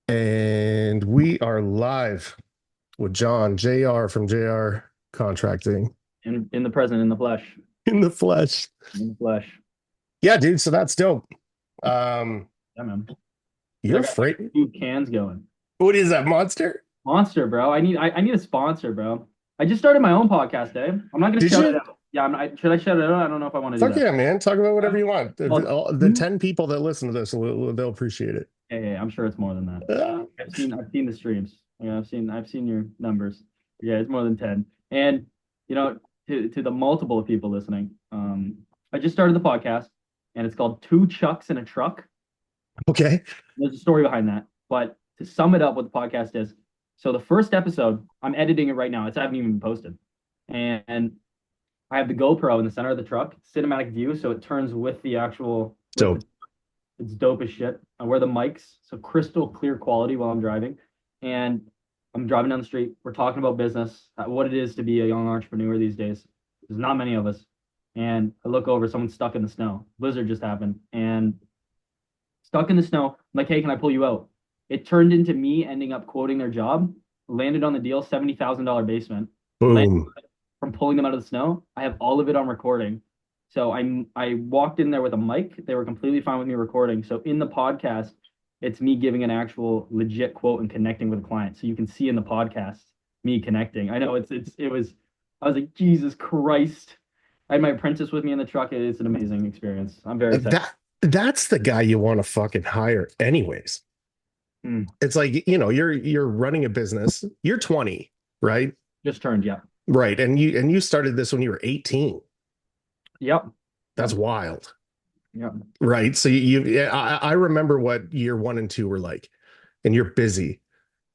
And we are live with John, JR from JR Contracting In the present, in the flesh, in the flesh. in the flesh. Yeah, dude, so that's dope. Um, Yeah, man. Dude, you're I got afraid. two cans going. What is that monster? Monster, bro. I need a sponsor, bro. I just started my own podcast, eh? I'm not gonna Did shout it you? out. Yeah, should I shout it out? I don't know if I want to do Fuck that. yeah, man. Talk about whatever you want. Well, The 10 people that listen to this, they'll appreciate it. yeah, I'm sure it's more than that. Ah, I've seen the streams. Yeah, I've seen your numbers. Yeah, it's more than 10. And you know, to the multiple of people listening, I just started the podcast, and it's called Two Chucks in a Truck. okay. There's a story behind that. But to sum it up, what the podcast is, so the first episode, I'm editing it right now. I haven't even been posted. And I have the GoPro in the center of the truck, cinematic view, so it turns with the actual with So, the it's dope as shit. I wear the mics, so crystal clear quality while I'm driving. And I'm driving down the street. We're talking about business, what it is to be a young entrepreneur these days. There's not many of us. And I look over, someone's stuck in the snow. Blizzard just happened. And stuck in the snow. I'm like, hey, can I pull you out? It turned into me ending up quoting their job, landed on the deal, $70,000 basement, landed boom. from pulling them out of the snow. I have all of it on recording. So I walked in there with a mic. They were completely fine with me recording. So in the podcast, it's me giving an actual legit quote and connecting with a client. So you can see in the podcast me connecting. I know it was I was like, Jesus Christ. I had my apprentice with me in the truck. It's an amazing experience. I'm very excited. That's the guy you want to fucking hire anyways. Hmm. It's like, you're running a business. You're 20, right? Just turned, yeah. Right. And you started this when you were 18. Yep. That's Yep. wild. Yep. Right. So yeah, I remember what year one and two were like, and you're busy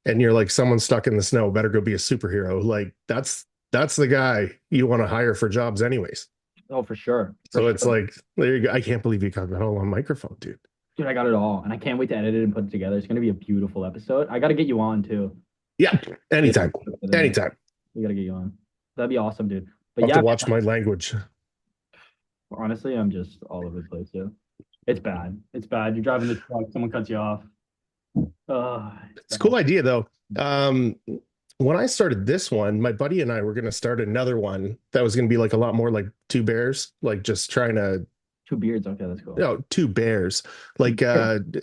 and you're like, someone stuck in the snow, better go be a superhero. Like that's the guy you want to hire for jobs anyways. Oh, for sure. For So it's sure. like, there you go. I can't believe you got that all on microphone, dude. Dude, I got it all. And I can't wait to edit it and put it together. It's gonna be a beautiful episode. I gotta get you on too. Yeah. Yeah, Anytime. Anytime. we gotta get you on. That'd be awesome, dude. But I'll have to yeah, watch my language. honestly, I'm just all over the place, yeah. It's bad. It's bad. You're driving the truck, someone cuts you off. It's It's a bad. cool idea though. Um, when I started this one, my buddy and I were going to start another one that was going to be like a lot more like two bears, like just trying to, Two beards. Okay, that's cool. two bears, Two like beards.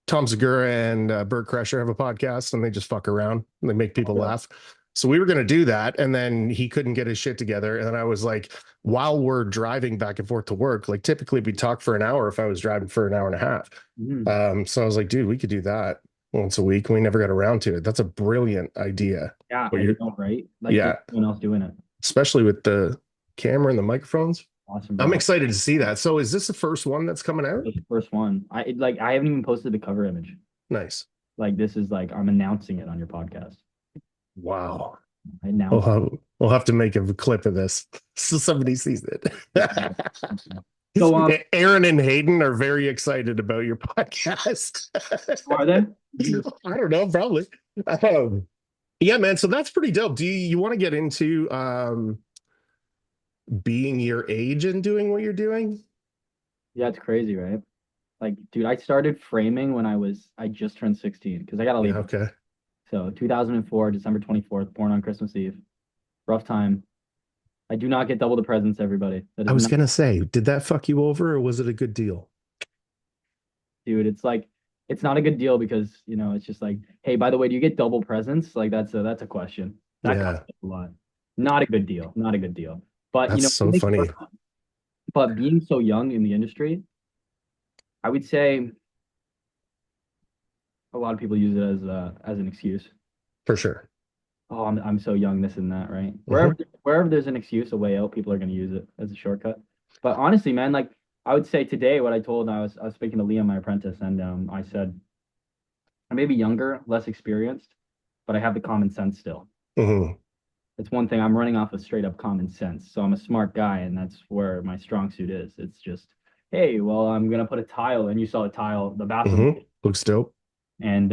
Tom Segura and Bert Kreischer have a podcast and they just fuck around and they make people Yeah. laugh. So we were going to do that. And then he couldn't get his shit together. And then I was like, while we're driving back and forth to work, like typically we talk for an hour if I was driving for an hour and a half. Mhm. So I was like, dude, we could do that once a week. We never got around to it. That's a brilliant idea. Yeah, But I you're, know, right? Like there's yeah, no one else doing it. especially with the camera and the microphones. Awesome, I'm bro. excited to see that. So is this the first one that's coming out? The first one. I haven't even posted the cover image. Nice. Like this is like I'm announcing it on your podcast. Wow. I We'll announced have, we'll have to make a clip of this so somebody sees it. it. So Aaron and Hayden are very excited about your podcast. are they? I don't know, probably. Yeah, man. So that's pretty dope. Do you want to get into being your age and doing what you're doing? Yeah, it's crazy, right? Like, dude, I started framing when I just turned 16 because I gotta Yeah, leave. okay. So 2004, December 24th, born on Christmas Eve. Rough time. I do not get double the presents, everybody. That I is was not, gonna say, did that fuck you over or was it a good deal? dude. It's like it's not a good deal because it's just like, hey, by the way, do you get double presents? Like that's a question. That comes Yeah, up a lot. Not a good deal. Not a good deal. But that's it so makes funny. but being so young in the industry, I would say a lot of people use it as an excuse. For sure. Oh, I'm so young, this and that, right? Hmm. Wherever there's an excuse, a way out, people are going to use it as a shortcut. But honestly, man, like I would say today, what I told, I was speaking to Liam, my apprentice, and I said I may be younger, less experienced, but I have the common sense still. Hmm. It's one thing I'm running off of straight up common sense. So I'm a smart guy, and that's where my strong suit is. It's just, hey, well, I'm gonna put a tile, and you saw the tile, the bathroom, Hmm. Looks dope. and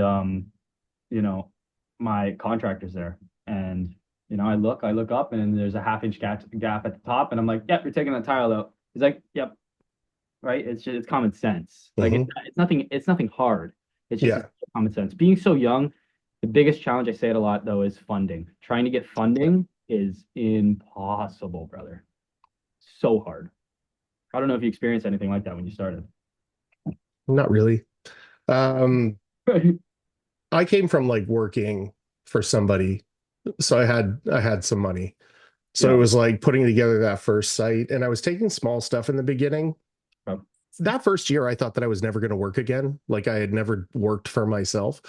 you know, my contractor's there. And, I look up and there's a half-inch gap at the top. And I'm like, yep, you're taking that tile out. He's like, yep, right. It's just, it's common sense. Like Hmm. it's nothing hard. It's just Yeah. common sense. Being so young, the biggest challenge, I say it a lot though, is funding. Trying to get funding is impossible, brother. So hard. I don't know if you experienced anything like that when you started. Not really. Um, I came from like working for somebody, so I had some money. So it Yeah. was like putting together that first site, and I was taking small stuff in the beginning. Oh, That first year, I thought that I was never going to work again. Like I had never worked for myself.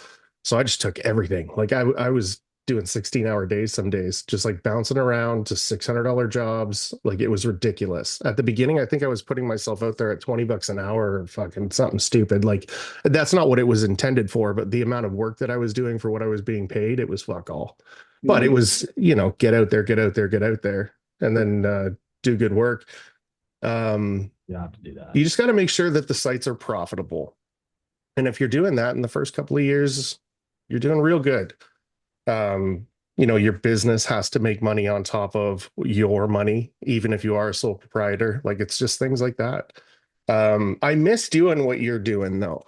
So I just took everything. Like I was doing 16-hour days some days, just like bouncing around to $600 jobs. Like it was ridiculous. At the beginning, I think I was putting myself out there at 20 bucks an hour or fucking something stupid. Like that's not what it was intended for, but the amount of work that I was doing for what I was being paid, it was fuck all. But it mm, was, get out there, get out there, get out there, and then do good work. Um, you have to do that. you just got to make sure that the sites are profitable. And if you're doing that in the first couple of years, you're doing real good. Um, your business has to make money on top of your money, even if you are a sole proprietor. Like it's just things like that. I miss doing what you're doing though,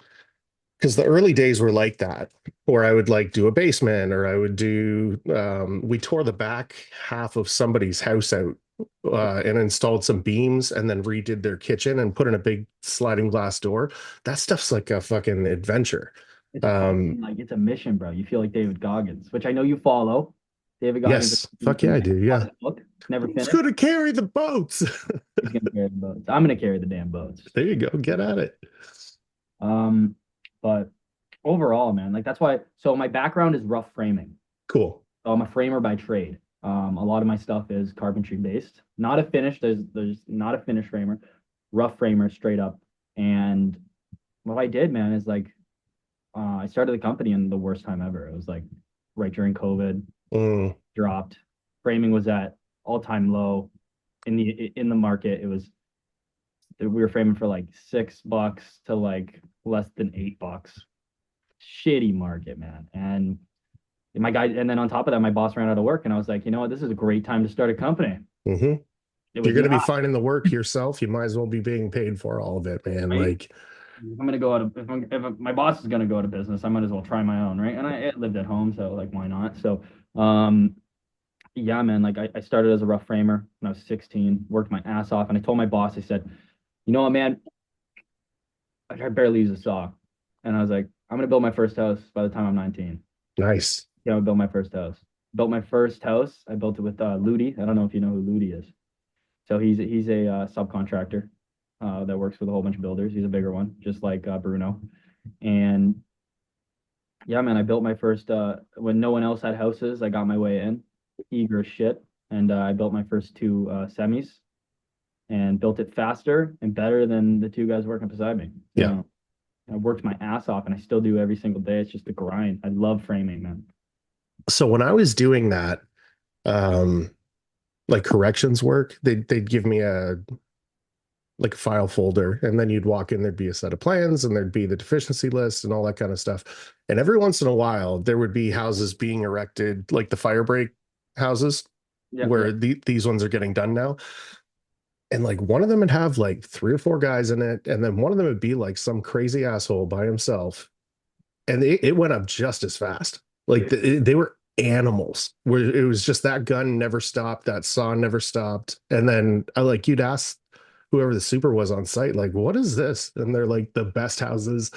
because the early days were like that, where I would like do a basement or I would do, we tore the back half of somebody's house out and installed some beams and then redid their kitchen and put in a big sliding glass door. That stuff's like a fucking adventure. It's Um, fucking like it's a mission, bro. You feel like David Goggins, which I know you follow. David Goggins, yes, fuck yeah, I do. on Yeah. his book, never Who's finished. gonna carry the boats? He's gonna carry the boats. I'm gonna carry the damn boats. There you go. Get at it. Um, but overall, man, like that's why. So my background is rough framing. Cool. So I'm a framer by trade. A lot of my stuff is carpentry based. Not a finish. There's not a finish framer, rough framer straight up. And what I did, man, is like I started the company in the worst time ever. It was like right during COVID, Mm, dropped. Framing was at all time low in the market. It was we were framing for like $6 to like less than $8. Shitty market, man. And my guy, and then on top of that, my boss ran out of work, and I was like, you know what, this is a great time to start a company. hmm It You're was gonna be not finding the work yourself. You might as well be being paid for all of it, man. right. Like, If I'm gonna go out of if my boss is gonna go out of business, I might as well try my own, right? And I lived at home, so like, why not? So, yeah, man, like I started as a rough framer when I was 16, worked my ass off, and I told my boss, I said, you know what, man, I barely use a saw, and I was like, I'm gonna build my first house by the time I'm 19. nice. Yeah, I built my first house. Built my first house. I built it with Ludi. I don't know if you know who Ludi is. So he's a subcontractor that works with a whole bunch of builders. He's a bigger one, just like Bruno. And yeah, man, I built my first when no one else had houses. I got my way in, eager as shit, and I built my first two semis and built it faster and better than the two guys working beside me. Yeah. I worked my ass off, and I still do every single day. It's just a grind. I love framing, man. So when I was doing that, um, like corrections work, they'd give me a like a file folder, and then you'd walk in, there'd be a set of plans, and there'd be the deficiency list and all that kind of stuff. And every once in a while, there would be houses being erected, like the fire break houses, Yeah, yeah. where these ones are getting done now. And like one of them would have like three or four guys in it, and then one of them would be like some crazy asshole by himself, and it went up just as fast. Like they were animals. Where it was just that gun never stopped, that saw never stopped, and then I like you'd ask whoever the super was on site, like, "What is this?" And they're like, "The best houses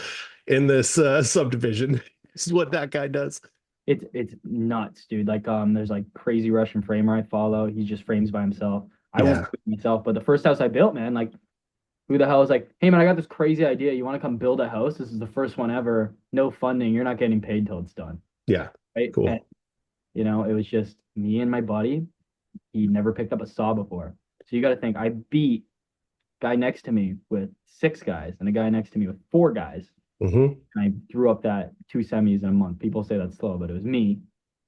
in this subdivision." This is what that guy does. It's nuts, dude. Like there's like crazy Russian framer I follow. He just frames by himself. I won't Yeah, frame myself, but the first house I built, man, like who the hell is like, hey man, I got this crazy idea. You want to come build a house? This is the first one ever. No funding. You're not getting paid till it's done. yeah, Right. And cool. it was just me and my buddy. He never picked up a saw before. So you got to think I beat guy next to me with six guys and a guy next to me with four guys. Hmm. And I threw up that two semis in a month. People say that's slow, but it was me.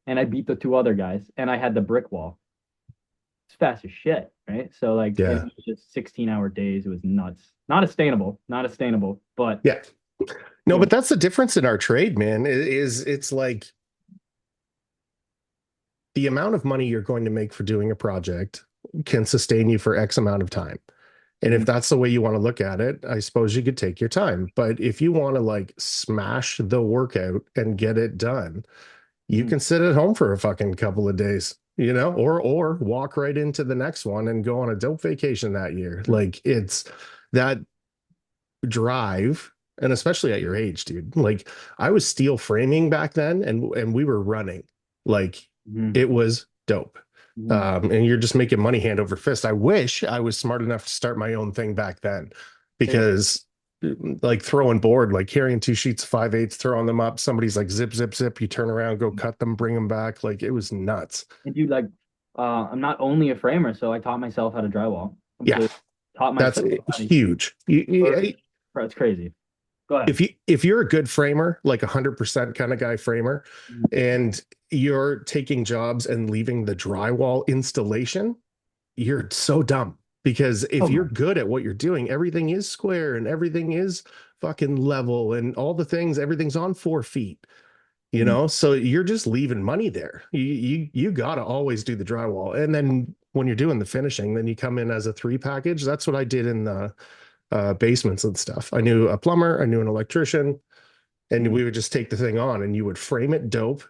And I beat the two other guys, and I had the brick wall. It's fast as shit, right? So like it Yeah, was just 16-hour days. It was nuts. Not sustainable, but yeah. it No, was but that's the difference in our trade, man. It's like the amount of money you're going to make for doing a project can sustain you for X amount of time. And if Mhm. that's the way you want to look at it, I suppose you could take your time. But if you want to like smash the workout and get it done, you Mhm. can sit at home for a fucking couple of days, or walk right into the next one and go on a dope vacation that year. Like it's that drive, and especially at your age, dude. Like I was steel framing back then, and we were running. Like Mhm. it was dope. Mhm. And you're just making money hand over fist. I wish I was smart enough to start my own thing back then, Same. because like throwing board, like carrying two sheets of 5/8, throwing them up, somebody's like zip, zip, zip, you turn around, go cut them, bring them back. Like it was nuts. And dude, like, I'm not only a framer, so I taught myself how to drywall. Yeah, Completely taught that's myself how to huge. bro, it's crazy. Go ahead. If you're a good framer, like 100% kind of guy framer, Mhm. and you're taking jobs and leaving the drywall installation, you're so dumb. Because if Oh you're my. good at what you're doing, everything is square and everything is fucking level and all the things, everything's on 4 feet. Mhm. So you're just leaving money there. You got to always do the drywall, and then when you're doing the finishing, then you come in as a three package. That's what I did in the basements and stuff. I knew a plumber, I knew an electrician, and Mhm. we would just take the thing on, and you would frame it dope,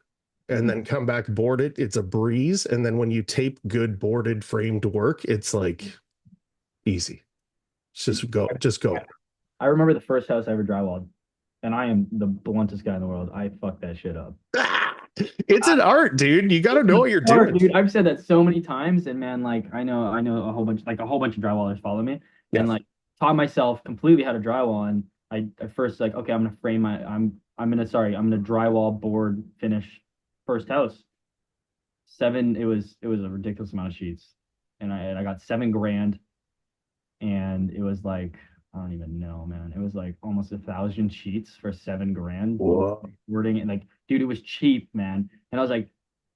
and then Mhm. come back, board it. It's a breeze, and then when you tape good boarded framed work, it's like easy. Just go, just go. I remember the first house I ever drywalled, and I am the bluntest guy in the world. I fucked that shit up. It's an art, dude. You got to It's know an what you're art, doing. dude. I've said that so many times, and man, like I know a whole bunch of drywallers follow me, Yeah. and like taught myself completely how to drywall. And I at first like, okay, I'm gonna frame my, I'm gonna drywall board finish first house. It was a ridiculous amount of sheets, and I got 7 grand, and it was like I don't even know, man. It was like almost 1,000 sheets for 7 grand. Whoa. Wording and like, dude, it was cheap, man. And I was like,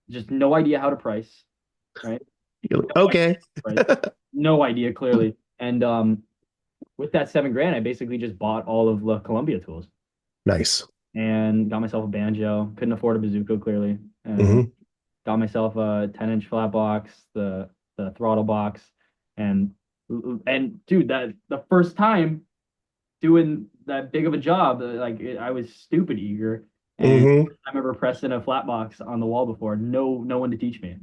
just no idea how to price, right? You're No like, idea okay. how to price. No idea clearly. And with that 7 grand, I basically just bought all of the Columbia tools Nice. and got myself a banjo. Couldn't afford a bazooka clearly, and Hmm. got myself a 10-inch flat box, the throttle box, and dude, that the first time doing that big of a job, I was stupid eager, and Hmm. I remember pressing a flat box on the wall before, no one to teach me.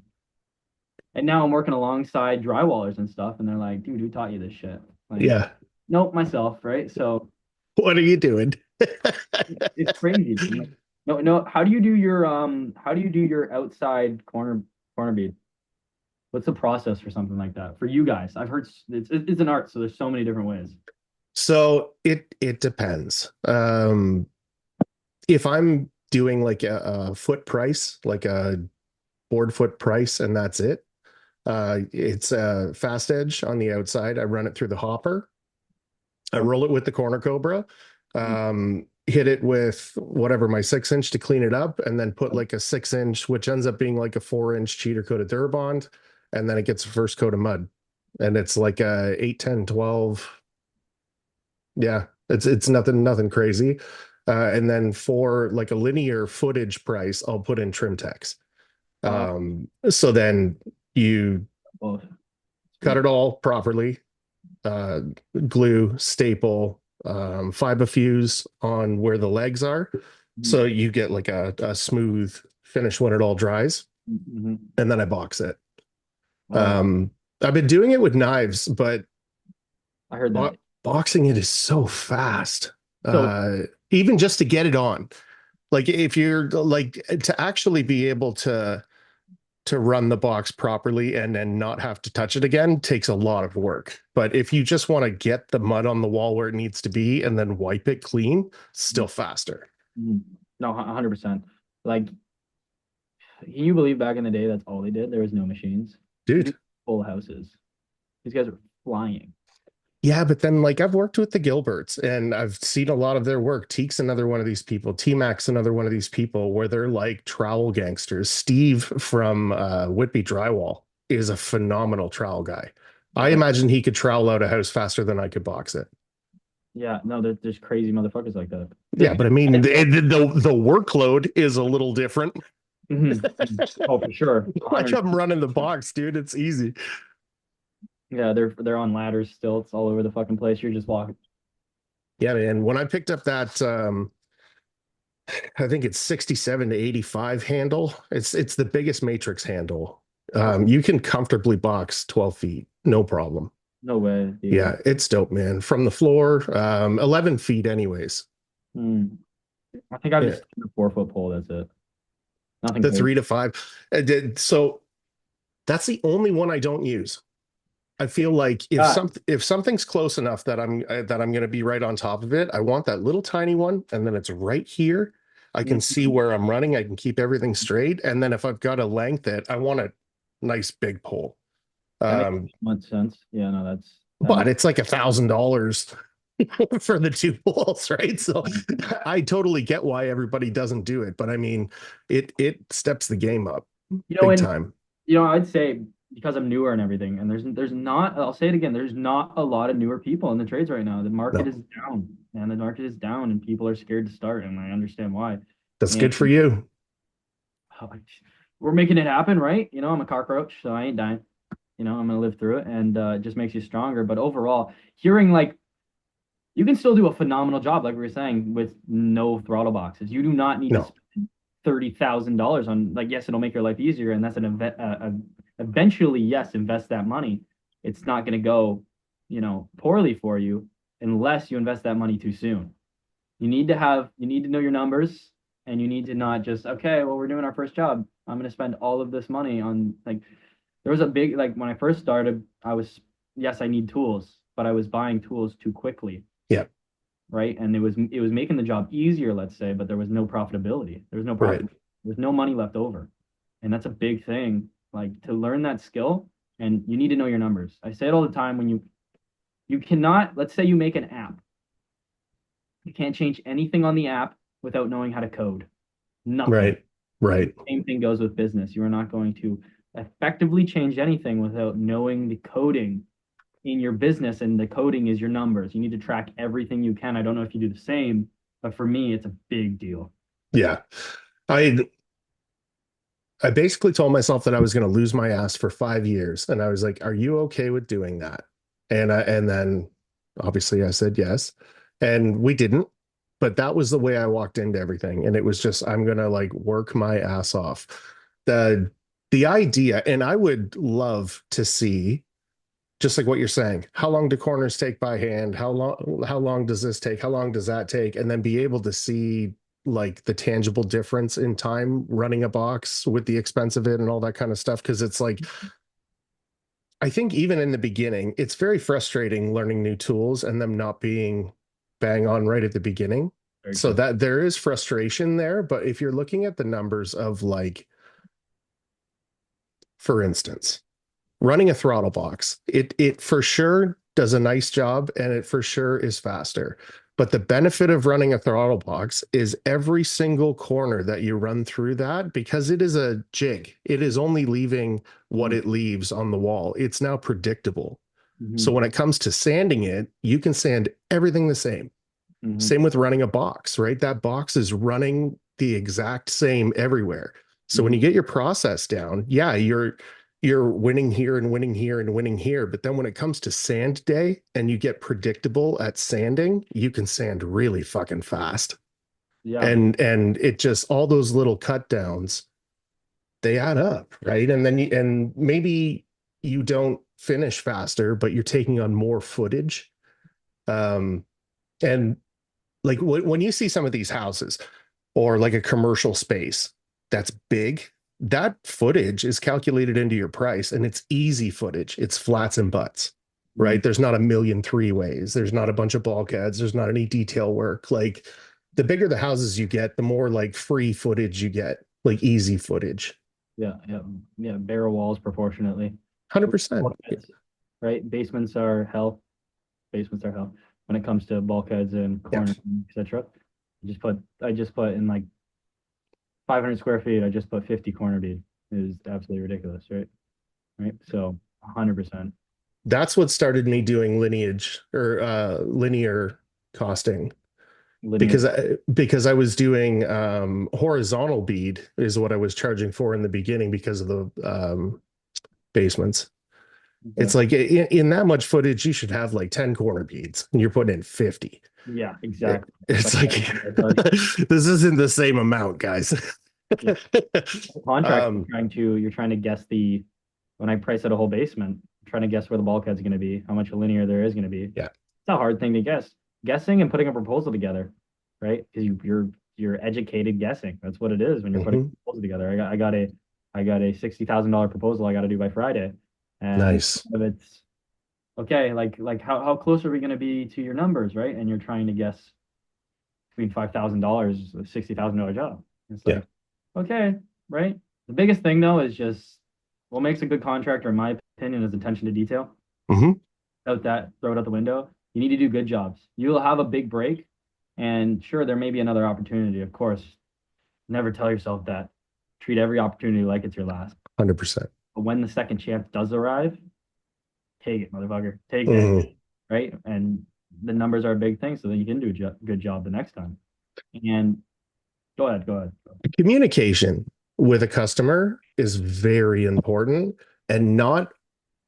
And now I'm working alongside drywallers and stuff, and they're like, dude, who taught you this shit? Like, Yeah. nope, myself, right? So What are you doing? it's crazy, dude. Like, no, no. How do you do your outside corner bead? What's the process for something like that for you guys? I've heard it's an art, so there's so many different ways. So it depends. If I'm doing like a foot price, like a board foot price, and that's it. It's a fast edge on the outside. I run it through the hopper. I Okay. roll it with the corner cobra. Hit it with whatever, my 6 inch, to clean it up, and then put like a 6 inch, which ends up being like a 4 inch cheater coat of Durabond, and then it gets a first coat of mud, and it's like a 8, 10, 12. Yeah, it's nothing crazy. And then for like a linear footage price, I'll put in trim text. Uh, So then you both. cut Sweet. it all properly, uh, glue, staple, fibofuse on where the legs are. Mhm. So you get like a smooth finish when it all dries. Mhm. And then I box it. Oh, Um, I've been doing it with knives, but I heard bo that. boxing it is so fast. So Uh, Even just to get it on. Like if you're like to actually be able to run the box properly and then not have to touch it again takes a lot of work. But if you just want to get the mud on the wall where it needs to be and then wipe it clean, still faster. mhm. No, 100%. Like, can you believe back in the day that's all they did? There was no machines. They do Dude. full houses. These guys are flying. Yeah, but then like I've worked with the Gilberts and I've seen a lot of their work. Teak's another one of these people. T-Mac's another one of these people where they're like trowel gangsters. Steve from Whitby Drywall is a phenomenal trowel guy. I Okay. imagine he could trowel out a house faster than I could box it. Yeah, no, there's crazy motherfuckers like that. Yeah, but I I mean, didn't know. the workload is a little different. Mhm. Oh, for sure. Like 100. I'm running the box, dude. It's easy. Yeah, they're on ladders still. It's all over the fucking place. You're just walking. Yeah, man. When I picked up that, I think it's 67 to 85 handle. It's the biggest matrix handle. You can comfortably box 12 feet, no problem. No way, dude. Yeah, it's dope, man. From the floor, 11 feet, anyways. Hmm. I think I've Yeah, just seen a 4 foot pole. That's it. Nothing the crazy. 3 to 5. So that's the only one I don't use. I feel like Ah, if something's close enough that I'm going to be right on top of it, I want that little tiny one, and then it's right here. I can see mhm. where I'm running. I can keep everything straight, and then if I've got to length it, I want a nice big pole. That makes Um, much sense. Yeah, no, that but makes it's like $1,000 for the two poles, right? So sense. I totally get why everybody doesn't do it, but I mean, it steps the game up You know, big and time. I'd say because I'm newer and everything, and there's not. I'll say it again. There's not a lot of newer people in the trades right now. The market No, is down, and the market is down, and people are scared to start, and I understand why. that's And good for you. we're making it happen, right? I'm a cockroach, so I ain't dying. I'm gonna live through it, and it just makes you stronger. But overall, hearing like you can still do a phenomenal job, like we were saying, with no throttle boxes. You do not need to No, spend $30,000 on like yes, it'll make your life easier, and that's an eventually yes, invest that money. It's not going to go, poorly for you unless you invest that money too soon. You need to know your numbers, and you need to not just okay, well, we're doing our first job. I'm going to spend all of this money on like there was a big like when I first started, I was yes, I need tools, but I was buying tools too quickly, yeah, right? And it was making the job easier, let's say, but there was no profitability. There was no right. profit. There's no money left over. And that's a big thing. Like to learn that skill, and you need to know your numbers. I say it all the time when you cannot, let's say you make an app. You can't change anything on the app without knowing how to code. Nothing. Right. Right. Same thing goes with business. You are not going to effectively change anything without knowing the coding in your business, and the coding is your numbers. You need to track everything you can. I don't know if you do the same, but for me, it's a big deal. Yeah. I I basically told myself that I was going to lose my ass for 5 years. And I was like, are you okay with doing that? And then obviously I said yes. And we didn't, but that was the way I walked into everything. And it was just, I'm going to like work my ass off. The the idea, and I would love to see, just like what you're saying, how long do corners take by hand? How long does this take? How long does that take? And then be able to see like the tangible difference in time running a box with the expense of it and all that kind of stuff. Cause it's like, I think even in the beginning, it's very frustrating learning new tools and them not being bang on right at the beginning. Very So true. that there is frustration there. But if you're looking at the numbers of like, for instance, running a throttle box, it for sure does a nice job and it for sure is faster. But the benefit of running a throttle box is every single corner that you run through that, because it is a jig, it is only leaving what Mm-hmm. it leaves on the wall. It's now predictable. So Mm-hmm. when it comes to sanding it, you can sand everything the same. Mm-hmm. Same with running a box, right? That box is running the exact same everywhere. So when Mm-hmm. you get your process down, yeah, you're winning here and winning here and winning here. But then when it comes to sand day and you get predictable at sanding, you can sand really fucking fast. Yeah. And it just all those little cut downs, they add up, right? And maybe you don't finish faster, but you're taking on more footage. Um, and like when you see some of these houses or like a commercial space that's big, that footage is calculated into your price and it's easy footage. It's flats and butts, Mm-hmm. right? There's not a million three ways. There's not a bunch of bulkheads. There's not any detail work. Like the bigger the houses you get, the more like free footage you get, like easy footage. Yeah. Yeah. Yeah. Barrel walls proportionately. 100%. Bulkheads, right? Basements are hell. Basements are hell when it comes to bulkheads and Yeah. corners, etc. I just put in like 500 square feet. I just put 50 corner bead. It is absolutely ridiculous, right? Right. So 100%. That's what started me doing lineage or linear costing, Linear. because I was doing horizontal bead is what I was charging for in the beginning because of the basements. It's Okay. like in that much footage, you should have like 10 corner beads and you're putting in 50. Yeah, exactly. It's Like like I tell you, this isn't the same amount, guys. yeah. The contract um, you're trying to guess the when I price out a whole basement, I'm trying to guess where the bulkhead's going to be, how much linear there is going to be. yeah. It's a hard thing to guess. Guessing and putting a proposal together, right? Because you're educated guessing. That's what it is when you're putting Hmm. a proposal together. I got a $60,000 proposal I got to do by Friday, and Nice. it's okay. Like how close are we going to be to your numbers, right? And you're trying to guess between $5,000, a $60,000 job. It's Yeah. like, okay, right? The biggest thing though is just what makes a good contractor, in my opinion, is attention to detail. Hmm. Throw it out the window. You need to do good jobs. You'll have a big break, and sure, there may be another opportunity. Of course, never tell yourself that. Treat every opportunity like it's your last. 100%. But when the second chance does arrive, take it, motherfucker. Take it, Hmm. right? And the numbers are a big thing, so then you can do a good job the next time. And go ahead, go ahead. Communication with a customer is very important, and not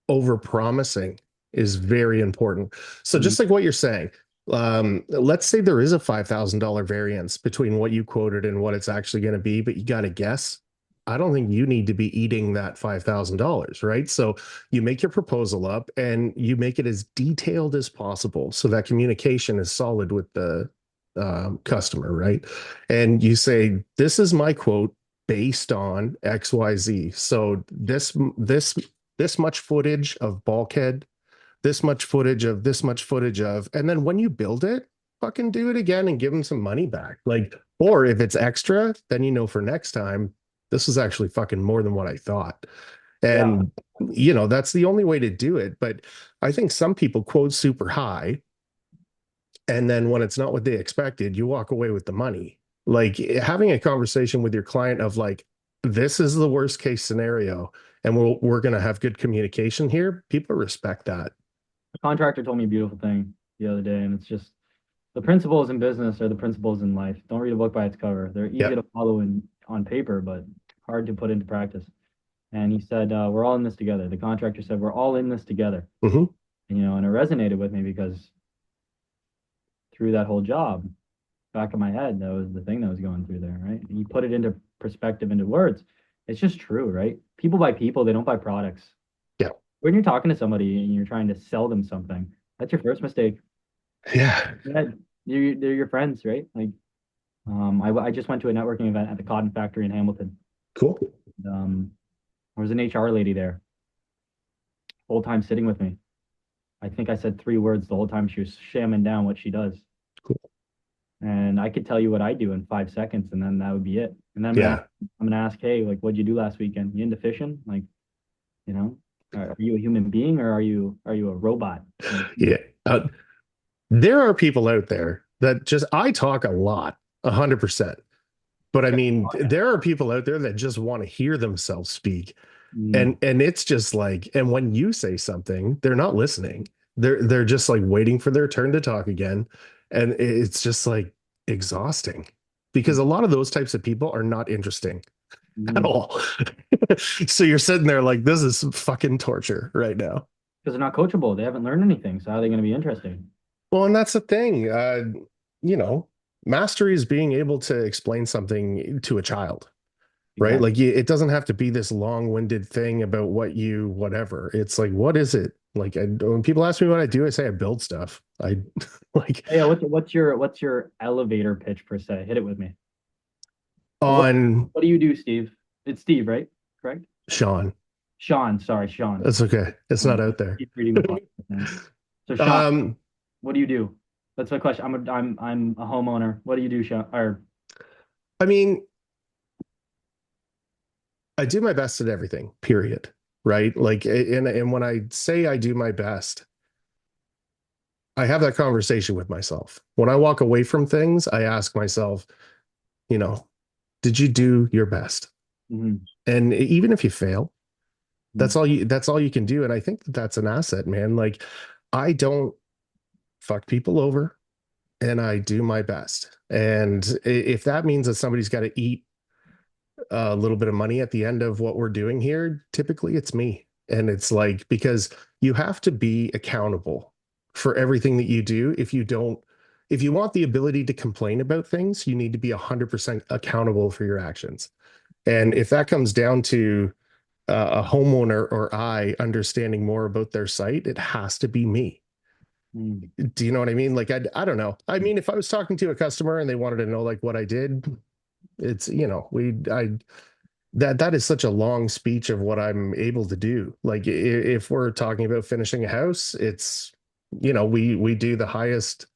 over promising is very important. So Mhm. just like what you're saying, let's say there is a $5,000 variance between what you quoted and what it's actually going to be, but you got to guess. I don't think you need to be eating that $5,000, right? So you make your proposal up and you make it as detailed as possible so that communication is solid with the customer, right? And you say, "This is my quote based on XYZ. So this much footage of bulkhead, this much footage of this much footage of," and then when you build it, fucking do it again and give them some money back. Like, or if it's extra, then you know for next time, this is actually fucking more than what I thought. Yeah, And that's the only way to do it. But I think some people quote super high, and then when it's not what they expected, you walk away with the money. Like having a conversation with your client of like, this is the worst case scenario, and we're going to have good communication here. People respect that. a contractor told me a beautiful thing the other day, and it's just the principles in business are the principles in life. Don't read a book by its cover. They're easy Yeah. to follow in on paper, but hard to put into practice. And he said, "We're all in this together." The contractor said, "We're all in this together." Hmm. And it resonated with me because through that whole job, back of my head, that was the thing that was going through there, right? And you put it into perspective, into words. It's just true, right? People buy people, they don't buy products. Yeah. When you're talking to somebody and you're trying to sell them something, that's your first mistake. Yeah. Yeah, they're your friends, right? Like, I just went to a networking event at the Cotton Factory in Hamilton. Cool. There was an HR lady there, whole time sitting with me. I think I said 3 words the whole time she was shamming down what she does. Cool. And I could tell you what I do in 5 seconds, and then that would be it. And then Yeah. I'm gonna ask, hey, like, what'd you do last weekend? You into fishing? Like, you know, are you a human being or are you a robot? Like, Yeah. There are people out there that just, I talk a lot, 100%. But I mean, there are people out there that just want to hear themselves speak. mm, And it's just like, and when you say something, they're not listening. They're just like waiting for their turn to talk again. And it's just like exhausting because a lot of those types of people are not interesting at mm, all. So you're sitting there like, this is fucking torture right now. because they're not coachable. They haven't learned anything. So how are they going to be interesting? Well, and that's the thing. You know, mastery is being able to explain something to a child, right? Exactly. Like it doesn't have to be this long-winded thing about whatever. It's like, what is it? Like when people ask me what I do, I say I build stuff. I like Yeah. What's your elevator pitch per se? Hit it with me. What on what do you do, Steve? It's Steve, right? Correct? Sean. Sean. Sorry, Sean. That's okay. It's not out there. Keep reading the podcast, man. So Sean, um, what do you do? That's my question. I'm a homeowner. What do you do, Sean? Or I mean, I do my best at everything, period. Right. Like, and when I say I do my best, I have that conversation with myself. When I walk away from things, I ask myself, you know, did you do your best? mhm, And even if you fail, mhm, that's all you can do. And I think that that's an asset, man. Like I don't fuck people over and I do my best. And if that means that somebody's got to eat a little bit of money at the end of what we're doing here, typically it's me. And it's like, because you have to be accountable for everything that you do. If you want the ability to complain about things, you need to be 100% accountable for your actions. And if that comes down to a homeowner or I understanding more about their site, it has to be me. Mm. Do you know what I mean? Like, I don't know. I mean, if I was talking to a customer and they wanted to know like what I did, it's, that is such a long speech of what I'm able to do. Like, if we're talking about finishing a house, it's, we do the highest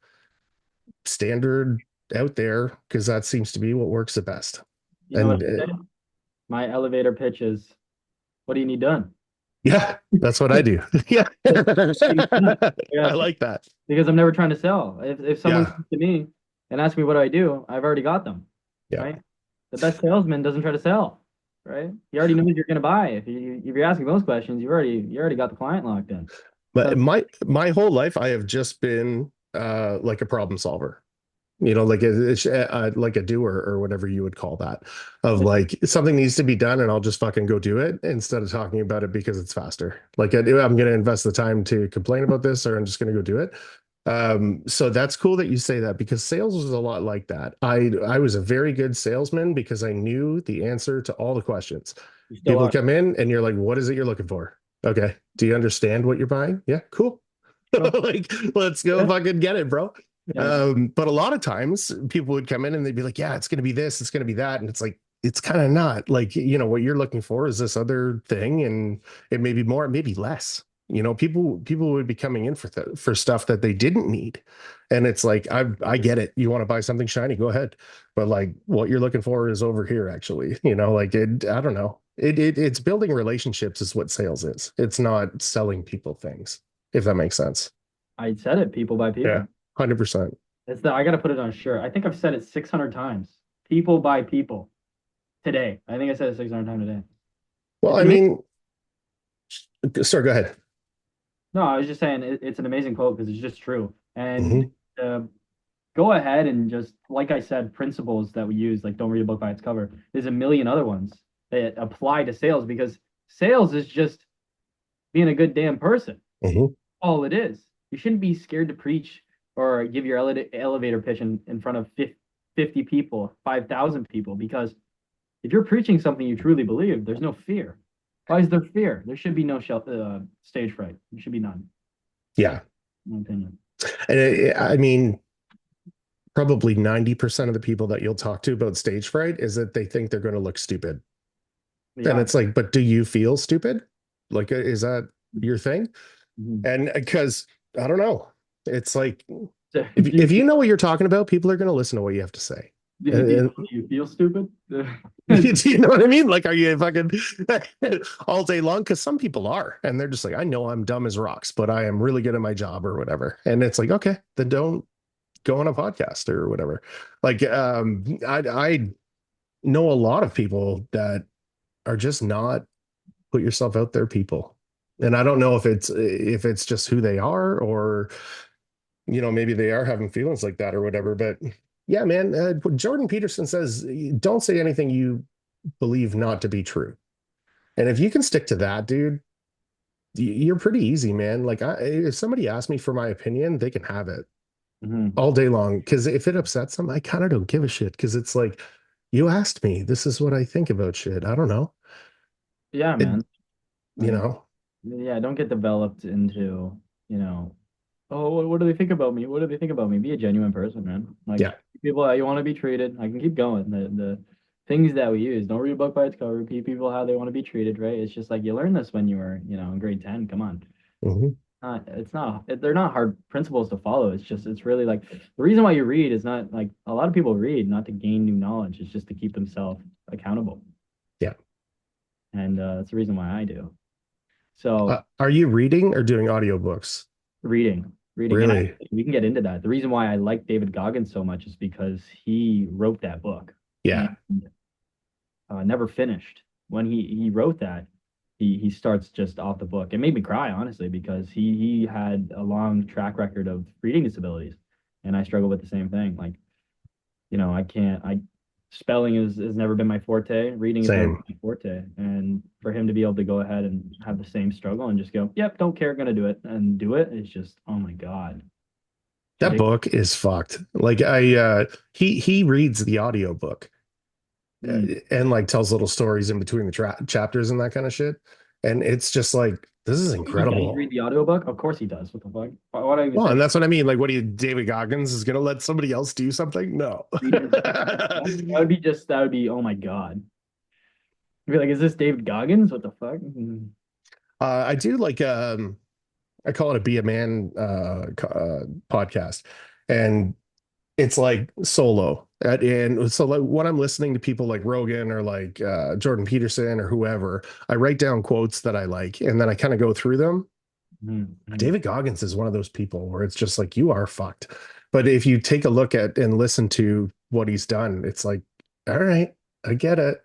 standard out there because that seems to be what works the best. You know what And I say? My elevator pitch is, what do you need done? yeah, that's what I do. Yeah. Yeah, I like that. because I'm never trying to sell. If someone Yeah. comes to me and asks me what do I do, I've already got them, Yeah. right? The best salesman doesn't try to sell, right? He already knows you're going to buy. If you're asking those questions, you already got the client locked in. But So my whole life, I have just been like a problem solver. Like like a doer or whatever you would call that. Of like something needs to be done, and I'll just fucking go do it instead of talking about it because it's faster. Like I'm going to invest the time to complain about this, or I'm just going to go do it. So that's cool that you say that because sales was a lot like that. I was a very good salesman because I knew the answer to all the questions. you still People are. come in and you're like, what is it you're looking for? Okay. Do you understand what you're buying? Yeah, cool. Oh, Like, let's go yeah, fucking get it, bro. yeah. But a lot of times people would come in and they'd be like, yeah, it's going to be this, it's going to be that. And it's like, it's kind of not like, what you're looking for is this other thing. And it may be more, maybe less. People would be coming in for stuff that they didn't need. And it's like, I get it. You want to buy something shiny, go ahead. But like what you're looking for is over here, actually, like I don't know. It's building relationships is what sales is. It's not selling people things, if that makes sense. I said it, people by Yeah, people. 100%. I got to put it on a shirt. I think I've said it 600 times. People by people today. I think I said it 600 times today. Well, It's I amazing. mean, sorry, go ahead. No, I was just saying it's an amazing quote because it's just true. And Hmm. uh, go ahead and just, like I said, principles that we use, like don't read a book by its cover. There's a million other ones that apply to sales because sales is just being a good damn person. Hmm. All it is. You shouldn't be scared to preach or give your elevator pitch in front of 50 people, 5,000 people, because if you're preaching something you truly believe, there's no fear. Why is there fear? There should be no stage fright. There should be none, Yeah. in my opinion. And I mean, probably 90% of the people that you'll talk to about stage fright is that they think they're going to look stupid. And Yeah. it's like, but do you feel stupid? Like, is that your thing? Mhm. And because I don't know, it's like, Do if you know what you're talking about, people are going to listen to what you have to say. do And you feel stupid? do you know what I mean? Like, are you fucking all day long? Because some people are, and they're just like, I know I'm dumb as rocks, but I am really good at my job or whatever. And it's like, okay, then don't go on a podcast or whatever. Like, I know a lot of people that are just not put yourself out there people. And I don't know if it's just who they are or maybe they are having feelings like that or whatever. But yeah, man, Jordan Peterson says, don't say anything you believe not to be true. And if you can stick to that, dude, you're pretty easy, man. Like, if somebody asks me for my opinion, they can have it Mhm. all day long. Because if it upsets them, I kind of don't give a shit. Because it's like, you asked me, this is what I think about shit. I don't know. Yeah, It, man. you Like, know, yeah, don't get developed into, you know, oh, what do they think about me? What do they think about me? Be a genuine person, man. Like yeah. people how you want to be treated. I can keep going. The things that we use. Don't read a book by its cover. Repeat people how they want to be treated, right? It's just like you learned this when you were, in grade 10. Come on. Hmm. It's not, they're not hard principles to follow. It's just, it's really like the reason why you read is not like a lot of people read not to gain new knowledge. It's just to keep themselves accountable. Yeah. And that's the reason why I do. So Are you reading or doing audiobooks? reading, and Really? we can get into that. The reason why I like David Goggins so much is because he wrote that book and Yeah. never finished. When he wrote that, he starts just off the book. It made me cry, honestly, because he had a long track record of reading disabilities, and I struggle with the same thing. Like, I can't. I spelling is has never been my forte. Reading has never been Same. my forte. And for him to be able to go ahead and have the same struggle and just go, yep, don't care, gonna do it and do it is just, oh my God. It's That ridiculous. book is fucked. Like he reads the audio book Mm. and like tells little stories in between the chapters and that kind of shit. And it's just like this is He does incredible. read the audiobook? Of course he does. What the fuck? Why do I even Well, say and that's what I mean. Like, what do you, David Goggins is going to let somebody else do something? No. read his book? That would be just that would be oh my God. I'd be like, is this David Goggins? What the fuck? Mm. I do like I call it a Be a Man podcast, and it's like solo. And so like when I'm listening to people like Rogan or like Jordan Peterson or whoever, I write down quotes that I like, and then I kind of go through them. Mm. Mm. David Goggins is one of those people where it's just like you are fucked. But if you take a look at and listen to what he's done, it's like, all right, I get it.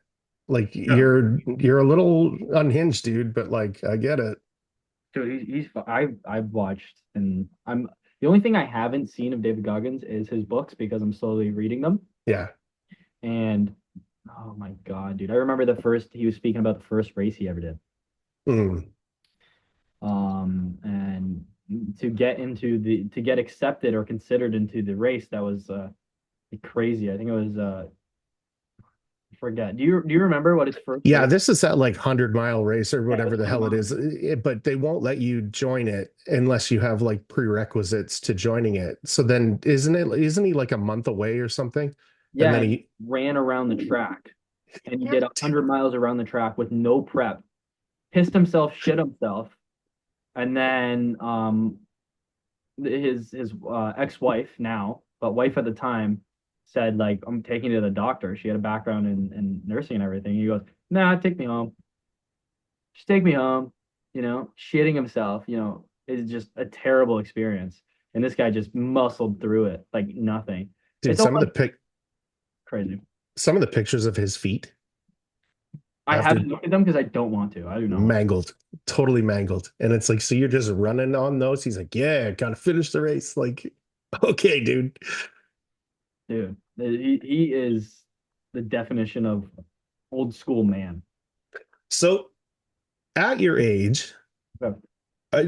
Like Yeah. you're a little unhinged, dude, but like I get it. Dude, I've watched and I'm the only thing I haven't seen of David Goggins is his books because I'm slowly reading them. Yeah. And oh my God, dude. I remember the first he was speaking about the first race he ever did. Mm. And to get accepted or considered into the race, that was crazy. I think it was I forget. Do you remember what his first Yeah, race? this is that like 100-mile race or Yeah, it was whatever the 100 hell it miles. is. But they won't let you join it unless you have like prerequisites to joining it. So then isn't he like a month away or something? And Yeah, then and he he ran around the track and he did 100 miles around the track with no prep, pissed himself, shit himself, and then his ex-wife now, but wife at the time, said like, I'm taking you to the doctor. She had a background in nursing and everything. He goes, nah, take me home. Just take me home. Shitting himself, is just a terrible experience. And this guy just muscled through it like nothing. dude, It's almost crazy. some of the pictures of his feet I after haven't looked at them because I don't want to. I do not want mangled, totally mangled. And it's like, so you're just running on those. He's like, yeah, gotta finish the race. Like, okay, dude. to. Dude, he is the definition of old school man. So at your age, Yeah.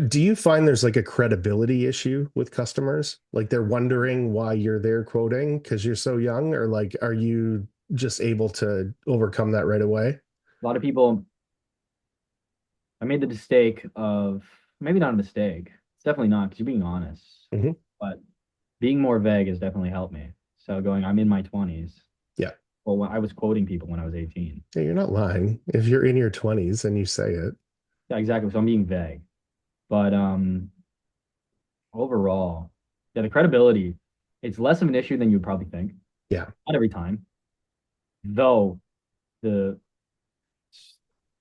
do you find there's like a credibility issue with customers? Like they're wondering why you're there quoting because you're so young, or like are you just able to overcome that right away? A lot of people, I made the mistake of maybe not a mistake. It's definitely not because you're being honest, Hmm. but being more vague has definitely helped me. So going, I'm in my 20s. Yeah. Well, when I was quoting people when I was 18. Yeah, you're not lying. If you're in your 20s and you say it, Yeah, exactly. So I'm being vague. But overall, yeah, the credibility, it's less of an issue than you'd probably think. yeah. Not every time. Though the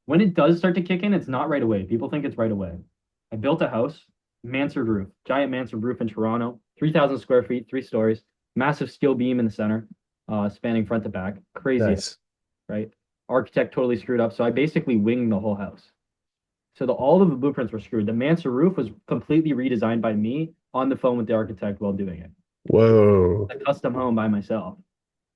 when it does start to kick in, it's not right away. People think it's right away. I built a house, mansard roof, giant mansard roof in Toronto, 3,000 square feet, 3 stories, massive steel beam in the center, spanning front to back. Crazy, Nice. right? Architect totally screwed up. So I basically winged the whole house. So all of the blueprints were screwed. The mansard roof was completely redesigned by me on the phone with the architect while doing it. Whoa. A custom home by myself,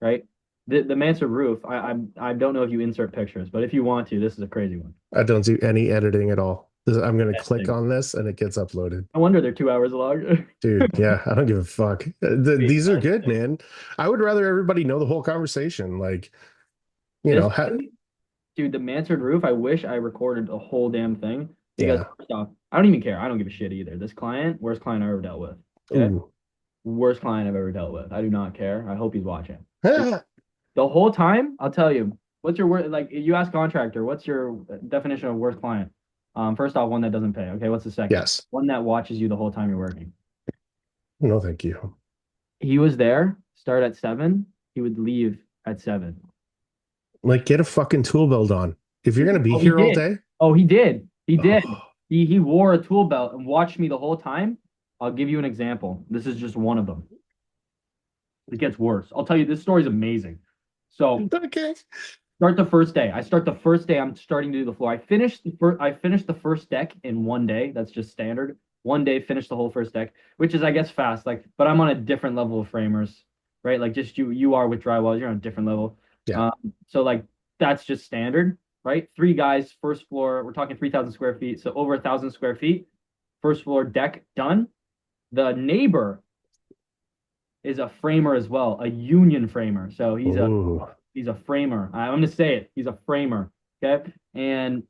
right? The mansard roof, I don't know if you insert pictures, but if you want to, this is a crazy one. I don't do any editing at all. I'm going to click Editing. on this and it gets uploaded. No wonder they're 2 hours long. Dude, yeah, I don't give a fuck. Wait, These are good, man. I would rather everybody know the whole conversation. Like, you this know, thing, dude, the mansard roof, I wish I recorded the whole damn thing because yeah. first off, I don't even care. I don't give a shit either. This client, worst client I ever dealt with. Okay. Ooh. Worst client I've ever dealt with. I do not care. I hope he's watching. Ah, The whole time, I'll tell you, what's your worst, like, you ask contractor, what's your definition of worst client? First off, one that doesn't pay. Okay. What's the second? yes. One that watches you the whole time you're working. No, thank you. He was there, start at 7. He would leave at 7. Like, get a fucking tool belt on. If you're gonna be Oh, he here all did. day, Oh, he did. He did. oh, He wore a tool belt and watched me the whole time. I'll give you an example. This is just one of them. It gets worse. I'll tell you, this story is amazing. So okay. start the first day. I start the first day. I'm starting to do the floor. I finished the first deck in one day. That's just standard. One day, finish the whole first deck, which is I guess fast. Like, but I'm on a different level of framers, right? Like just you are with drywall. You're on a different level. Yeah. So like that's just standard, right? Three guys, first floor. We're talking 3,000 square feet, so over 1,000 square feet. First floor deck done. The neighbor is a framer as well, a union framer. So Ooh. he's a framer. I'm gonna say it. He's a framer. Okay, and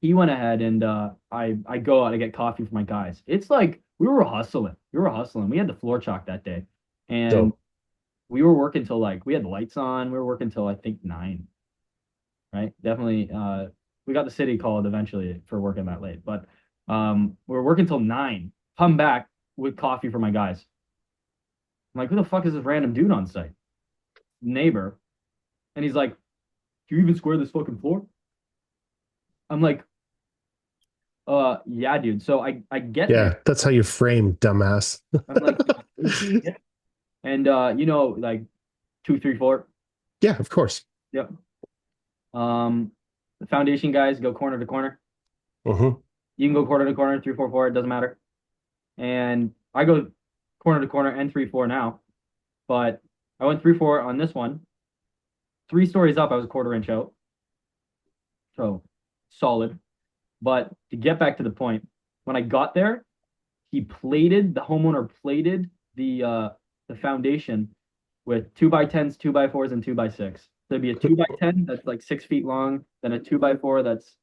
he went ahead and I go out to get coffee for my guys. It's like we were hustling. We were hustling. We had the floor chalk that day, and So we were working till like we had the lights on. We were working till I think 9. Right? Definitely. We got the city called eventually for working that late, but we were working till 9. Come back with coffee for my guys. I'm like, who the fuck is this random dude on site? Neighbor, and he's like, "Do you even square this fucking floor?" I'm like, yeah, dude. So I get there. yeah, that's how you frame, dumbass. I'm like, yeah. And like 2, 3, 4. Yeah, of course. Yep. The foundation guys go corner to corner. Hmm. You can go corner to corner, 3, 4, 4. It doesn't matter. And I go corner to corner and 3, 4 now. But I went 3, 4 on this one. 3 stories up, I was a quarter inch out. So solid. But to get back to the point, when I got there, the homeowner plated the foundation with 2x10s, 2x4s, and 2x6. There'd be a 2x10 that's like 6 feet long, then a 2x4 that's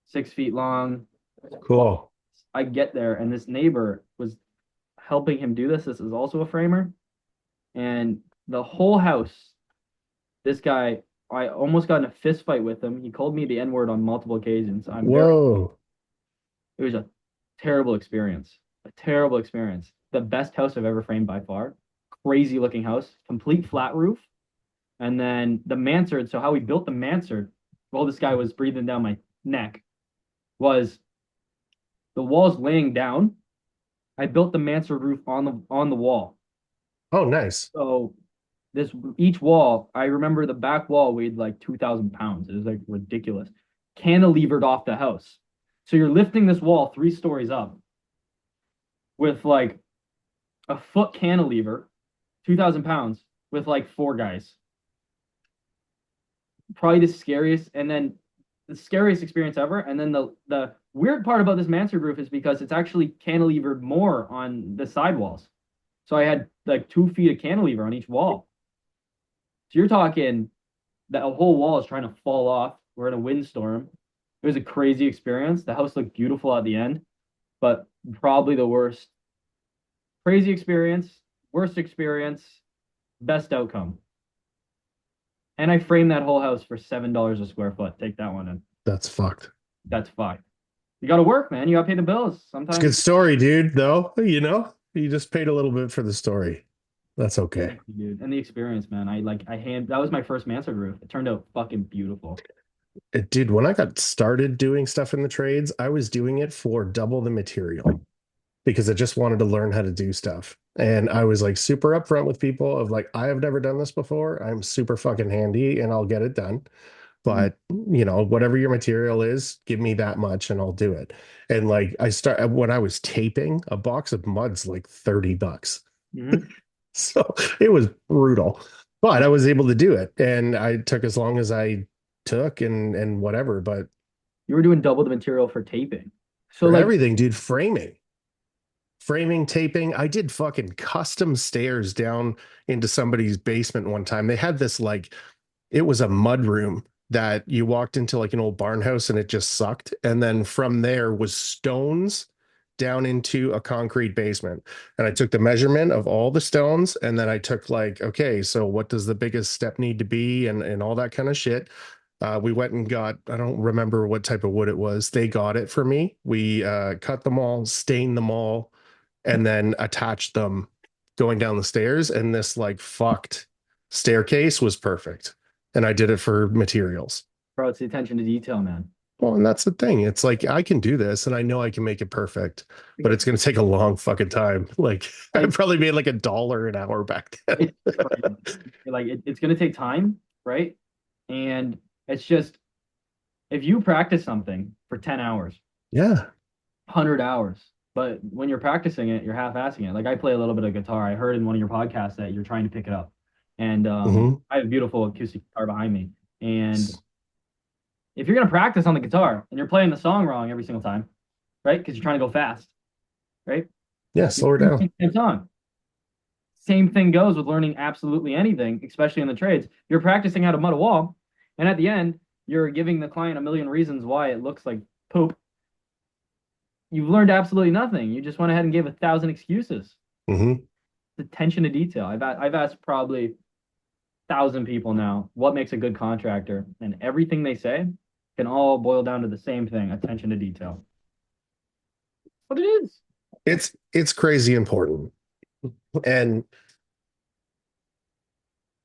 6 feet long. Well, Cool. I get there, and this neighbor was helping him do this. This is also a framer, and the whole house. This guy, I almost got in a fist fight with him. He called me the N word on multiple occasions. Whoa. It was a terrible experience. A terrible experience. The best house I've ever framed by far. Crazy looking house, complete flat roof. And then the mansard. So how we built the mansard while this guy was breathing down my neck was the walls laying down. I built the mansard roof on the wall. Oh, nice. So this each wall, I remember the back wall weighed like 2,000 pounds. It was like ridiculous. Cantilevered off the house. So you're lifting this wall 3 stories up with like a foot cantilever, 2,000 pounds with like 4 guys. Probably the scariest, and then the scariest experience ever. And then the weird part about this mansard roof is because it's actually cantilevered more on the side walls. So I had like 2 feet of cantilever on each wall. So you're talking that a whole wall is trying to fall off. We're in a windstorm. It was a crazy experience. The house looked beautiful at the end, but probably the worst. Crazy experience, worst experience, best outcome. And I framed that whole house for $7 a square foot. Take that one in. That's fucked. That's fine. You got to work, man. You got to pay the bills. It's a good Sometimes, story, dude, though. You just paid a little bit for the story. That's okay. dude. And the experience, man. That was my first mansard roof. It turned out fucking beautiful. Dude, when I got started doing stuff in the trades, I was doing it for double the material because I just wanted to learn how to do stuff. And I was like super upfront with people of like, I have never done this before. I'm super fucking handy and I'll get it done. Mhm. But whatever your material is, give me that much and I'll do it. And like when I was taping, a box of mud's like $30. Mhm. So it was brutal. But I was able to do it. And I took as long as I took and whatever. But You were doing double the material for taping. So for like, everything, dude, framing, taping. I did fucking custom stairs down into somebody's basement one time. They had this like it was a mud room that you walked into like an old barn house and it just sucked. And then from there was stones down into a concrete basement. And I took the measurement of all the stones and then I took like, okay, so what does the biggest step need to be and all that kind of shit. We went and got, I don't remember what type of wood it was. They got it for me. We cut them all, stained them all, and then attached them going down the stairs. And this like fucked staircase was perfect. And I did it for materials. bro, it's the attention to detail, man. Well, and that's the thing. It's like I can do this and I know I can make it perfect, but it's going to take a long fucking time. Like I Like, probably made like $1 an hour back then. it's crazy. It's gonna take time, right? And it's just if you practice something for 10 hours, Yeah. 100 hours, but when you're practicing it, you're half-assing it. Like I play a little bit of guitar. I heard in one of your podcasts that you're trying to pick it up. And Hmm. I have a beautiful acoustic guitar behind me. And if you're gonna practice on the guitar and you're playing the song wrong every single time, right? Because you're trying to go fast, right? Yeah, You're slow her down. playing the same song. Same thing goes with learning absolutely anything, especially in the trades. You're practicing how to mud a wall, and at the end, you're giving the client a million reasons why it looks like poop. You've learned absolutely nothing. You just went ahead and gave 1,000 excuses. Hmm. The attention to detail. I've asked probably 1,000 people now what makes a good contractor, and everything they say can all boil down to the same thing: attention to detail. What it is. It's crazy important. And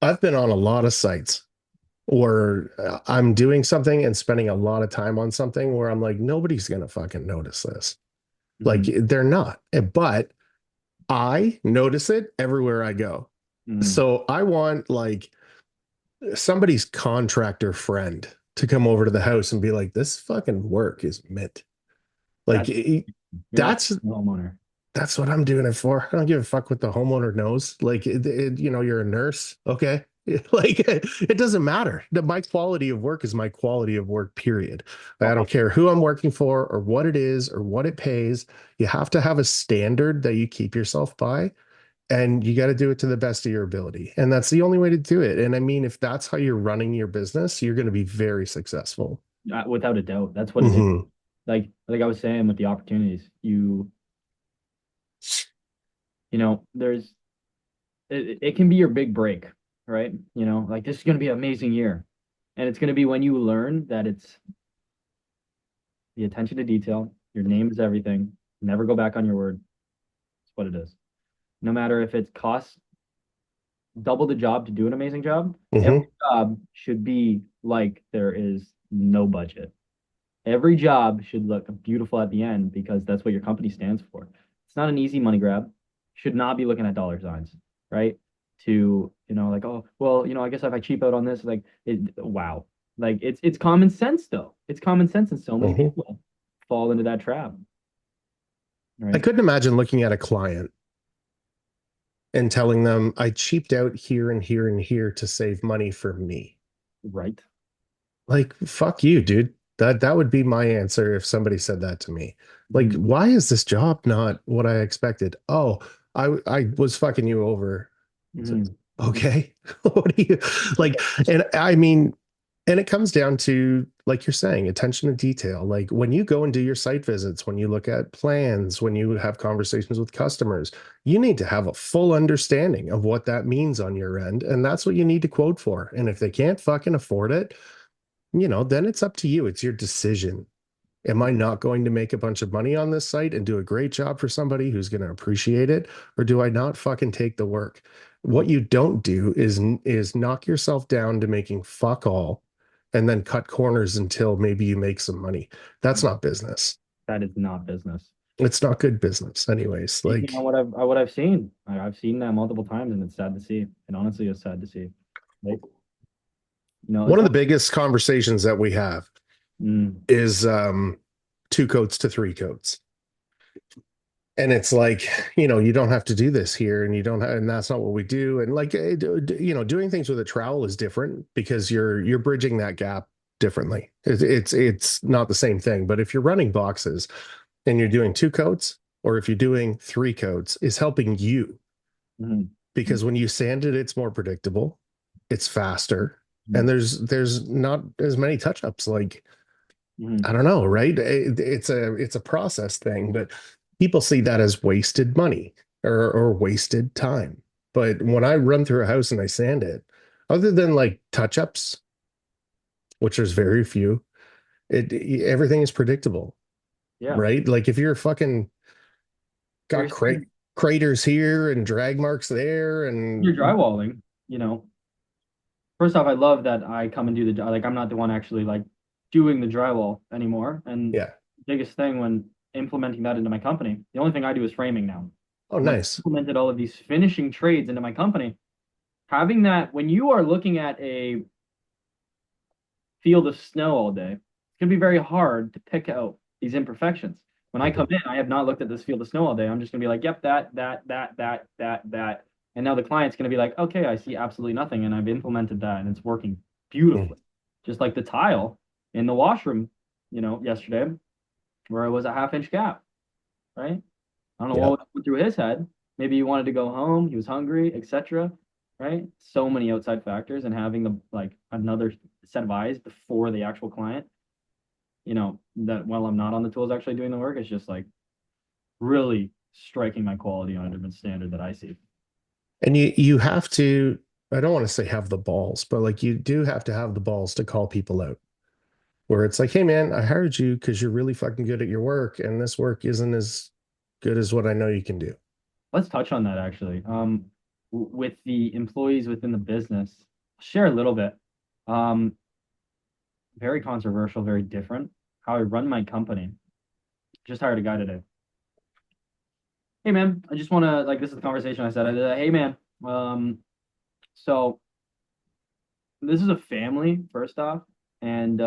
I've been on a lot of sites where I'm doing something and spending a lot of time on something where I'm like, nobody's gonna fucking notice this. Like Mm-hmm. they're not. But I notice it everywhere I go. Mm-hmm. So I want like somebody's contractor friend to come over to the house and be like, this fucking work is mint. Like That's you're not that's the homeowner. that's what I'm doing it for. I don't give a fuck what the homeowner knows. Like, you're a nurse, okay? Like, it doesn't matter. My quality of work is my quality of work, period. I don't care who I'm working for or what it is or what it pays. You have to have a standard that you keep yourself by, and you got to do it to the best of your ability. And that's the only way to do it. And I mean, if that's how you're running your business, you're going to be very successful. Without a doubt, that's what it is. Hmm. Like I was saying with the opportunities, there's it can be your big break, right? Like this is going to be an amazing year. And it's going to be when you learn that it's the attention to detail, your name is everything. Never go back on your word. It's what it is. No matter if it costs double the job to do an amazing job, every Hmm. job should be like there is no budget. Every job should look beautiful at the end because that's what your company stands for. It's not an easy money grab. Should not be looking at dollar signs, right? Like, oh, well, I guess if I cheap out on this, like, wow. Like, it's common sense though. It's common sense, and so many Hmm. people fall into that trap, I right? couldn't imagine looking at a client and telling them I cheaped out here and here and here to save money for me. Right. Like, fuck you, dude. That would be my answer if somebody said that to me. Like, Mhm. why is this job not what I expected? Oh, I was fucking you over. So, Mhm. okay. What do you like? And I mean, and it comes down to, like you're saying, attention to detail. Like when you go and do your site visits, when you look at plans, when you have conversations with customers, you need to have a full understanding of what that means on your end. And that's what you need to quote for. And if they can't fucking afford it, then it's up to you. It's your decision. Am I not going to make a bunch of money on this site and do a great job for somebody who's going to appreciate it? Or do I not fucking take the work? What you don't do is knock yourself down to making fuck all and then cut corners until maybe you make some money. That's not business. That is not business. It's not good business anyways. Speaking Like on what I've seen, I've seen that multiple times, and it's sad to see. And honestly, it's sad to see. Like, one it's of the one. biggest conversations that we have Mm, is two coats to three coats. And it's like, you don't have to do this here, and you don't have, and that's not what we do. And like, doing things with a trowel is different because you're bridging that gap differently. It's not the same thing. But if you're running boxes and you're doing two coats, or if you're doing three coats, is helping you, mm, because when you sand it, it's more predictable, it's faster, and mm, there's not as many touch ups. Like, I mm. don't know, right? It's a process thing, but people see that as wasted money or wasted time. But when I run through a house and I sand it, other than like touch ups, which there's very few, everything is predictable, Yeah. right? Like if you're fucking got You're craters here and drag marks there, you're and drywalling, first off, I love that I come and do the like I'm not the one actually like doing the drywall anymore. And yeah. biggest thing when implementing that into my company, the only thing I do is framing now. Oh, When I nice. implemented all of these finishing trades into my company, having that when you are looking at a field of snow all day, it's gonna be very hard to pick out these imperfections. When I come Mhm. in, I have not looked at this field of snow all day. I'm just gonna be like, yep, that. And now the client's going to be like, okay, I see absolutely nothing. And I've implemented that and it's working Mm. beautifully. Just like the tile in the washroom, yesterday, where it was a half-inch gap, right? I don't know Yeah. what went through his head. Maybe he wanted to go home, he was hungry, etc. Right? So many outside factors, and having the like another set of eyes before the actual client, that while I'm not on the tools actually doing the work, it's just like really striking my quality on a different standard that I see. And you have to, I don't want to say have the balls, but like you do have to have the balls to call people out. Where it's like, hey man, I hired you because you're really fucking good at your work, and this work isn't as good as what I know you can do. Let's touch on that actually. With the employees within the business, share a little bit. Um, Very controversial, very different. How I run my company. Just hired a guy today. Hey man, I just want to like this is the conversation I said. I did. Hey man, so this is a family first off, and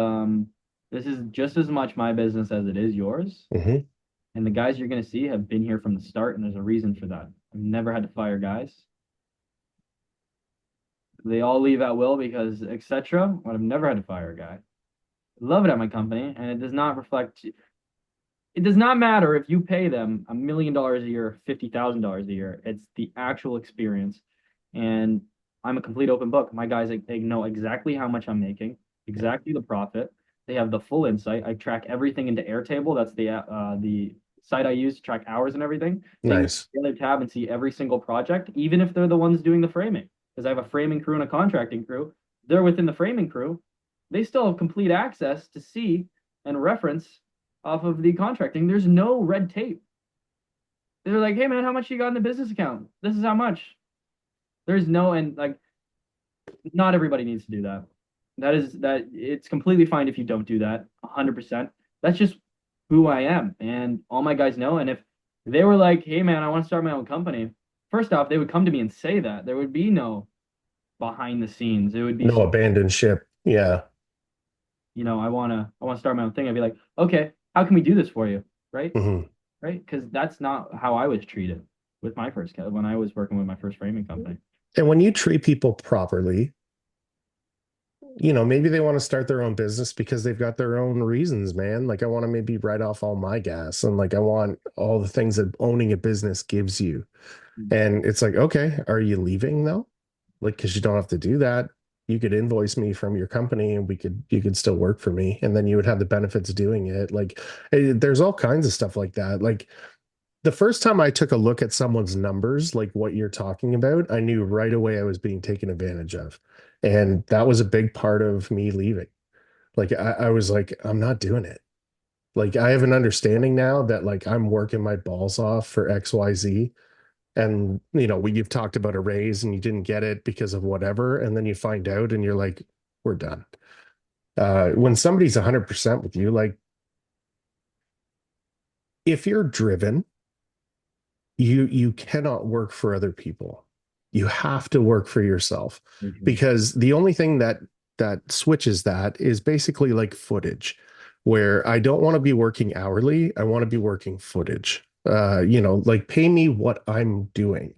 this is just as much my business as it is yours. Hmm. And the guys you're gonna see have been here from the start, and there's a reason for that. I've never had to fire guys. They all leave at will because etc. But I've never had to fire a guy. Love it at my company, and it does not reflect. It does not matter if you pay them $1 million a year, $50,000 a year. It's the actual experience. And I'm a complete open book. My guys, they know exactly how much I'm making, exactly the profit. They have the full insight. I track everything into Airtable. That's the site I use to track hours and everything. They can Nice. go to their tab and see every single project, even if they're the ones doing the framing. Because I have a framing crew and a contracting crew. They're within the framing crew. They still have complete access to see and reference off of the contracting. There's no red tape. They're like, hey man, how much you got in the business account? This is how much. There's no, and like, not everybody needs to do that. That it's completely fine if you don't do that 100%. That's just who I am. And all my guys know. And if they were like, hey man, I want to start my own company, first off, they would come to me and say that. There would be no behind the scenes. It would be, No abandoned ship. Yeah. I want to start my own thing. I'd be like, okay, how can we do this for you? Right? Hmm. Right? Because that's not how I was treated with my first when I was working with my first framing company. And when you treat people properly, maybe they want to start their own business because they've got their own reasons, man. Like I want to maybe write off all my gas and like I want all the things that owning a business gives you. And it's like, okay, are you leaving though? Like, because you don't have to do that. You could invoice me from your company and you could still work for me. And then you would have the benefits of doing it. Like, there's all kinds of stuff like that. Like, the first time I took a look at someone's numbers, like what you're talking about, I knew right away I was being taken advantage of. And that was a big part of me leaving. Like, I was like, I'm not doing it. Like, I have an understanding now that like I'm working my balls off for XYZ, and you've talked about a raise and you didn't get it because of whatever, and then you find out and you're like, we're done. When somebody's 100% with you, like if you're driven, you cannot work for other people. You have to work for yourself, Mhm. because the only thing that switches that is basically like footage, where I don't want to be working hourly, I want to be working footage. Like pay me what I'm doing.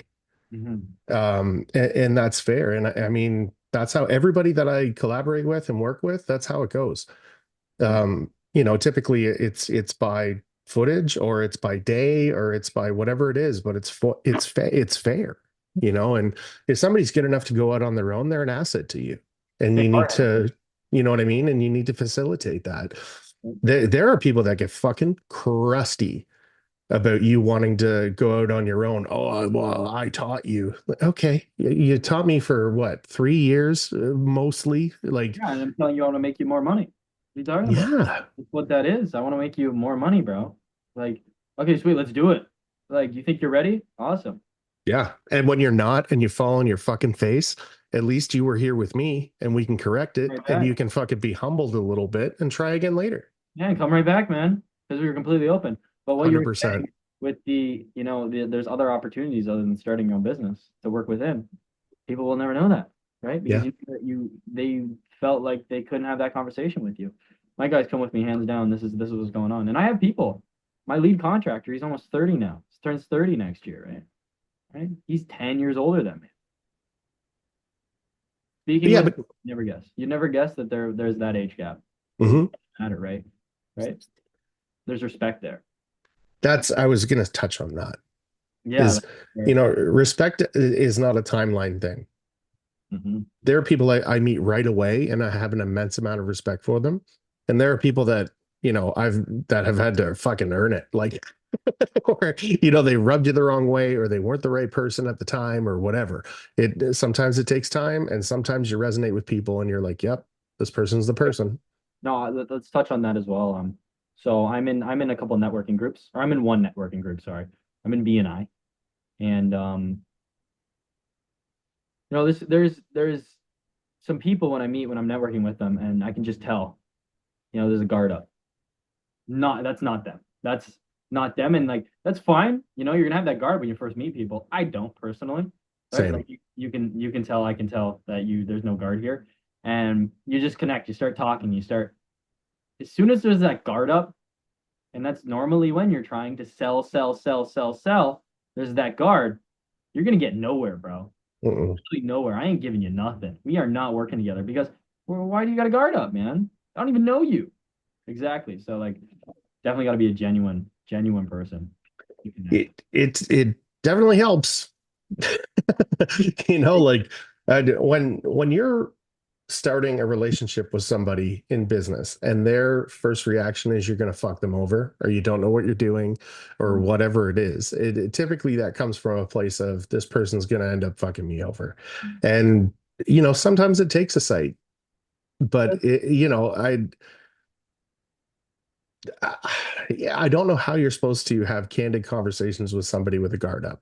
Mhm. And that's fair. And I mean, that's how everybody that I collaborate with and work with, that's how it goes. Yeah. Typically it's by footage, or it's by day, or it's by whatever it is, but it's fair, and if somebody's good enough to go out on their own, they're an asset to you. And Big you need part of to, you know what I mean? And you need to facilitate that. There are people that get fucking crusty about you wanting to go out on your own. Oh, well, I taught you. Okay. You taught me for what, 3 years, mostly? Like, Yeah, and I'm telling you, I want to make you more money. What are you talking about? yeah, That's what that is. I want to make you more money, bro. Like, okay, sweet, let's do it. Like, you think you're ready? Awesome. yeah. And when you're not and you fall on your fucking face, at least you were here with me and we can correct it, Right and back. you can fucking be humbled a little bit and try again later. Yeah, come right back, man. Because we were completely open. But what you were 100%. saying with there's other opportunities other than starting your own business to work within. People will never know that, right? Because Yeah. they felt like they couldn't have that conversation with you. My guys come with me hands down. This is what's going on. And I have people. My lead contractor, he's almost 30 now. He turns 30 next year, right? right? He's 10 years older than me. Speaking Yeah, with, but never guess. You never guess that there's that age gap. mhm. Matter, right? Right? There's respect there. That's I was gonna touch on that. Yeah. Is respect is not a timeline thing. Mhm. There are people I meet right away and I have an immense amount of respect for them. And there are people that, I've that have had to fucking earn it. Like, or, they rubbed you the wrong way or they weren't the right person at the time or whatever. Sometimes it takes time and sometimes you resonate with people and you're like, yep, this person's the person. No, let's touch on that as well. So I'm in a couple networking groups, or I'm in one networking group, sorry. I'm in BNI. And there's some people when I meet when I'm networking with them, and I can just tell, there's a guard up. Not That's not them. That's not them, and like that's fine. You're gonna have that guard when you first meet people. I don't personally, right? Same. Like you can tell, I can tell that there's no guard here, and you just connect. You start talking. You start as soon as there's that guard up, and that's normally when you're trying to sell, sell, sell, sell, sell. There's that guard. You're gonna get nowhere, bro. Mm-mm. Really nowhere. I ain't giving you nothing. We are not working together because, well, why do you got a guard up, man? I don't even know you. Exactly. So like definitely got to be a genuine person. You connect. It definitely helps. Like when you're starting a relationship with somebody in business and their first reaction is you're going to fuck them over or you don't know what you're doing or Mhm. whatever it is, typically that comes from a place of this person's going to end up fucking me over. And, sometimes it takes a sight, but yeah, I don't know how you're supposed to have candid conversations with somebody with a guard up.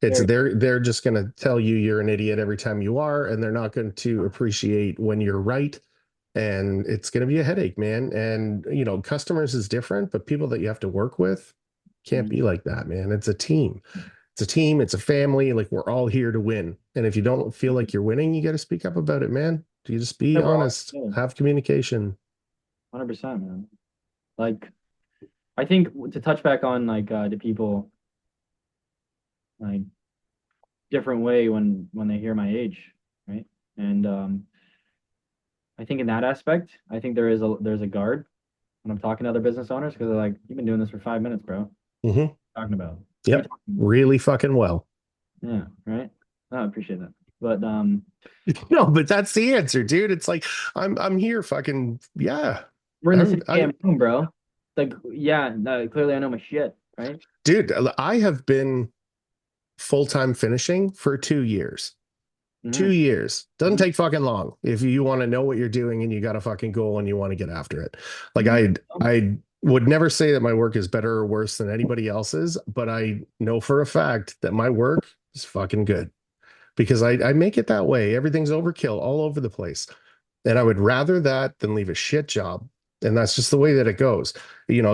It's Very, they're just going to tell you you're an idiot every time you are, and they're not going to appreciate when you're right. And it's going to be a headache, man. And customers is different, but people that you have to work with can't Mhm. be like that, man. It's a team. It's a team. It's a family. Like we're all here to win. And if you don't feel like you're winning, you got to speak up about it, man. You just be Yeah, we're all honest. good. Have communication. 100%, man. Like I think to touch back on like the people like different way when they hear my age, right? And I think in that aspect, I think there's a guard when I'm talking to other business owners because they're like, you've been doing this for 5 minutes, bro. What are Hmm. you talking about? What are you Yep. talking about? Really fucking well. Yeah, right. No, I appreciate that. But No, but that's the answer, dude. It's like I'm here fucking yeah. we're in the same I damn room, bro. Like, yeah, clearly I know my shit, right? dude, I have been full-time finishing for 2 years. Two Mm-hmm. years doesn't Mm-hmm. take fucking long if you want to know what you're doing and you got a fucking goal and you want to get after it. Like Mm-hmm. I would never say that my work is better or worse than anybody else's, but I know for a fact that my work is fucking good because I make it that way. Everything's overkill all over the place. And I would rather that than leave a shit job. And that's just the way that it goes.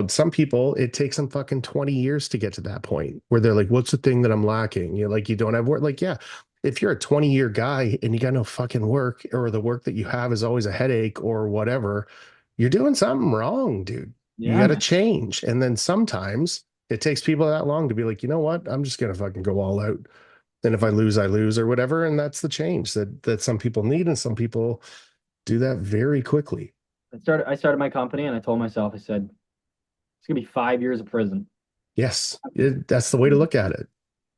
Some people, it takes them fucking 20 years to get to that point where they're like, what's the thing that I'm lacking? You're like, you don't have work. Like, yeah, if you're a 20-year guy and you got no fucking work or the work that you have is always a headache or whatever, you're doing something wrong, dude. You Yeah, got to man. change. And then sometimes it takes people that long to be like, you know what? I'm just going to fucking go all out. And if I lose or whatever. And that's the change that some people need and some people do that very quickly. I started my company and I told myself, I said, it's gonna be 5 years of prison. Yes, that's the way to look at it.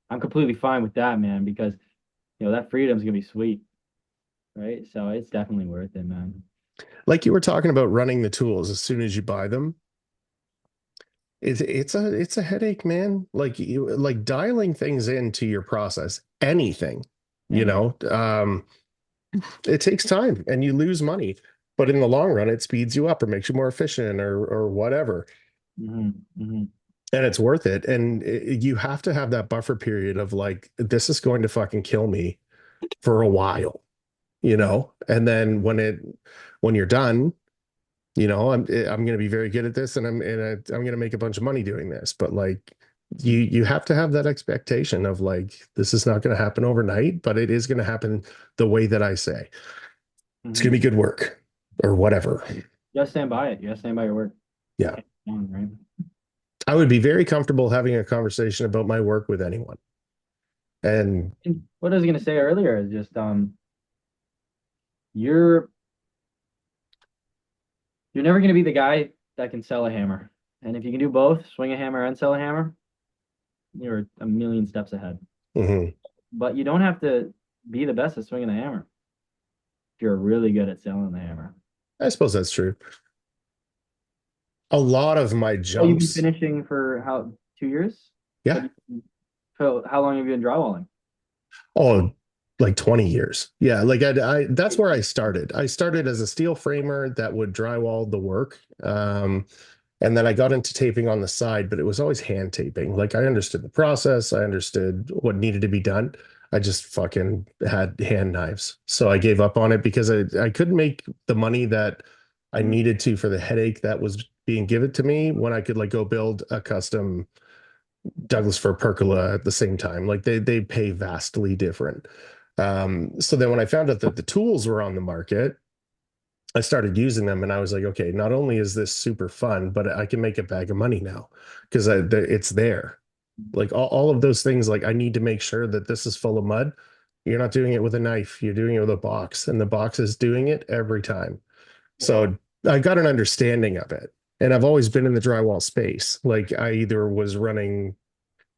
I'm completely fine with that, man, because that freedom's gonna be sweet, right? So it's definitely worth it, man. Like you were talking about running the tools as soon as you buy them. It's a headache, man. Like like dialing things into your process, anything, you Anything. know, um, it takes time and you lose money. But in the long run, it speeds you up or makes you more efficient or whatever. Hmm. Hmm. And it's worth it. And you have to have that buffer period of like, this is going to fucking kill me for a while, and then when you're done, I'm going to be very good at this and I'm going to make a bunch of money doing this. But like you have to have that expectation of like this is not going to happen overnight, but it is going to happen the way that I say. It's going Hmm. to be good work or whatever. You gotta stand by it. You gotta stand by your word. Yeah. Right? I would be very comfortable having a conversation about my work with anyone. And And what I was gonna say earlier is just you're you're never gonna be the guy that can sell a hammer. And if you can do both, swing a hammer and sell a hammer, you're a million steps ahead. mhm, But you don't have to be the best at swinging the hammer if you're really good at selling the hammer. I suppose that's true. A lot of my Oh, you've been jumps, finishing for how 2 years? yeah. Have you, so how long have you been drywalling? Oh, like 20 years. Yeah, like that's where I started. I started as a steel framer that would drywall the work. And then I got into taping on the side, but it was always hand taping. Like I understood the process, I understood what needed to be done. I just fucking had hand knives. So I gave up on it because I couldn't make the money that I Mm. needed to for the headache that was being given to me when I could like go build a custom Douglas fir pergola at the same time. Like they pay vastly different. So then when I found out that the tools were on the market, I started using them and I was like, okay, not only is this super fun, but I can make a bag of money now because it's there. Like all of those things, like I need to make sure that this is full of mud. You're not doing it with a knife, you're doing it with a box, and the box is doing it every time. Wow. So I got an understanding of it. And I've always been in the drywall space. Like I either was running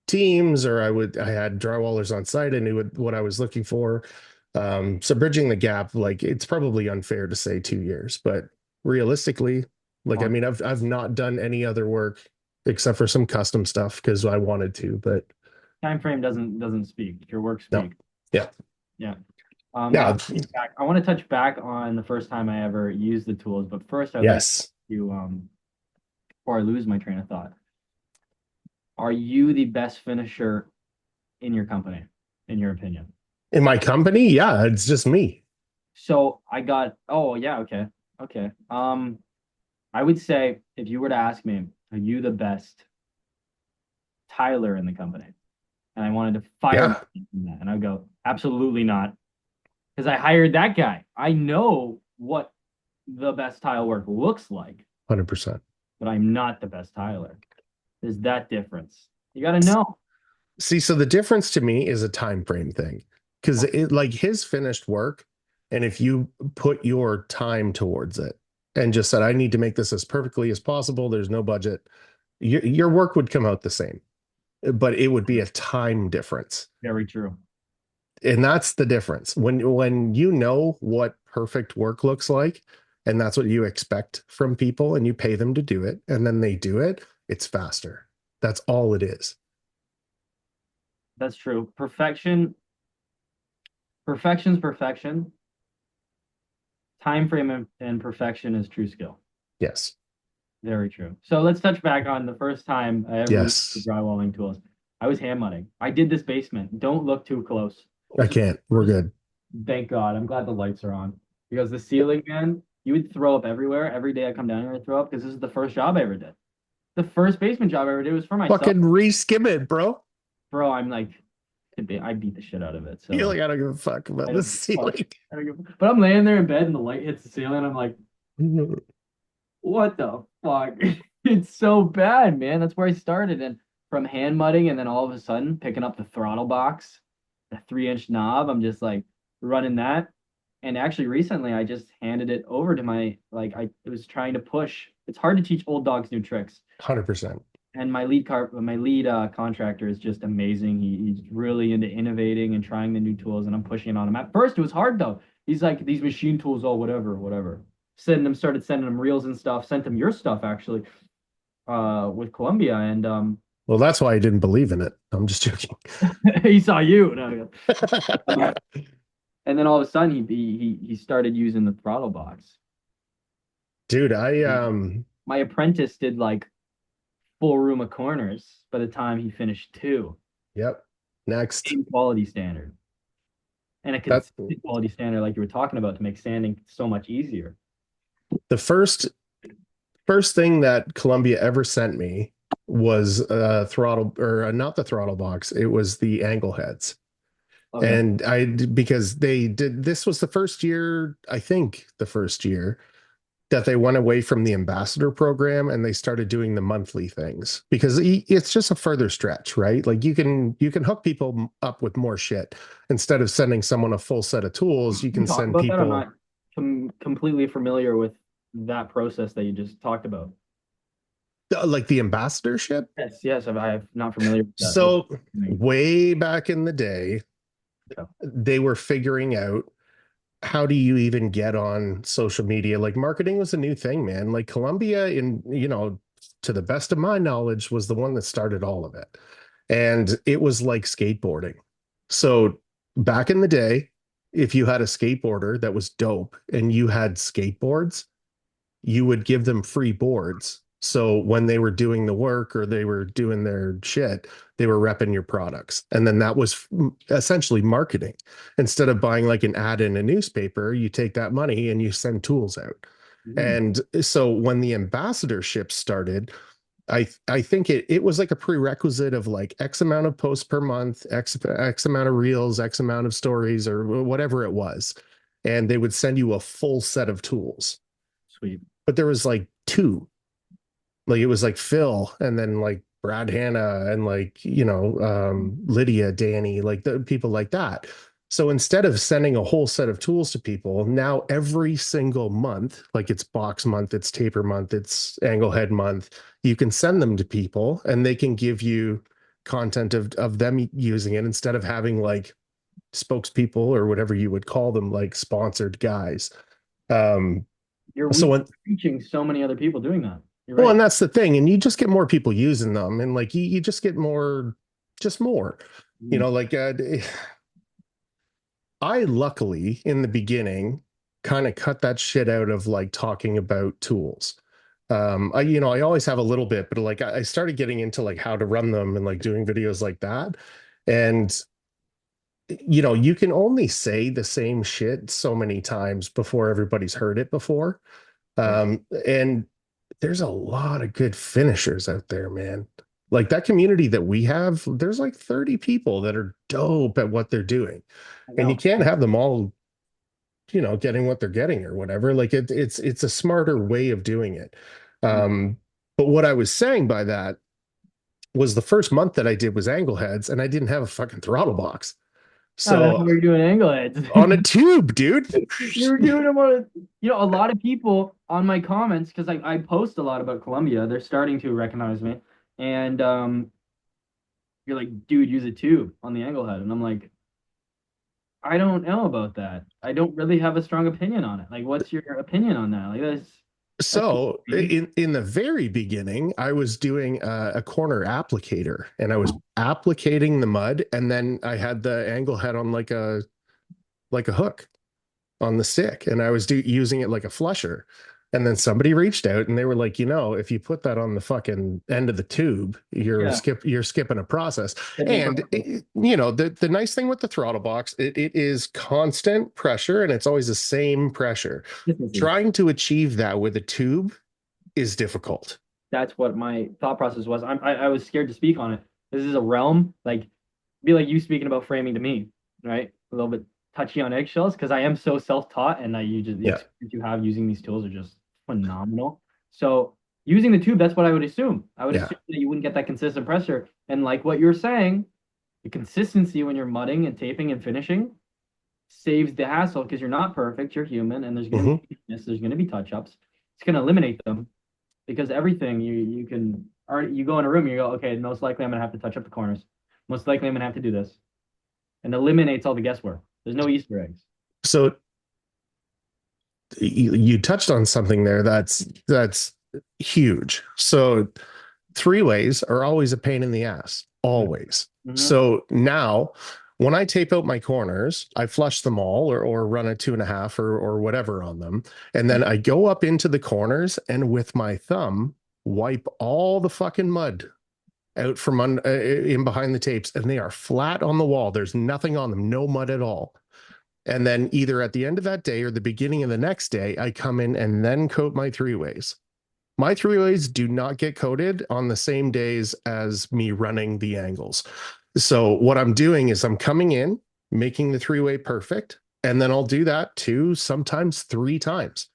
teams or I had drywallers on site. I knew what I was looking for. So bridging the gap, like it's probably unfair to say 2 years, but realistically, like I Long mean, I've not done any other work except for some custom stuff because I wanted to, but time frame doesn't speak. Your work no. speak. Yeah. Yeah. I Yeah. I want to touch back on the first time I ever used the tools, but first I'd like Yes. to before I lose my train of thought. Are you the best finisher in your company, in your opinion? In my company, yeah, it's just me. So I got, oh yeah, okay. Okay. I would say if you were to ask me, are you the best Tyler in the company? And I wanted to fire Yeah, myself from that. And I would go, absolutely not. Because I hired that guy. I know what the best tile work looks like, 100%. but I'm not the best tiler. There's that difference. You got to know. See, so the difference to me is a time frame thing because Okay. it like his finished work, and if you put your time towards it and just said, I need to make this as perfectly as possible, there's no budget, your work would come out the same, but it would be a time difference. Very true. And that's the difference. When you know what perfect work looks like, and that's what you expect from people, and you pay them to do it, and then they do it, it's faster. That's all it is. That's true. Perfection's perfection. Time frame and perfection is true skill. Yes. Very true. So let's touch back on the first time I ever used the Yes. drywalling tools. I was hand mudding. I did this basement. Don't look too close. I This was can't. We're first, good. thank God. I'm glad the lights are on. Because the ceiling, man, you would throw up everywhere. Every day I come down here, I throw up because this is the first job I ever did. The first basement job I ever did was for myself. Fucking re-skim it, bro. Bro, I'm like, I beat the shit out of it. You're So like, I don't give a fuck I about the don't fuck. ceiling. I don't give, but I'm laying there in bed and the light hits the ceiling. I'm like, what the fuck? It's so bad, man. That's where I started. And from hand mudding and then all of a sudden picking up the throttle box, the 3-inch knob, I'm just like running that. And actually recently I just handed it over to my like I was trying to push. It's hard to teach old dogs new tricks. 100%. And my lead contractor is just amazing. He's really into innovating and trying the new tools, and I'm pushing it on him. At first, it was hard though. He's like these machine tools, oh whatever, whatever. Started sending him reels and stuff. Sent him your stuff actually, with Columbia, and Well, that's why I didn't believe in it. I'm just joking. he saw you. No, and then all of a sudden he started using the throttle box. Dude, I And my apprentice did like full room of corners by the time he finished two. yep. Next. Same quality standard. And a That's consistent quality standard like you were talking about to make sanding so much easier. the first thing that Columbia ever sent me was a throttle or not the throttle box. It was the angle heads. Okay. And because they did this was the first year, I think the first year that they went away from the ambassador program and they started doing the monthly things because it's just a further stretch, right? Like you can hook people up with more shit instead of sending someone a full set of tools. You Can you can talk send about that? I'm people not completely familiar with that process that you just talked about. like the ambassadorship. Yes, yes, I'm not familiar with that. What So do you mean? way back in the day, Yeah. they were figuring out how do you even get on social media? Like marketing was a new thing, man. Like Columbia, to the best of my knowledge, was the one that started all of it. And it was like skateboarding. So back in the day, if you had a skateboarder that was dope and you had skateboards, you would give them free boards. So when they were doing the work or they were doing their shit, they were repping your products. And then that was essentially marketing. Instead of buying like an ad in a newspaper, you take that money and you send tools out. Mhm. And so when the ambassadorship started, I think it was like a prerequisite of like X amount of posts per month, X amount of reels, X amount of stories, or whatever it was. And they would send you a full set of tools. Sweet. But there was like two. Like it was like Phil and then like Brad Hanna and like, Lydia, Danny, like the people like that. So instead of sending a whole set of tools to people, now every single month, like it's box month, it's taper month, it's angle head month, you can send them to people and they can give you content of them using it instead of having like spokespeople or whatever you would call them, like sponsored guys. Um, You're so when reaching so many other people doing that. You're Well, right. and that's the thing. And you just get more people using them. And like you just get more, just more. You Mhm. know, like I luckily in the beginning kind of cut that shit out of like talking about tools. I always have a little bit, but like I started getting into like how to run them and like doing videos like that. And you can only say the same shit so many times before everybody's heard it before. Yeah. And there's a lot of good finishers out there, man. Like that community that we have, there's like 30 people that are dope at what they're doing. I And you know. can't have them all, getting what they're getting or whatever. Like it's a smarter way of doing it. Mhm. Um, but what I was saying by that was the first month that I did was angle heads and I didn't have a fucking throttle box. Oh, that's So why we're doing angle heads. on a tube, dude. You were doing them on a lot of people on my comments, because I post a lot about Colombia. They're starting to recognize me. And you're like, dude, use a tube on the angle head. And I'm like, I don't know about that. I don't really have a strong opinion on it. Like, what's your opinion on that? Like, that's So me. in the very beginning, I was doing a corner applicator and I was applicating the mud, and then I had the angle head on like a hook on the stick, and I was using it like a flusher. And then somebody reached out and they were like, if you put that on the fucking end of the tube, Yeah, you're skipping a process. skipping a And process. the nice thing with the throttle box, it is constant pressure and it's always the same pressure. Consistency. Trying to achieve that with a tube is difficult. That's what my thought process was. I was scared to speak on it. This is a realm, like, be like you speaking about framing to me, right? A little bit touchy on eggshells, because I am so self-taught, and the Yeah. experience you have using these tools are just phenomenal. So using the tube, that's what I would assume. I would Yeah. assume that you wouldn't get that consistent pressure. And like what you're saying, the consistency when you're mudding and taping and finishing saves the hassle, because you're not perfect, you're human, and there's going to Hmm. be there's going to be touch-ups. It's going to eliminate them, because everything you can already, you go in a room, you go, okay, most likely I'm gonna have to touch up the corners. Most likely I'm gonna have to do this, and eliminates all the guesswork. There's no Easter eggs. So you touched on something there that's huge. So three ways are always a pain in the ass, always. Mm-hmm. So now when I tape out my corners, I flush them all or run a 2.5 or whatever on them. And then I go up into the corners and with my thumb, wipe all the fucking mud out from in behind the tapes. And they are flat on the wall. There's nothing on them, no mud at all. And then either at the end of that day or the beginning of the next day, I come in and then coat my three ways. My three ways do not get coated on the same days as me running the angles. So what I'm doing is I'm coming in, making the three-way perfect, and then I'll do that two, sometimes three times.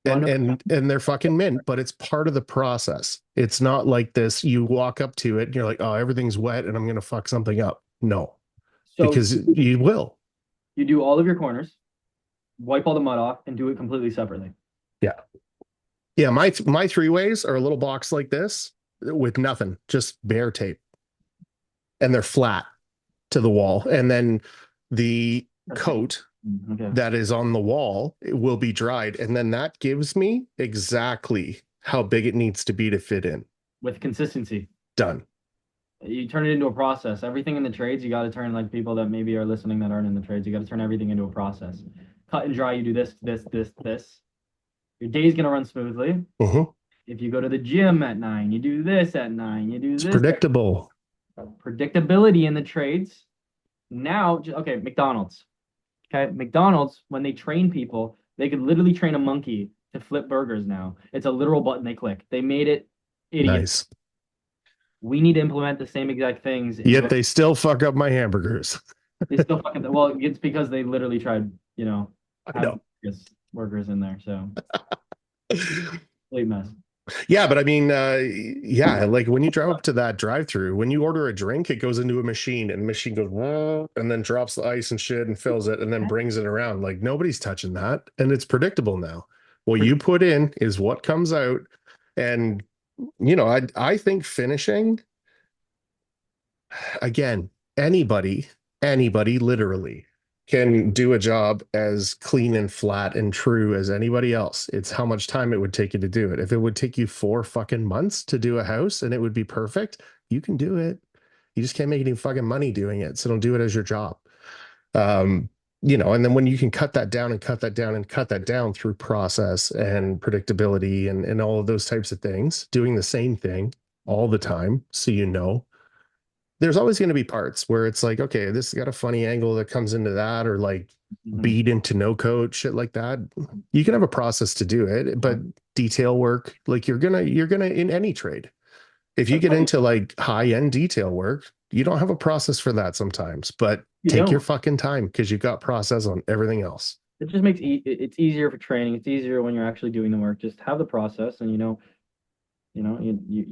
Well, I know. And they're fucking mint, but it's part of the process. It's not like this, you walk up to it and you're like, oh, everything's wet and I'm gonna fuck something up. No, So because you will. you do all of your corners, wipe all the mud off, and do it completely separately. Yeah. Yeah, my three ways are a little box like this with nothing, just bare tape. And they're flat to the wall. And then the coat Okay. that is on the wall, it will be dried. And then that gives me exactly how big it needs to be to fit in. With consistency. Done. You turn it into a process. Everything in the trades, you got to turn like people that maybe are listening that aren't in the trades. You got to turn everything into a process. Cut and dry. You do this, this, this, this. Your day's gonna run smoothly. Mhm. If you go to the gym at 9, you do this at 9. You do It's this. predictable. Predictability in the trades. Now, okay, McDonald's. Okay, McDonald's, when they train people, they could literally train a monkey to flip burgers now. It's a literal button they click. They made it idiot. Nice. We need to implement the same exact things into Yet they still fuck up my hamburgers. they still fucking well, it's because they literally tried, I have know. workers in there. So complete mess. Yeah, but I mean, yeah, like when you drive up to that drive-through, when you order a drink, it goes into a machine and the machine goes, "Whoa," and then drops the ice and shit and fills it and then brings it around. Like nobody's touching that. And it's predictable now. What you put in is what comes out. And I think finishing, again, anybody literally can do a job as clean and flat and true as anybody else. It's how much time it would take you to do it. If it would take you 4 fucking months to do a house and it would be perfect, you can do it. You just can't make any fucking money doing it. So don't do it as your job. Um, and then when you can cut that down and cut that down and cut that down through process and predictability and all of those types of things, doing the same thing all the time, so there's always going to be parts where it's like, okay, this has got a funny angle that comes into that, or like Mhm. bead into no code, shit like that. You can have a process to do it, but detail work, like you're gonna in any trade. If you That's get funny. into like high-end detail work, you don't have a process for that sometimes, but You take your don't. fucking time because you've got process on everything else. It just makes it's easier for training. It's easier when you're actually doing the work. Just have the process, and you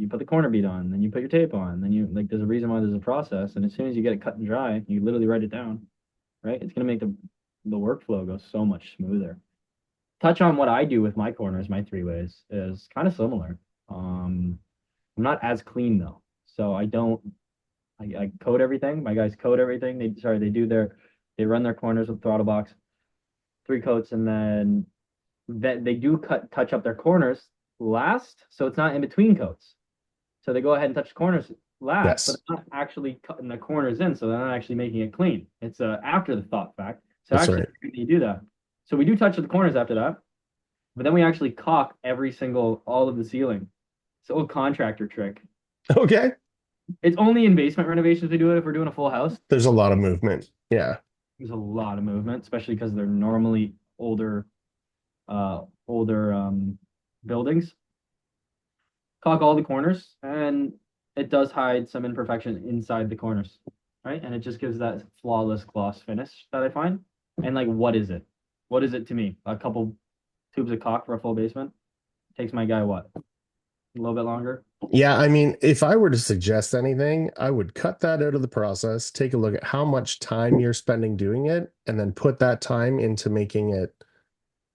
put the corner bead on, then you put your tape on, then you like. There's a reason why there's a process, and as soon as you get it cut and dry, you literally write it down, right? It's gonna make the workflow go so much smoother. Touch on what I do with my corners, my three ways is kind of similar. I'm not as clean though, so I don't. I code everything. My guys code everything. They run their corners with throttle box, 3 coats, and then that they do touch up their corners last, so it's not in between coats. So they go ahead and touch the corners last, but Yes, they're not actually cutting the corners in, so they're not actually making it clean. It's after the thought fact. So that's actually, right. you do that. So we do touch the corners after that, but then we actually caulk all of the ceiling. It's an old contractor trick. Okay. It's only in basement renovations we do it. If we're doing a full house, There's a lot of movement. Yeah. there's a lot of movement, especially because they're normally older buildings. Caulk all the corners, and it does hide some imperfection inside the corners, right? And it just gives that flawless gloss finish that I find. And like, what is it? What is it to me? A couple tubes of caulk for a full basement takes my guy what? A little bit longer. Yeah, I mean, if I were to suggest anything, I would cut that out of the process, take a look at how much time you're spending doing it, and then put that time into making it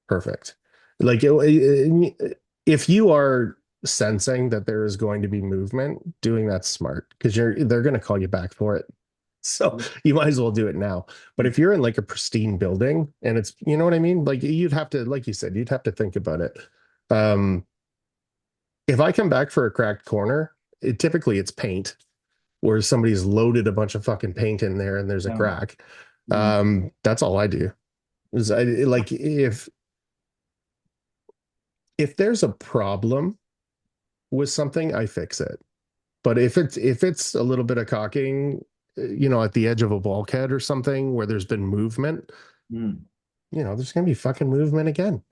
perfect. Like if you are sensing that there is going to be movement, doing that's smart because they're going to call you back for it. So you might as well do it now. But if you're in like a pristine building and it's, you know what I mean? Like you'd have to, like you said, you'd have to think about it. Um, if I come back for a cracked corner, typically it's paint where somebody's loaded a bunch of fucking paint in there and there's a Yeah. crack. Mhm. That's all I do. Is like if there's a problem with something, I fix it. But if it's a little bit of caulking, at the edge of a bulkhead or something where there's been movement, Mm. there's gonna be fucking movement again.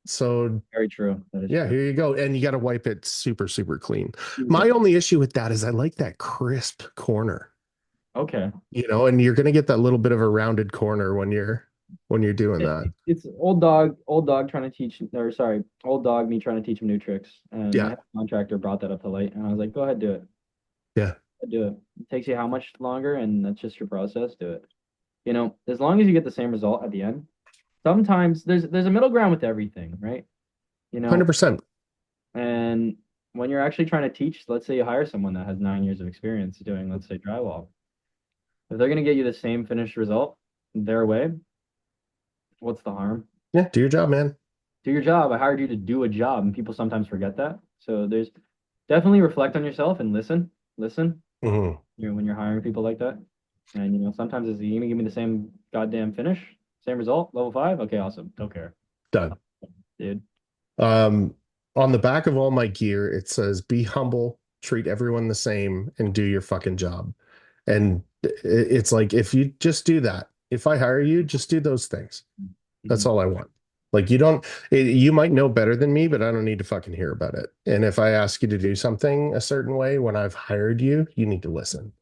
So Very true. That is yeah, true. here you go. And you got to wipe it super, super clean. Super. My only issue with that is I like that crisp corner, Okay. and you're gonna get that little bit of a rounded corner when you're when you're doing that. It's old dog trying to teach, or sorry, old dog me trying to teach him new tricks. And my Yeah. head contractor brought that up to light, and I was like, go ahead, do it. Yeah. Do it. It takes you how much longer, and that's just your process. Do it. As long as you get the same result at the end. Sometimes there's a middle ground with everything, right? You know, 100%. and when you're actually trying to teach, let's say you hire someone that has 9 years of experience doing, let's say, drywall. If they're gonna get you the same finished result their way, what's the harm? Yeah. Do your job, man. Do your job. I hired you to do a job, and people sometimes forget that. So there's definitely reflect on yourself and listen. Hmm. When you're hiring people like that, and sometimes it's you gonna give me the same goddamn finish, same result, level five. Okay, awesome. Don't care, Done. dude. Um, on the back of all my gear, it says, be humble, treat everyone the same, and do your fucking job. And it's like, if you just do that, if I hire you, just do those things. That's Mhm. all I want. Like, you don't, you might know better than me, but I don't need to fucking hear about it. And if I ask you to do something a certain way when I've hired you, you need to listen.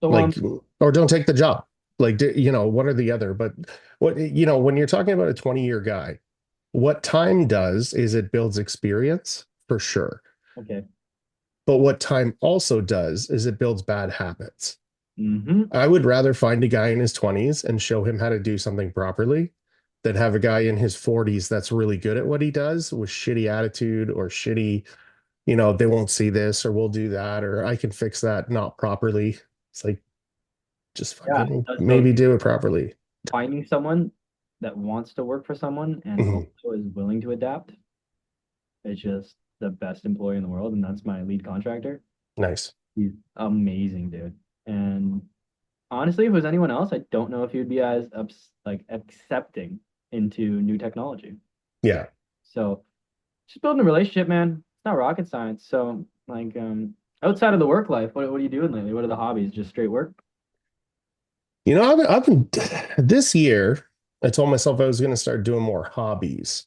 So Like, or don't take the job. Like, one or the other. But when you're talking about a 20-year guy, what time does is it builds experience for sure. okay. But what time also does is it builds bad habits. Mm-hmm. I would rather find a guy in his 20s and show him how to do something properly than have a guy in his 40s that's really good at what he does with shitty attitude or shitty, they won't see this or we'll do that or I can fix that not properly. It's like, just Yeah. fucking So maybe do it properly. finding someone that wants to work for someone and Mhm. also is willing to adapt is just the best employee in the world, and that's my lead contractor. Nice. He's amazing, dude. And honestly, if it was anyone else, I don't know if he would be as like accepting into new technology. Yeah. So just building a relationship, man. It's not rocket science. So like outside of the work life, what are you doing lately? What are the hobbies? Just straight work? I've been this year, I told myself I was going to start doing more hobbies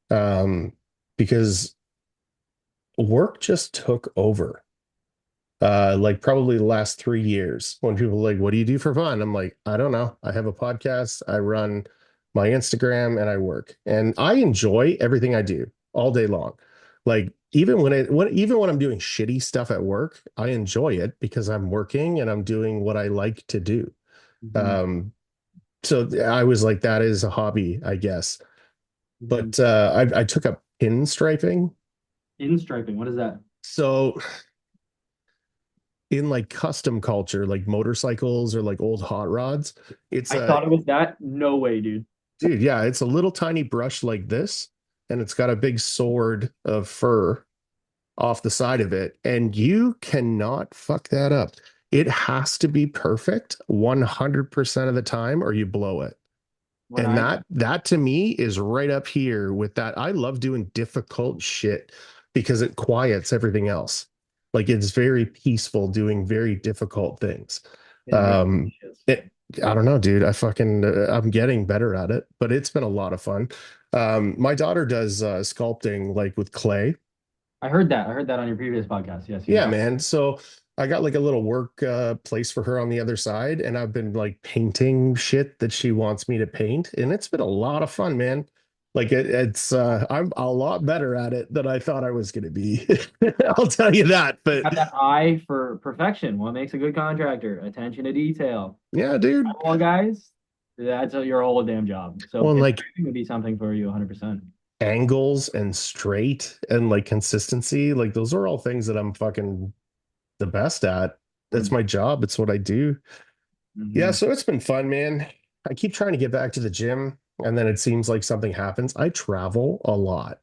um, because work just took over. Like probably the last 3 years when people are like, what do you do for fun? I'm like, I don't know. I have a podcast, I run my Instagram, and I work. And I enjoy everything I do all day long. Like even when I'm doing shitty stuff at work, I enjoy it because I'm working and I'm doing what I like to do. Hmm. Um, so I was like, that is a hobby, I guess. Hmm. But I took up pinstriping. In striping, what is that? So in like custom culture, like motorcycles or like old hot rods, it's I a thought it was that. No way, dude. dude, yeah, it's a little tiny brush like this, and it's got a big sword of fur off the side of it, and you cannot fuck that up. It has to be perfect 100% of the time, or you blow it. When And I that to me is right up here with that. I love doing difficult shit because it quiets everything else. Like it's very peaceful doing very difficult things. in like Um, shits. it, I don't know, dude. I'm getting better at it, but it's been a lot of fun. My daughter does sculpting like with clay. I heard that. I heard that on your previous podcast. Yes, you were Yeah, talking. man. So I got like a little work place for her on the other side, and I've been like painting shit that she wants me to paint, and it's been a lot of fun, man. Like I'm a lot better at it than I thought I was gonna be. I'll tell you that. But Have that eye for perfection. What makes a good contractor? Attention to detail. yeah, dude. All guys, that's your whole damn job. So Well, and like pinstriping would be something for you 100%. angles and straight and like consistency, like those are all things that I'm fucking the best at. That's 100%. my job. It's what I do. Yeah, Hmm. so it's been fun, man. I keep trying to get back to the gym, and then it seems like something happens. I travel a lot.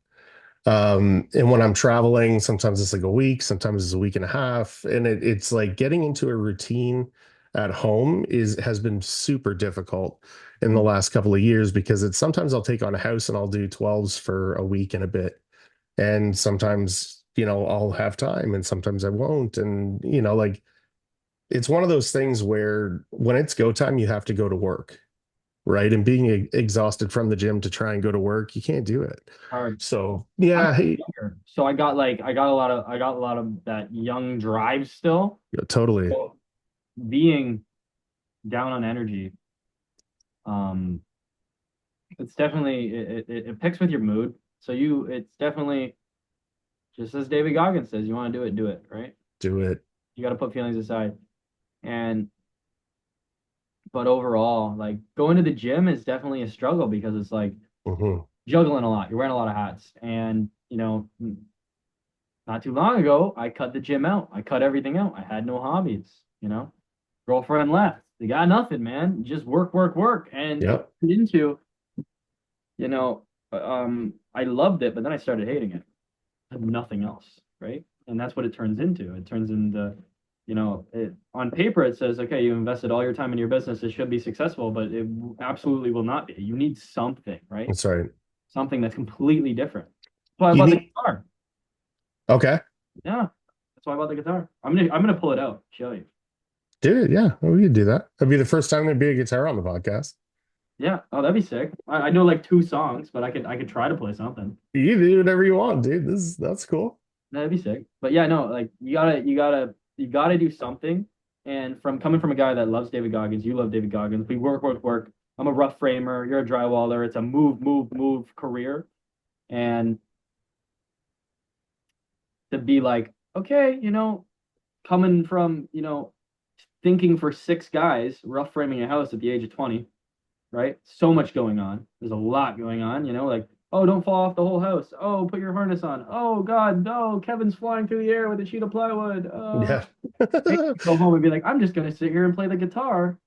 And when I'm traveling, sometimes it's like a week, sometimes it's a week and a half. And it's like getting into a routine at home has been super difficult in the last couple of years because it's sometimes I'll take on a house and I'll do 12s for a week and a bit. And sometimes, I'll have time and sometimes I won't. And, like it's one of those things where when it's go time, you have to go to work, right? And being exhausted from the gym to try and go to work, you can't do it. Hard. So I'm yeah, hey, younger, so I got a lot of that young drive still. totally. Being down on energy, um, It's definitely it picks with your mood. So it's definitely just as David Goggins says, you want to do it, right? Do it. You got to put feelings aside. And but overall, like going to the gym is definitely a struggle because it's like Hmm. juggling a lot. You're wearing a lot of hats. And, not too long ago, I cut the gym out. I cut everything out. I had no hobbies. Girlfriend left. They got nothing, man. Just work, work, work. And it Yep. turned into, you know, I loved it, but then I started hating it. I had nothing else, right? And that's what it turns into. It turns into, on paper it says, okay, you invested all your time in your business. It should be successful, but it absolutely will not be. You need something, right? That's right. Something that's completely different. That's why I You bought the need, guitar. okay. Yeah, that's why I bought the guitar. I'm gonna pull it out, show you. Dude, yeah, well, we could do that. It'd be the first time there'd be a guitar on the podcast. Yeah, oh, that'd be sick. I know like two songs, but I could try to play something. You do whatever you want, dude. That's cool. That'd be sick. But yeah, no, like you gotta do something. And from coming from a guy that loves David Goggins, you love David Goggins. We work, work, work. I'm a rough framer. You're a drywaller. It's a move, move, move career. And to be like, okay, coming from, thinking for six guys, rough framing a house at the age of 20, right? So much going on. There's a lot going on, like, oh, don't fall off the whole house. Oh, put your harness on. Oh God, no, Kevin's flying through the air with a sheet of plywood. Yeah. Go home and be like, I'm just gonna sit here and play the guitar.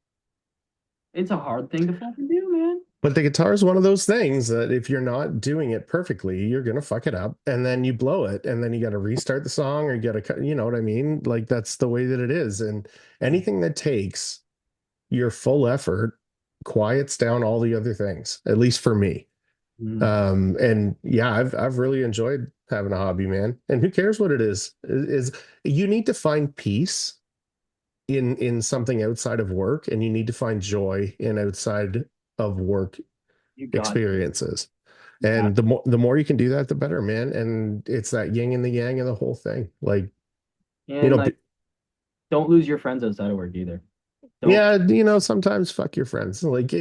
It's a hard thing to fucking do, man. But the guitar is one of those things that if you're not doing it perfectly, you're gonna fuck it up, and then you blow it, and then you got to restart the song, or you got to cut. You know what I mean? Like that's the way that it is. And anything that takes your full effort quiets down all the other things. At least for me. Mm. And yeah, I've really enjoyed having a hobby, man. And who cares what it is you need to find peace in something outside of work, and you need to find joy in outside of work You got experiences. that. And the more you can do that, the better, man. And it's that yin and the yang of the whole thing. Like, you And know, like, don't lose your friends outside of work either. Don't. yeah, sometimes fuck your friends. Like,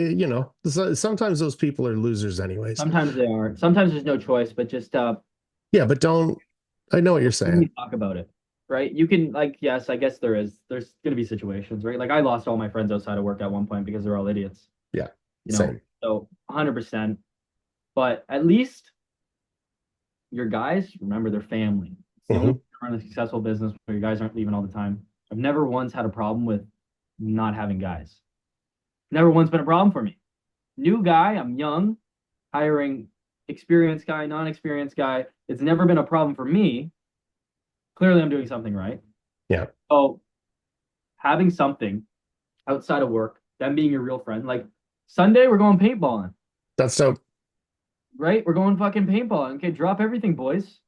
sometimes those people are losers anyways. Sometimes they are. Sometimes there's no choice, but just Yeah, but don't, I know what you're saying. we talk about it, right? You can like, yes, I guess there is. There's gonna be situations, right? Like I lost all my friends outside of work at one point because they're all idiots, Yeah, you know. same. So 100%. But at least your guys remember their family. It's the only way Hmm. to run a successful business where your guys aren't leaving all the time. I've never once had a problem with not having guys. Never once been a problem for me. New guy, I'm young, hiring experienced guy, non-experienced guy. It's never been a problem for me. Clearly, I'm doing something right. Yeah, So having something outside of work, them being your real friend, like Sunday, we're going paintballing, that's so. right? We're going fucking paintballing. Okay, drop everything, boys.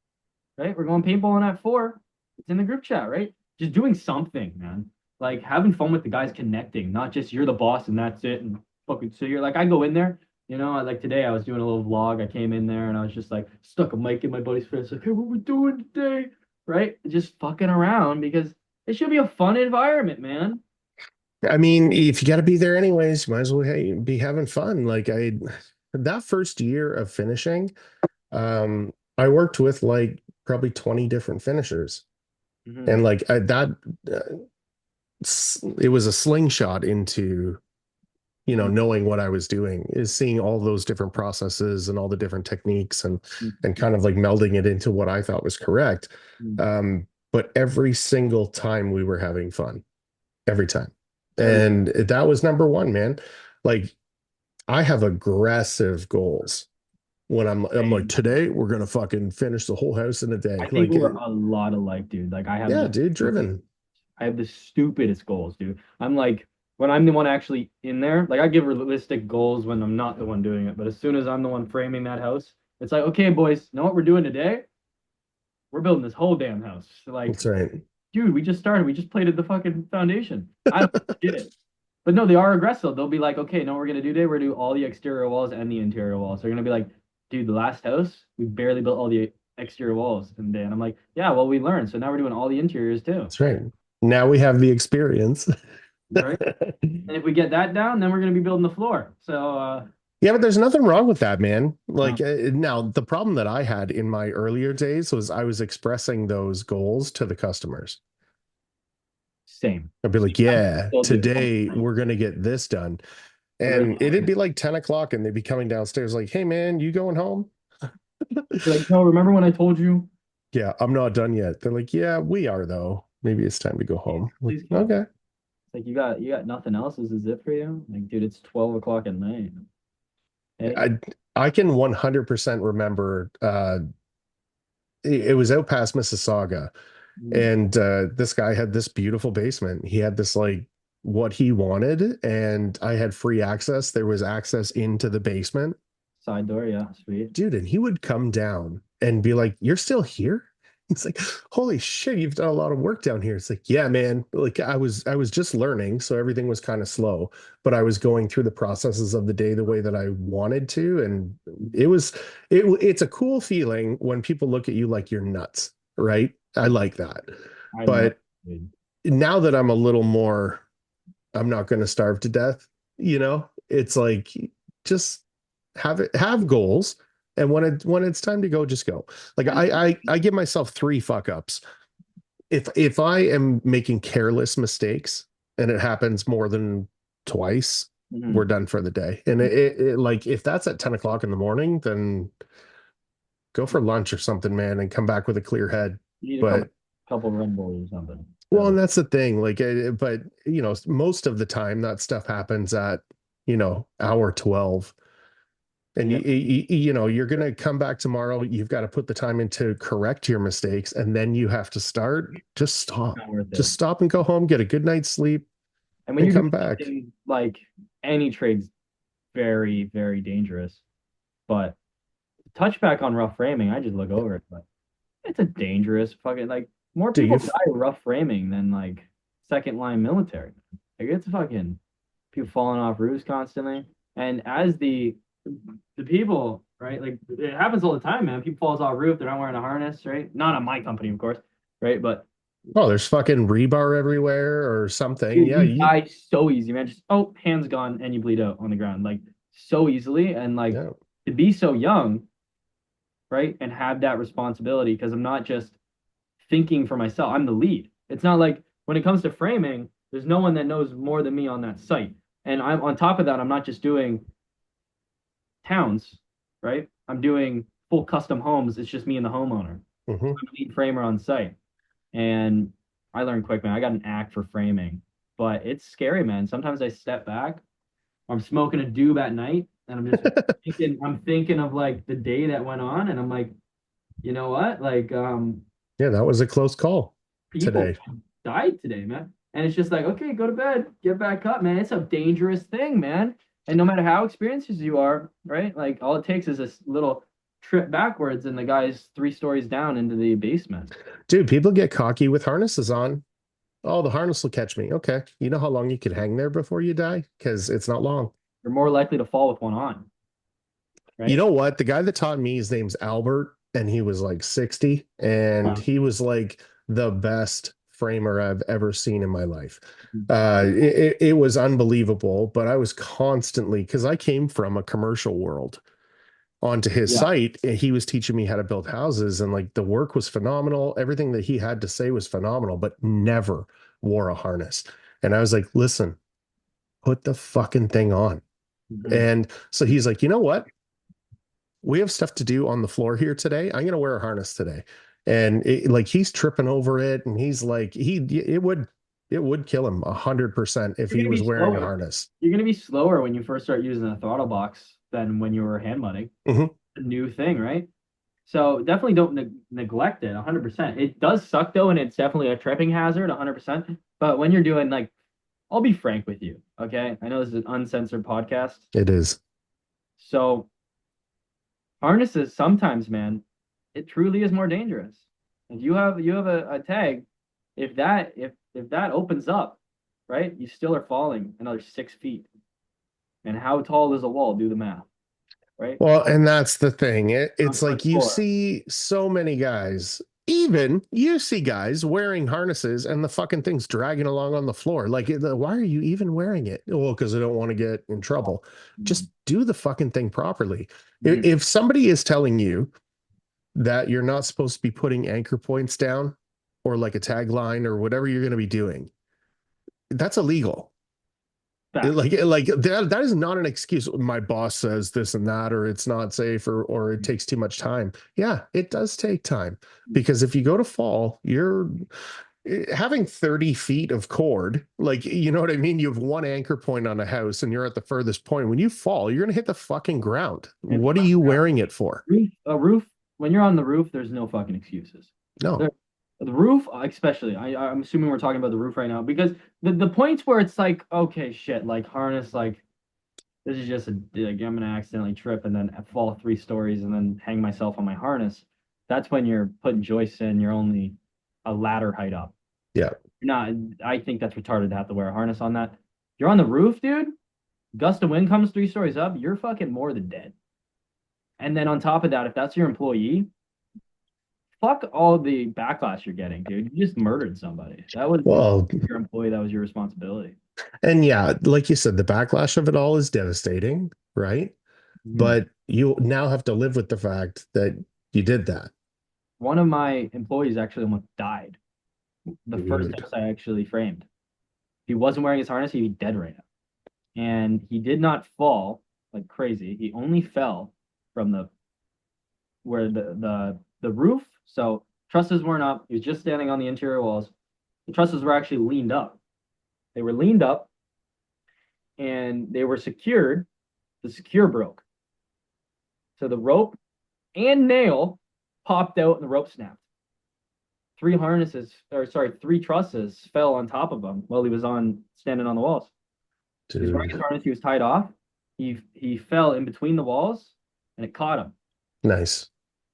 Right? We're going paintballing at 4. It's in the group chat, right? Just doing something, man. Like having fun with the guys connecting, not just you're the boss and that's it. And fucking so you're like, I go in there, like today I was doing a little vlog. I came in there and I was just like stuck a mic in my buddy's face, like, hey, what we doing today? Right? Just fucking around because it should be a fun environment, man. I mean, if you got to be there anyways, you might as well be having fun. Like that first year of finishing, I worked with like probably 20 different finishers, Hmm. and like uh, it was a slingshot into knowing what I was doing, is seeing all those different processes and all the different techniques, and kind of like melding it into what I thought was correct. But every single time we were having fun, every time. Every And that was number one, man. Like I have aggressive goals when I'm like, day. today we're gonna fucking finish the whole house in a day. I think Like, we're a lot alike, dude. Like yeah, dude, driven. I have the stupidest goals, dude. I'm like, when I'm the one actually in there, like I give realistic goals when I'm not the one doing it. But as soon as I'm the one framing that house, it's like, okay, boys, know what we're doing today? We're building this whole damn house. Like, That's right. dude, we just started. We just plated the fucking foundation. I don't get it. But no, they are aggressive. They'll be like, okay, know what we're gonna do today? We're gonna do all the exterior walls and the interior walls. They're gonna be like, dude, the last house, we barely built all the exterior walls. And then I'm like, yeah, well, we learned. So now we're doing all the interiors too. That's right. Now we have the experience. Right. And if we get that down, then we're going to be building the floor. So Yeah, but there's nothing wrong with that, man. No, Like now, the problem that I had in my earlier days was I was expressing those goals to the customers. same. I'd be like, I yeah, still do it all today the time. we're gonna get this done. Whereas, And it'd be like 10 o'clock and they'd be coming downstairs like, hey man, you going home? you're like, no, remember when I told you? Yeah, I'm not done yet. They're like, yeah, we are though. Maybe it's time to go home. I'm like, Please go. okay. It's like you got nothing else. This is it for you. Like, dude, it's 12 o'clock at night. Hey, I can 100% remember it was out past Mississauga mm, and this guy had this beautiful basement. He had this like what he wanted and I had free access. There was access into the basement. side door, yeah, sweet. Dude, and he would come down and be like, "You're still here?" It's like, "Holy shit, you've done a lot of work down here." It's like, "Yeah, man. Like I was just learning, so everything was kind of slow, but I was going through the processes of the day the way that I wanted to, and it was it's a cool feeling when people look at you like you're nuts, right? I like that. I know, But dude. now that I'm a little more, I'm not going to starve to death, it's like just have goals, and when it's time to go, just go. Like And I give myself three fuck ups. If I am making careless mistakes and it happens more than twice, we're mhm, done for the day. And like if that's at 10 o'clock in the morning, then go for lunch or something, man, and come back with a clear head. you need a couple But couple Red Bulls or something. well, and So that's the thing. Like, but most of the time that stuff happens at hour 12. And yeah, you're going to come back tomorrow. You've got to put the time in to correct your mistakes. And then you have to start. Just stop. not worth it. Just stop and go home, get a good night's sleep, And when and you're come doing back. something like any trade's very, very dangerous, but touchback on rough framing, I just look over it, but it's a dangerous fucking like more Do people you? die rough framing than like second line military. Like it's fucking people falling off roofs constantly. And as the people, right? Like it happens all the time, man. People falls off roof, they're not wearing a harness, right? Not on my company, of course, right? But Oh, there's fucking rebar everywhere or something. dude, Yeah, you die so easy, man. Just oh, hands gone, and you bleed out on the ground, like so easily. And like yeah. to be so young, right, and have that responsibility because I'm not just thinking for myself. I'm the lead. It's not like when it comes to framing, there's no one that knows more than me on that site. And I'm on top of that, I'm not just doing towns, right? I'm doing full custom homes. It's just me and the homeowner. So Hmm. I'm a lead framer on site. And I learned quick, man. I got an act for framing, but it's scary, man. Sometimes I step back, I'm smoking a doob at night, and I'm thinking of like the day that went on, and I'm like, you know what? Like, Yeah, that was a close call people today. died today, man. And it's just like, okay, go to bed, get back up, man. It's a dangerous thing, man. And no matter how experienced you are, right? Like all it takes is a little trip backwards and the guy's 3 stories down into the basement. Dude, people get cocky with harnesses on. Oh, the harness will catch me. Okay. You know how long you could hang there before you die? Because it's not long. You're more likely to fall with one on, You right? know what? The guy that taught me, his name's Albert, and he was like 60, and Wow. he was like the best framer I've ever seen in my life. Mhm. It was unbelievable, but I was constantly, because I came from a commercial world onto his Yeah. site, and he was teaching me how to build houses, and like the work was phenomenal. Everything that he had to say was phenomenal, but never wore a harness. And I was like, listen, put the fucking thing on. Mhm. And so he's like, you know what? We have stuff to do on the floor here today. I'm going to wear a harness today. And like he's tripping over it. And he's like, it would kill him 100% if You're he gonna was be wearing a slower. harness. You're gonna be slower when you first start using a throttle box than when you were hand mudding. Hmm. A new thing, right? So definitely don't neglect it 100%. It does suck though, and it's definitely a tripping hazard 100%. But when you're doing like, I'll be frank with you, okay? I know this is an uncensored podcast. It is. So harnesses sometimes, man, it truly is more dangerous. If you have a tag, if that opens up, right, you still are falling another 6 feet. And how tall is a wall? Do the math, right? Well, and that's the thing. On It's front like you floor. see so many guys, even you see guys wearing harnesses and the fucking thing's dragging along on the floor. Like, why are you even wearing it? Well, because I don't want to get in trouble. Just do the fucking thing properly. Mhm. If somebody is telling you that you're not supposed to be putting anchor points down or like a tagline or whatever you're going to be doing, that's illegal. Facts. Like that is not an excuse. My boss says this and that, or it's not safe, or it takes too much time. Yeah, it does take time because if you go to fall, you're having 30 feet of cord. Like, you know what I mean? You have one anchor point on a house and you're at the furthest point. When you fall, you're gonna hit the fucking ground. And What are you wearing it for? a roof, when you're on the roof, there's no fucking excuses. No. The roof, especially, I'm assuming we're talking about the roof right now because the points where it's like, okay, shit, like harness, like this is just like I'm gonna accidentally trip and then fall 3 stories and then hang myself on my harness. That's when you're putting joists in. You're only a ladder height up. Yeah. You're not. I think that's retarded to have to wear a harness on that. You're on the roof, dude. Gust of wind comes 3 stories up. You're fucking more than dead. And then on top of that, if that's your employee, fuck all the backlash you're getting, dude. You just murdered somebody. That was Well, your employee. That was your responsibility. and yeah, like you said, the backlash of it all is devastating, right? Mhm. But you now have to live with the fact that you did that. One of my employees actually almost died. The first Dude. house I actually framed. If he wasn't wearing his harness, he'd be dead right now. And he did not fall like crazy. He only fell from the where the roof. So trusses weren't up. He was just standing on the interior walls. The trusses were actually leaned up. They were leaned up and they were secured. The secure broke. So the rope and nail popped out and the rope snapped. 3 trusses fell on top of him while he was on standing on the walls. He was wearing his Dude. harness, he was tied off. He fell in between the walls and it caught him. Nice.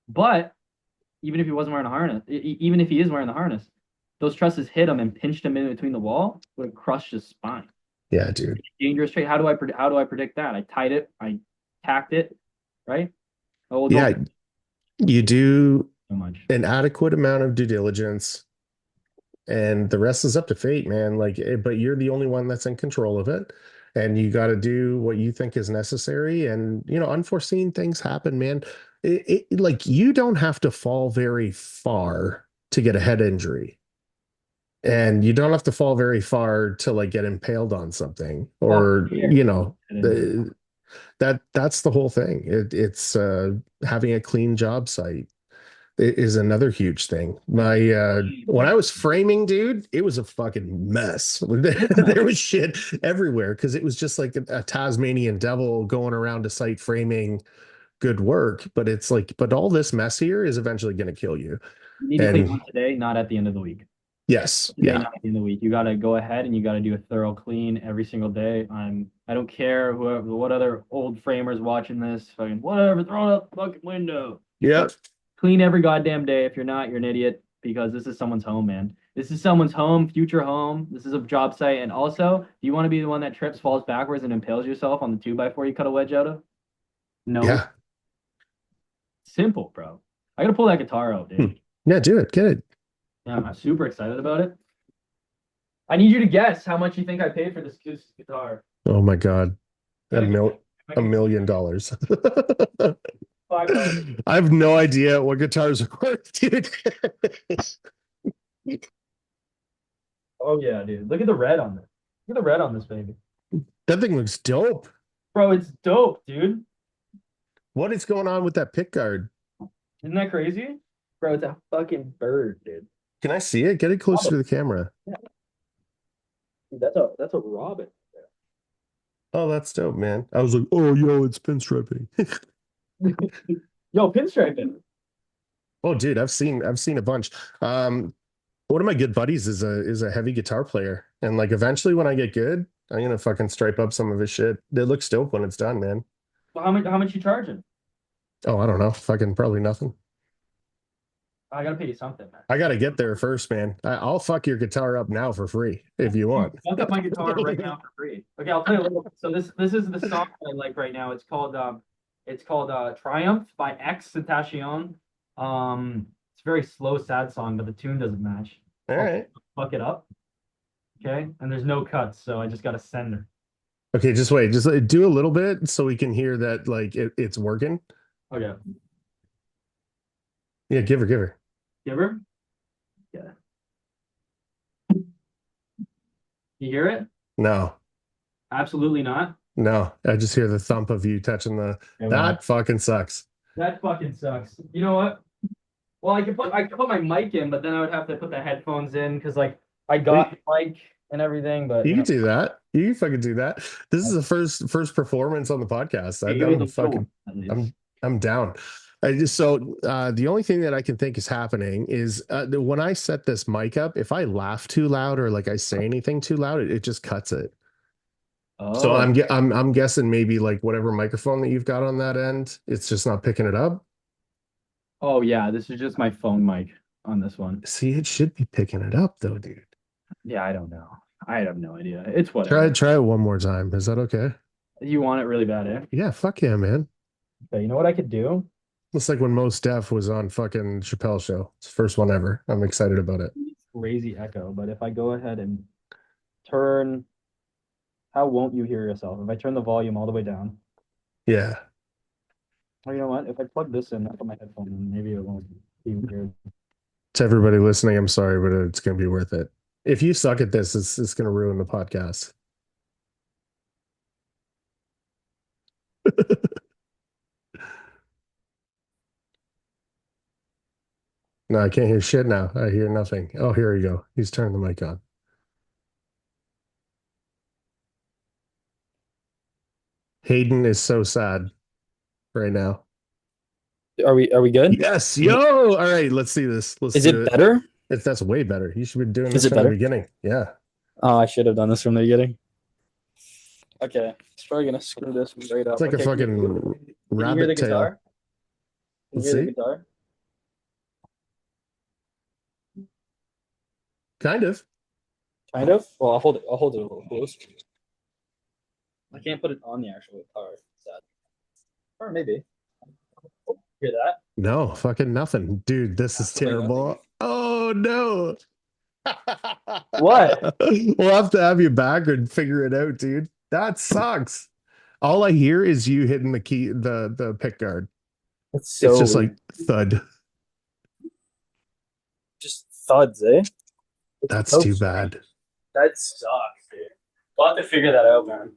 But even if he wasn't wearing a harness, even if he is wearing the harness, those trusses hit him and pinched him in between the wall, would have crushed his spine. Yeah, dude. Dangerous trade. How do I predict that? I tied it, I tacked it, right? Oh, well, don't Yeah, you do so much. an adequate amount of due diligence and the rest is up to fate, man. Like, but you're the only one that's in control of it. And you got to do what you think is necessary. And, unforeseen things happen, man. Like, you don't have to fall very far to get a head injury. And you don't have to fall very far to like get impaled on something Fuck or, here. that's the whole thing. It's having a clean job site is another huge thing. My when I was framing, dude, it was a fucking mess. There was shit everywhere because it was just like a Tasmanian devil going around a site framing good work. But it's like, but all this mess here is eventually going to kill you. You need to clean And one today, not at the end of the week. yes, Today, yeah, not at the end of the week. You got to go ahead and you got to do a thorough clean every single day. I don't care what other old framers watching this. Fucking whatever, throw it out the fucking window. yeah, But clean every goddamn day. If you're not, you're an idiot because this is someone's home, man. This is someone's home, future home. This is a job site. And also, do you want to be the one that trips, falls backwards, and impales yourself on the 2x4 you cut a wedge out of? No. yeah. Simple, bro. I gotta pull that guitar out, Hmm. dude. Yeah, do it. Get it. Yeah, I'm super excited about it. I need you to guess how much you think I paid for this guitar. Oh my God. A Gotta guess. mil $1 million. $5. I have no idea what guitars are worth, dude. Oh yeah, dude. Look at the red on this. Look at the red on this baby. That thing looks dope. Bro, it's dope, dude. What is going on with that pick guard? Isn't that crazy? Bro, it's a fucking bird, dude. Can I see it? Get it closer to the camera. Yeah. Dude, that's a robin. Oh, that's dope, man. I was like, oh, yo, it's pinstriping. Yo, pinstriping. Oh, dude, I've seen a bunch. One of my good buddies is a heavy guitar player, and like eventually when I get good, I'm gonna fucking stripe up some of his shit. It looks dope when it's done, man. Well, how much you charging? Oh, I don't know, fucking probably nothing. I gotta pay you something, man. I gotta get there first, man. I'll fuck your guitar up now for free if you Dude, want. look up my guitar right now for free. Okay, I'll play a little. So this is the song that I like right now. It's called Triumph by X Tentacion. It's a very slow, sad song, but the tune doesn't match. All I'll right. fuck it up. Okay. And there's no cuts, so I just got to send her. Okay, just wait. Just do a little bit so we can hear that like it's working. Okay. Yeah, give her, give her. Give her. Yeah. You hear it? No, Absolutely not. no. I just hear the thump of you touching the. Okay, well, That fucking sucks. that fucking sucks. You know what? Well, I could put my mic in, but then I would have to put the headphones in because like I got You, the mic and everything, but you you can know, do that. You can fucking do that. This is the first performance on the podcast. hey, I, give me I'm the little one fucking at least. I'm down. I just so the only thing that I can think is happening is when I set this mic up, if I laugh too loud or like I say anything too loud, it just cuts it. So Oh, I'm guessing maybe like whatever microphone that you've got on that end, it's just not picking it up. oh yeah, this is just my phone mic on this one. See, it should be picking it up though, dude. Yeah, I don't know. I have no idea. It's Try whatever. try it one more time. Is that okay? You want it really bad, eh? Yeah, fuck yeah, man. Okay, you know what I could do? Looks like when Mos Def was on fucking Chappelle show. It's the first one ever. I'm excited about it. Crazy echo, but if I go ahead and turn, how won't you hear yourself? If I turn the volume all the way down. Yeah. Oh, you know what? If I plug this in, I put my headphone in, maybe it won't be weird. To everybody listening, I'm sorry, but it's gonna be worth it. If you suck at this, it's gonna ruin the podcast. No, I can't hear shit now. I hear nothing. Oh, here we go. He's turning the mic on. Hayden is so sad right now. Are we good? Yes, yo. All right, let's see this. Let's Is it do it. better? If that's way better, you should be doing Is this it from the better? beginning. Yeah. Oh, I should have done this from the beginning. Okay, it's probably gonna screw this right It's up. like a Okay, fucking can you hear the rabbit tail. guitar? Can you Let's hear the see. guitar? Kind of. Kind of. Well, I'll hold it. I'll hold it a little close. I can't put it on the actual guitar. Sad. Or maybe. Hear that? No, fucking nothing. Dude, this is Absolutely terrible. nothing. Oh no. What? We'll have to have you back and figure it out, dude. That sucks. All I hear is you hitting the key, the pick guard. It's It's so just like weird. thud. Just thuds, eh? It's That's so too strange. bad. That sucks, dude. We'll have to figure that out, man.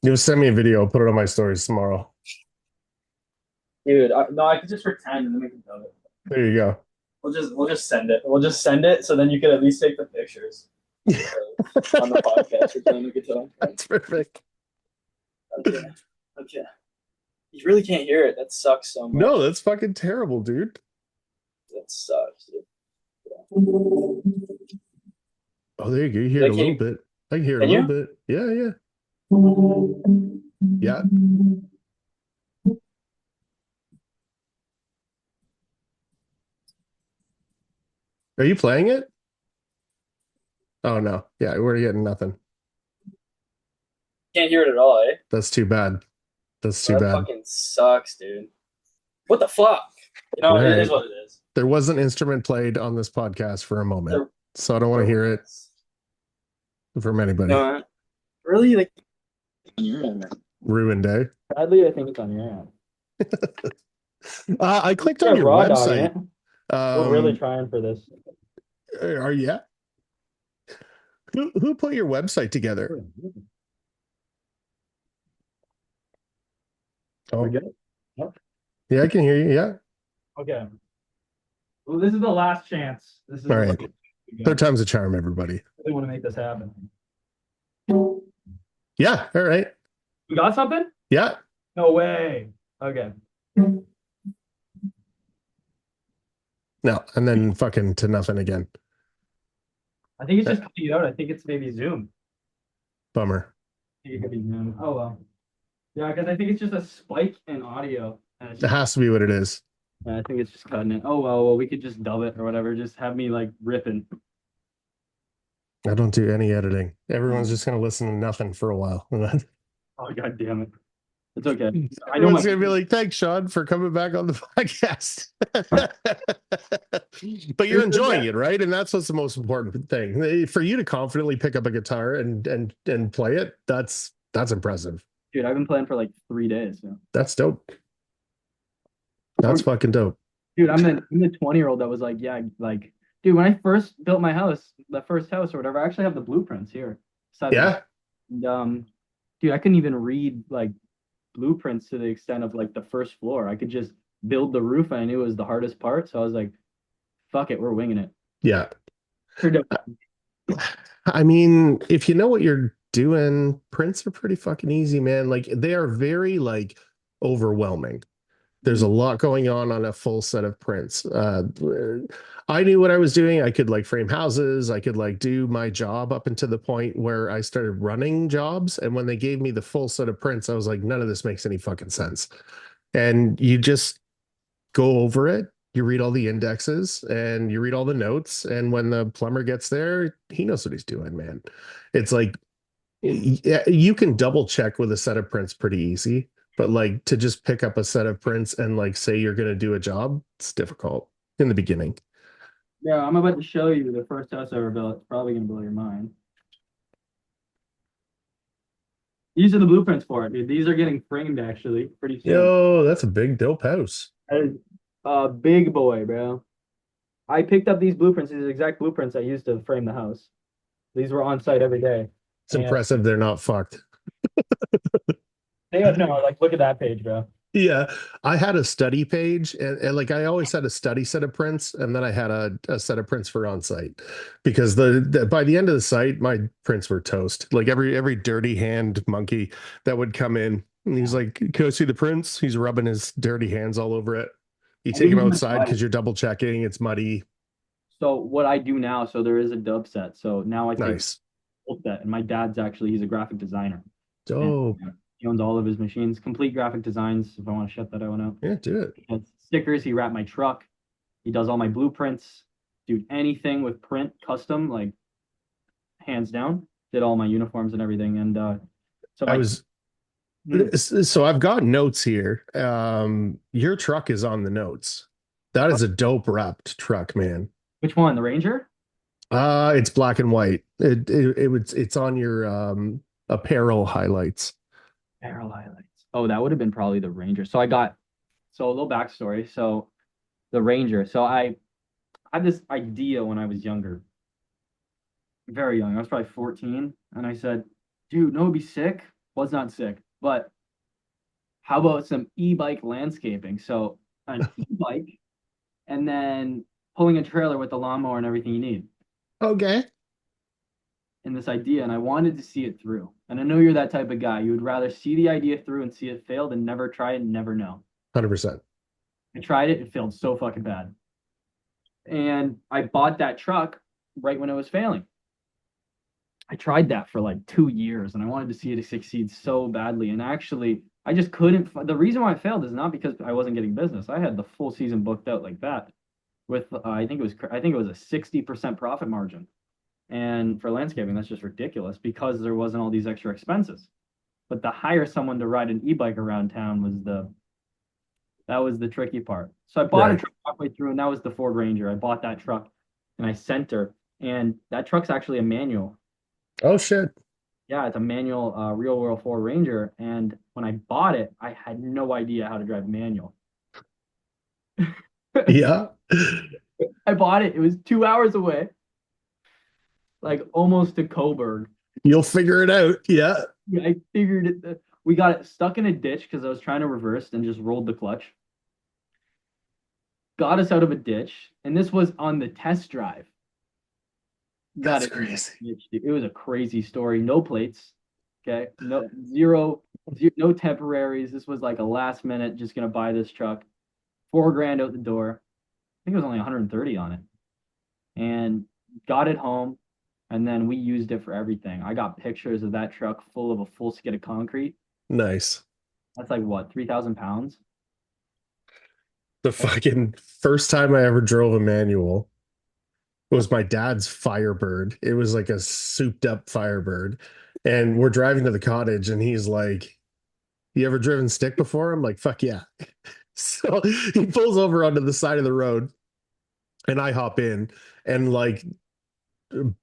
You send me a video. I'll put it on my stories tomorrow. Dude, no, I could just pretend and then we can do it. There you go. We'll just send it. We'll just send it so then you can at least take the pictures on the podcast. Or playing the guitar. That's perfect. Okay. Okay. You really can't hear it. That sucks so much. No, that's fucking terrible, dude. That sucks, dude. Oh, there you go. You hear it Like, a little bit. I can hear it a can little you? bit. Yeah, yeah. Yeah. Are you playing it? Oh no. Yeah, we're getting nothing. Can't hear it at all, eh? That's too bad. That's too That bad. fucking sucks, dude. What the fuck? You know, All it is right. what it is. There was an instrument played on this podcast for a moment, There, so I don't want there to hear it was. from You anybody. know what? Really? Like, on your end, man. Ruined day. Sadly, I think it's on your end. I clicked on You're your raw dogging website. it. We're really Um, trying for this. are you? Who put your website together? We Oh, good? Yep. yeah, I can hear you. Yeah. Okay. Well, this is the last chance. This is All the right. last. Third time's a charm, everybody. I really want to make this happen. Yeah. All right. You got something? Yeah. No way. Okay. No. And then fucking to nothing again. I think it's just cutting it out. I think it's maybe Zoom. Bummer. I think it could be Zoom. Oh well. Yeah, because I think it's just a spike in audio. And It has to be what it is. yeah, I think it's just cutting it. Oh well, we could just dub it or whatever. Just have me like ripping. I don't do any editing. Everyone's just gonna listen to nothing for a while. Oh god damn it. It's okay. I know my Everyone's gonna be like, "Thanks, Sean, for coming back on the podcast." But you're enjoying it, right? And that's what's the most important thing. For you to confidently pick up a guitar and play it, that's impressive. dude, I've been playing for like 3 days. Yeah. That's dope. That's fucking dope. Dude, I'm the 20-year-old that was like, yeah, like, dude, when I first built my house, the first house or whatever, I actually have the blueprints here beside the bed. Yeah. And dude, I couldn't even read like blueprints to the extent of like the first floor. I could just build the roof and I knew it was the hardest part. So I was like, fuck it, we're winging it. Yeah. Turned out I mean, if you know what you're doing, prints are pretty fucking easy, man. Like they are very like overwhelming. There's a lot going on a full set of prints. I knew what I was doing. I could like frame houses. I could like do my job up until the point where I started running jobs. And when they gave me the full set of prints, I was like, none of this makes any fucking sense. And you just go over it. You read all the indexes and you read all the notes. And when the plumber gets there, he knows what he's doing, man. It's like you can double check with a set of prints pretty easy, but like to just pick up a set of prints and like say you're going to do a job, it's difficult in the beginning. yeah, I'm about to show you the first house I ever built. It's probably gonna blow your mind. These are the blueprints for it, dude. These are getting framed actually pretty soon. Yo, that's a big dope house. That is a big boy, bro. I picked up these blueprints, these exact blueprints I used to frame the house. These were on site every day. It's And impressive they're not fucked. they no, like look at that page, bro. Yeah, I had a study page, and like I always had a study set of prints, and then I had a set of prints for on site because by the end of the site, my prints were toast. Like every dirty hand monkey that would come in, and he's like, "Can I see the prints?" He's rubbing his dirty hands all over it. You And take these him are the outside size. because you're double checking, it's muddy. So what I do now, so there is a dub set. So now I take the Nice. whole set, and my dad's actually he's a graphic designer, and Dope. he owns all of his machines, complete graphic designs. If I want to shut that one out, Yeah, do it. he has stickers. He wrapped my truck. He does all my blueprints. Dude, anything with print, custom, like hands down. Did all my uniforms and everything. And so I my was hmm, so I've got notes here. Your truck is on the notes. That is a dope wrapped truck, man. which one? The Ranger? It's black and white. It's on your apparel highlights. Barrel highlights. Oh, that would have been probably the Ranger. So I got so a little backstory. So the Ranger. So I had this idea when I was younger, very young. I was probably 14, and I said, "Dude, no, it'd be sick." Was not sick, but how about some e-bike landscaping? So an e-bike, and then pulling a trailer with the lawnmower and everything you need Okay. in this idea. And I wanted to see it through. And I know you're that type of guy. You would rather see the idea through and see it fail than never try it and never know. 100%. I tried it, it failed so fucking bad. And I bought that truck right when it was failing. I tried that for like 2 years and I wanted to see it succeed so badly. And actually, I just couldn't. The reason why I failed is not because I wasn't getting business. I had the full season booked out like that with I think it was a 60% profit margin. And for landscaping, that's just ridiculous because there wasn't all these extra expenses. But to hire someone to ride an e-bike around town was the tricky part. So I bought a Right. truck halfway through, and that was the Ford Ranger. I bought that truck and I sent her, and that truck's actually a manual. Oh shit. Yeah, it's a manual real world Ford Ranger. And when I bought it, I had no idea how to drive manual. Yeah. I bought it. It was 2 hours away, like almost to Coburg. You'll figure it out. Yeah. I figured it. We got it stuck in a ditch because I was trying to reverse and just rolled the clutch. Got us out of a ditch, and this was on the test drive. Got That's it. crazy. It was a crazy story. No plates. Okay. No no temporaries. This was like a last minute, just gonna buy this truck. 4 grand out the door. I think it was only 130 on it. And got it home. And then we used it for everything. I got pictures of that truck full of a full skid of concrete. Nice. That's like what, 3,000 pounds? The fucking first time I ever drove a manual was my dad's Firebird. It was like a souped up Firebird. And we're driving to the cottage and he's like, You ever driven stick before? I'm like, fuck yeah. So he pulls over onto the side of the road and I hop in and like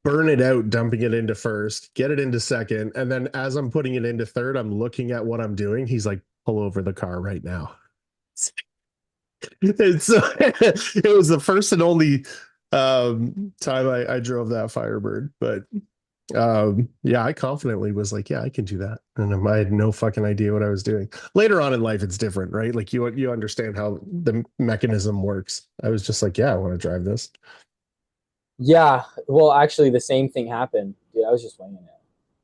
burn it out, dumping it into first, get it into second. And then as I'm putting it into third, I'm looking at what I'm doing. He's like, pull over the car right now. And so it was the first and only time I drove that Firebird. But yeah, I confidently was like, yeah, I can do that. And I had no fucking idea what I was doing. Later on in life, it's different, right? Like you understand how the mechanism works. I was just like, yeah, I want to drive this. Yeah, well, actually, the same thing happened, dude. I was just winging it.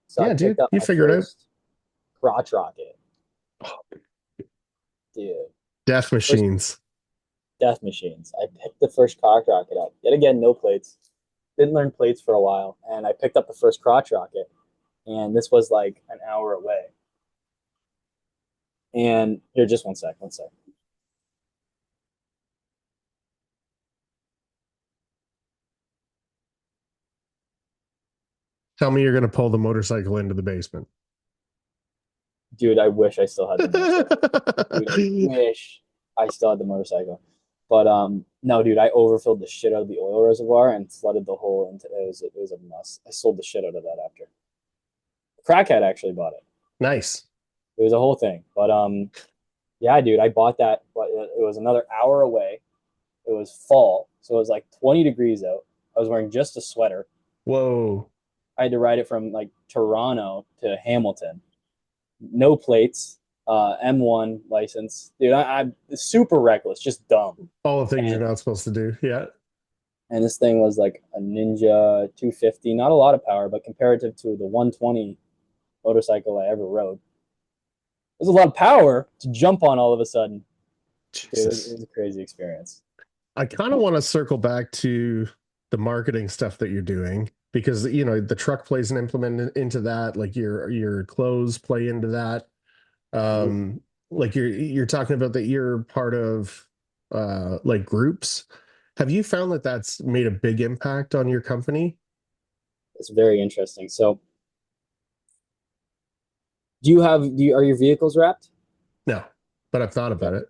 So I Yeah, picked dude, up you my figured out. first crotch rocket, dude. Death First machines. death machines. I picked the first crotch rocket up. Yet again, no plates. Didn't learn plates for a while, and I picked up the first crotch rocket, and this was like an hour away. And here, just one sec, one sec. Tell me you're gonna pull the motorcycle into the basement. Dude, I wish I still had the motorcycle. Dude, I wish I still had the motorcycle. But no, dude, I overfilled the shit out of the oil reservoir and flooded the whole into it was a mess. I sold the shit out of that after. Crackhead actually bought it. Nice. It was a whole thing. But yeah, dude, I bought that, but it was another hour away. It was fall, so it was like 20 degrees out. I was wearing just a sweater. Whoa. I had to ride it from like Toronto to Hamilton. No plates, M1 license. Dude, I'm super reckless, just dumb. All the things you're And not supposed to do. Yeah. and this thing was like a Ninja 250, not a lot of power, but comparative to the 120 motorcycle I ever rode, there's a lot of power to jump on all of a sudden. Dude, it Jesus. was a crazy experience. I kind of want to circle back to the marketing stuff that you're doing because you know the truck plays an implement into that, like your clothes play into that. Mhm. Like you're talking about that you're part of like groups. Have you found that that's made a big impact on your company? It's very interesting. So, are your vehicles wrapped? No, but I've thought Okay. about it.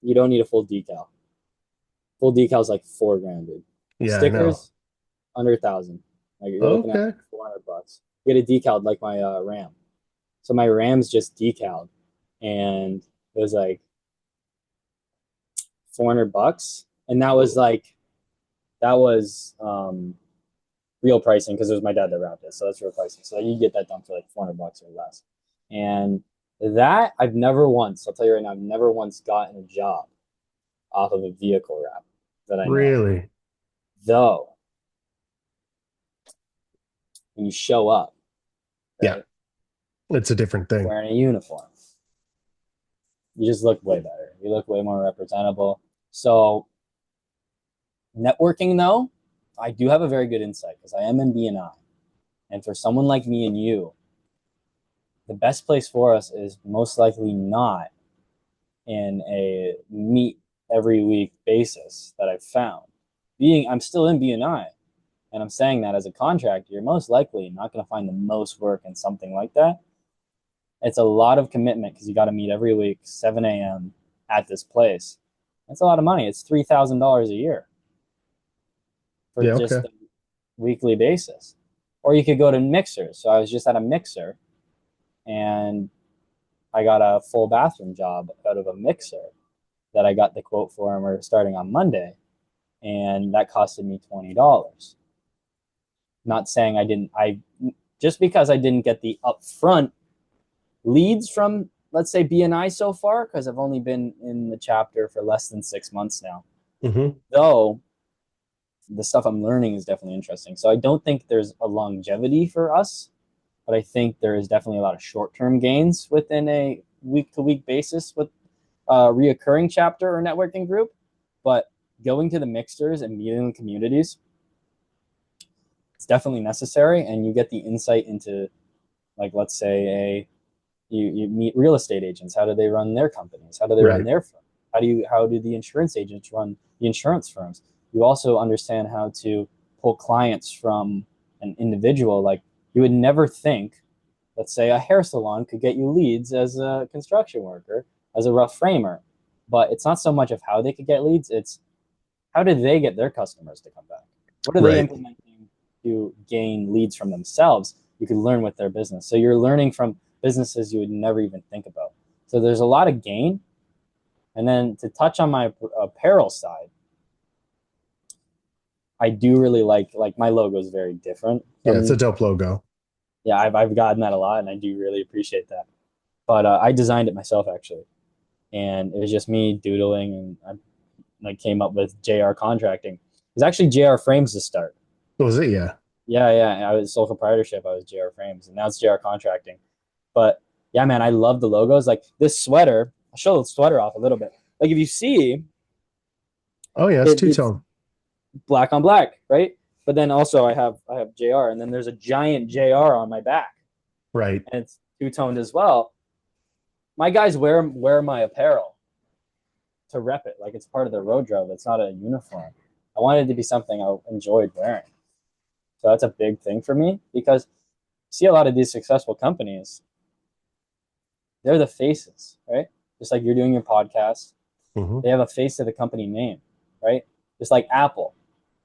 You don't need a full decal. Full decal is like 4 grand, dude. Yeah, I know. Stickers under 1,000. Like you're looking at Okay. 400 bucks. Get a decal like my Ram. So my Ram's just decaled, and it was like 400 bucks, and that was real pricing because it was my dad that wrapped it, so that's real pricing. So you get that done for like 400 bucks or less, and that I've never once. I'll tell you right now, I've never once gotten a job off of a vehicle wrap that I know of. Really? Though when you show up, Yeah, right, it's a different thing. wearing a uniform, you just look way better. You look way more representable. So networking, though, I do have a very good insight because I am in BNI, and for someone like me and you, the best place for us is most likely not in a meet every week basis that I've found. I'm still in BNI, and I'm saying that as a contractor, you're most likely not going to find the most work in something like that. It's a lot of commitment because you got to meet every week, 7 a.m. at this place. That's a lot of money. It's $3,000 a year for Yeah, just okay. a weekly basis. Or you could go to mixers. So I was just at a mixer, and I got a full bathroom job out of a mixer that I got the quote for, and we're starting on Monday, and that costed me $20. Not saying I didn't. I Just because I didn't get the upfront leads from, let's say, BNI so far, because I've only been in the chapter for less than 6 months now. Hmm. Though the stuff I'm learning is definitely interesting. So I don't think there's a longevity for us, but I think there is definitely a lot of short-term gains within a week-to-week basis with a reoccurring chapter or networking group. But going to the mixers and meeting the communities, it's definitely necessary, and you get the insight into, like, let's say you meet real estate agents. How do they run their companies? How do they run Right. their firm? How do the insurance agents run the insurance firms? You also understand how to pull clients from an individual. Like, you would never think let's say a hair salon could get you leads as a construction worker, as a rough framer. But it's not so much of how they could get leads, it's how did they get their customers to come back? What are they Right. implementing to gain leads from themselves? You can learn with their business. So you're learning from businesses you would never even think about. So there's a lot of gain. And then to touch on my apparel side, I do really like my logo is very different Yeah, it's a from, dope logo. yeah, I've gotten that a lot and I do really appreciate that. But I designed it myself actually. And it was just me doodling and I came up with JR Contracting. It was actually JR Frames to start. What was it? Yeah. Yeah. I was sole proprietorship. I was JR Frames, and now it's JR Contracting. But yeah, man, I love the logos. Like this sweater, I'll show the sweater off a little bit. Like if you see, Oh yeah, it's it's two-tone. black on black, right? But then also I have JR, and then there's a giant JR on my back, Right. and it's two toned as well. My guys wear my apparel to rep it, like it's part of their wardrobe. It's not a uniform. I wanted it to be something I enjoyed wearing. So that's a big thing for me because you see a lot of these successful companies, they're the faces, right? Just like you're doing your podcast, Hmm. they have a face to the company name, right? Just like Apple,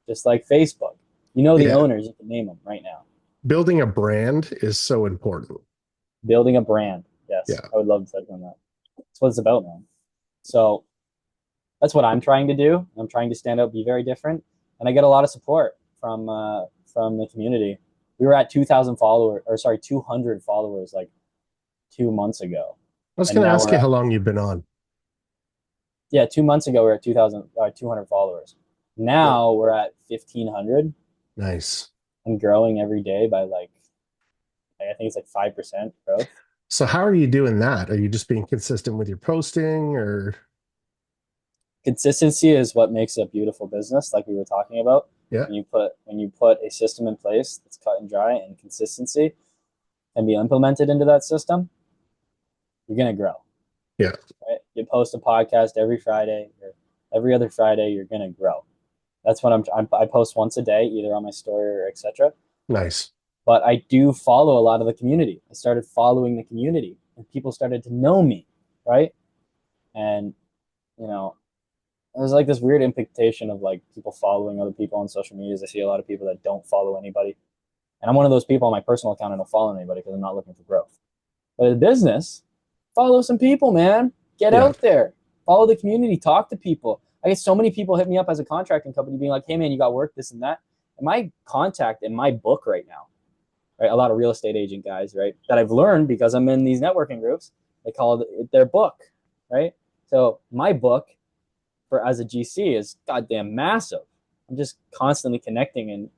just like Facebook. You know the Yeah. owners, you can name them right now. Building a brand is so important. Building a brand. Yes, Yeah. I would love to touch on that. That's what it's about, man. So that's what I'm trying to do. I'm trying to stand out, be very different, and I get a lot of support from the community. We were at 2,000 followers, or sorry, 200 followers like 2 months ago, I was and going to now ask we're you at, how long you've been on. yeah, 2 months ago we were at 2,000, 200 followers. Well, Now we're at 1,500 nice. and growing every day by like I think it's like 5% growth. So how are you doing that? Are you just being consistent with your posting or Consistency is what makes a beautiful business, like we were talking about. yeah, When you put a system in place that's cut and dry and consistency can be implemented into that system, you're gonna grow. yeah, Right? You post a podcast every Friday or every other Friday, you're gonna grow. That's what I post once a day, either on my story or etc. nice. But I do follow a lot of the community. I started following the community, and people started to know me, right? And you know, there's like this weird implication of like people following other people on social medias. I see a lot of people that don't follow anybody, and I'm one of those people on my personal account. I don't follow anybody because I'm not looking for growth. But in business, follow some people, man. Get Yeah. out there, follow the community, talk to people. I get so many people hit me up as a contracting company, being like, "Hey, man, you got work, this and that." And my contact in my book right now, right? A lot of real estate agent guys, right? That I've learned because I'm in these networking groups. They call it their book, right? So my book for as a GC is goddamn massive. I'm just constantly connecting and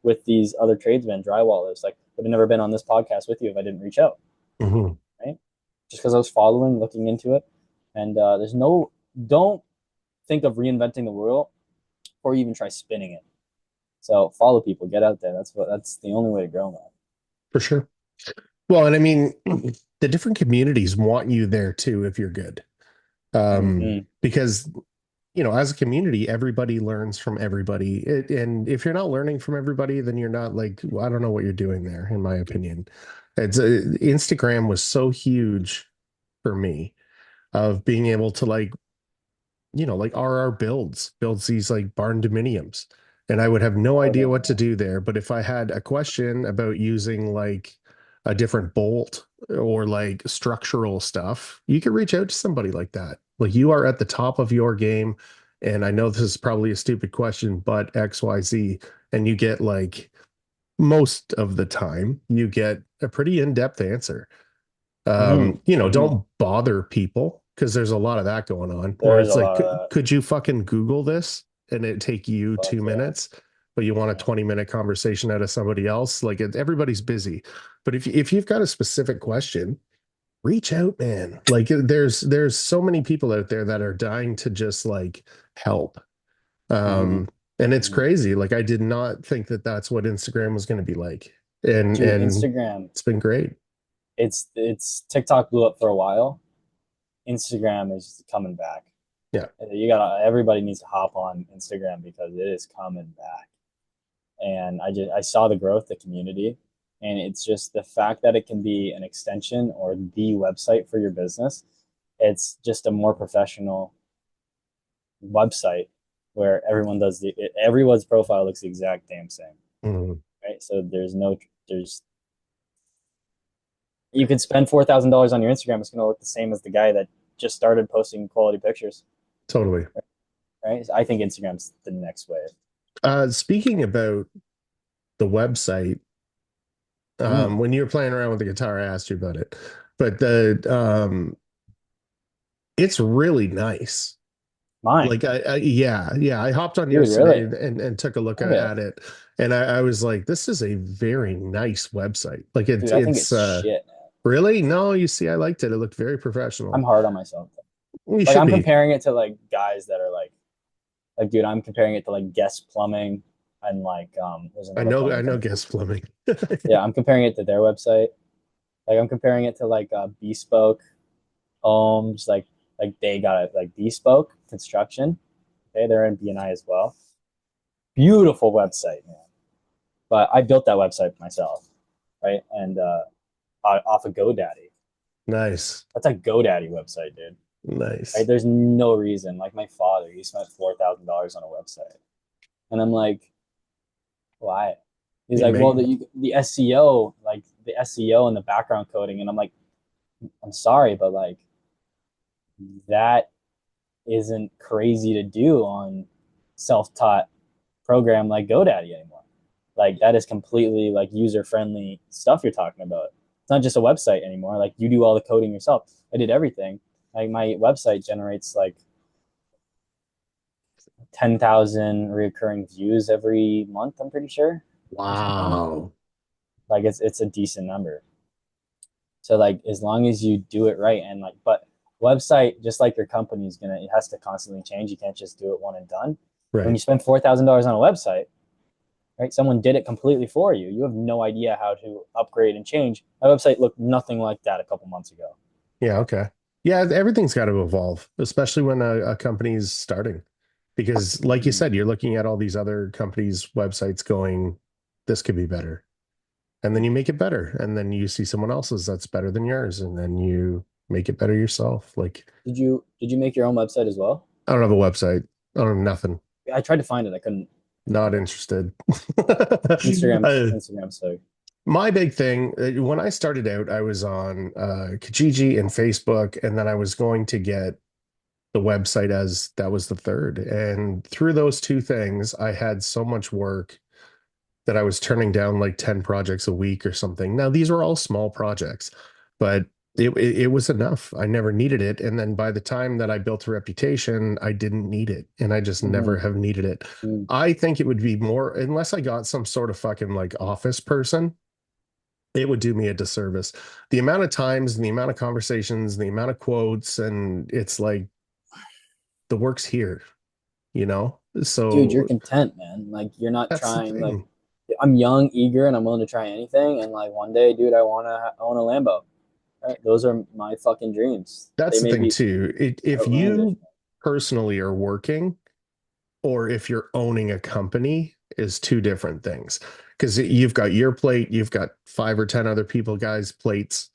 with these other tradesmen, drywallers. Like would have never been on this podcast with you if I didn't reach out, Hmm. right? Just because I was following, looking into it, and don't think of reinventing the wheel or even try spinning it. So follow people, get out there. That's the only way to grow, man. For sure. Well, and I mean, the different communities want you there too if you're good. Mm-hmm. Because as a community, everybody learns from everybody. And if you're not learning from everybody, then you're not like, well, I don't know what you're doing there, in my opinion. Instagram was so huge for me of being able to like RR builds these like barn dominiums. And I would have no Oh, idea damn, what to yeah. do there. But if I had a question about using like a different bolt or like structural stuff, you could reach out to somebody like that. Like you are at the top of your game. And I know this is probably a stupid question, but XYZ. And you get like most of the time, you get a pretty in-depth answer. Mm-hmm. Mm-hmm. Don't bother people because there's a lot of that going on where There is it's a like, lot of that. could you fucking Google this and it take you Fuck two yeah. minutes, but you want a Yeah. 20-minute conversation out of somebody else? Like everybody's busy. But if you've got a specific question, reach out, man. Like there's so many people out there that are dying to just like help. Mm-hmm. And it's Mm-hmm. crazy. Like I did not think that that's what Instagram was going to be like. And Dude, Instagram, it's been great. it's TikTok blew up for a while. Instagram is coming back. Yeah. Everybody needs to hop on Instagram because it is coming back. And I saw the growth, the community. And it's just the fact that it can be an extension or the website for your business. It's just a more professional website where everyone's profile looks the exact damn same, Mhm. right? So there's you could spend $4,000 on your Instagram. It's going to look the same as the guy that just started posting quality pictures, Totally. right? So I think Instagram's the next wave. Speaking about the website, Mm, when you were playing around with the guitar, I asked you about it, but the it's really nice. mine, Like yeah, I hopped on dude, yesterday really? and took a look Okay, at it, and I was like, this is a very nice website. Like dude, I think it's it's shit, man. really, no, you see, I liked it. It looked very I'm professional. hard on myself. You Like should I'm be. comparing it to like guys that are like dude, I'm comparing it to like Guest Plumbing and like there's another I plumbing know company. guest plumbing. Yeah, I'm comparing it to their website. Like I'm comparing it to like Bespoke Homes, like they got it like Bespoke Construction. Okay, they're in BNI as well. Beautiful website, man. But I built that website myself, right? And off of GoDaddy. Nice. That's a GoDaddy website, dude. Right? Nice. There's no reason. Like my father, he spent $4,000 on a website, and I'm like, why? He's You like, well, make the SEO, like the SEO and the background coding, and I'm like, I'm sorry, but like that isn't crazy to do on self-taught program like GoDaddy anymore. Like that is completely like user-friendly stuff you're talking about. It's not just a website anymore. Like you do all the coding yourself. I did everything. Like my website generates like 10,000 recurring views every month. I'm pretty sure, or something. wow. Like it's a decent number. So like as long as you do it right and like, but website just like your company is gonna, it has to constantly change. You can't just do it one and done. When Right. you spend $4,000 on a website, right? Someone did it completely for you. You have no idea how to upgrade and change. My website looked nothing like that a couple months ago. Yeah, okay. Yeah, everything's got to evolve, especially when a company's starting. Because like you Mm. said, you're looking at all these other companies' websites going, this could be better. And then you make it better. And then you see someone else's that's better than yours. And then you make it better yourself. Like, Did you make your own website as well? I don't have a website. I don't have nothing. I tried to find it. I couldn't Not find it. interested. Instagram's Uh, Instagram's so my big thing, when I started out, I was on Kijiji and Facebook, and then I was going to get the website as that was the third. And through those two things, I had so much work that I was turning down like 10 projects a week or something. Now, these were all small projects, but it was enough. I never needed it. And then by the time that I built a reputation, I didn't need it. And I just never mm-hmm. have needed it. Mm. I think it would be more, unless I got some sort of fucking like office person, it would do me a disservice. The amount of times and the amount of conversations, the amount of quotes, and it's like the work's here, you know? Dude, you're So content, man. Like you're not that's the trying. Like thing. I'm young, eager, and I'm willing to try anything. And like one day, dude, I want to own a Lambo. Right? Those are my fucking dreams. They That's the may thing be too. If outlandish. you personally are working or if you're owning a company is two different things. Because you've got your plate, you've got 5 or 10 other people, guys' plates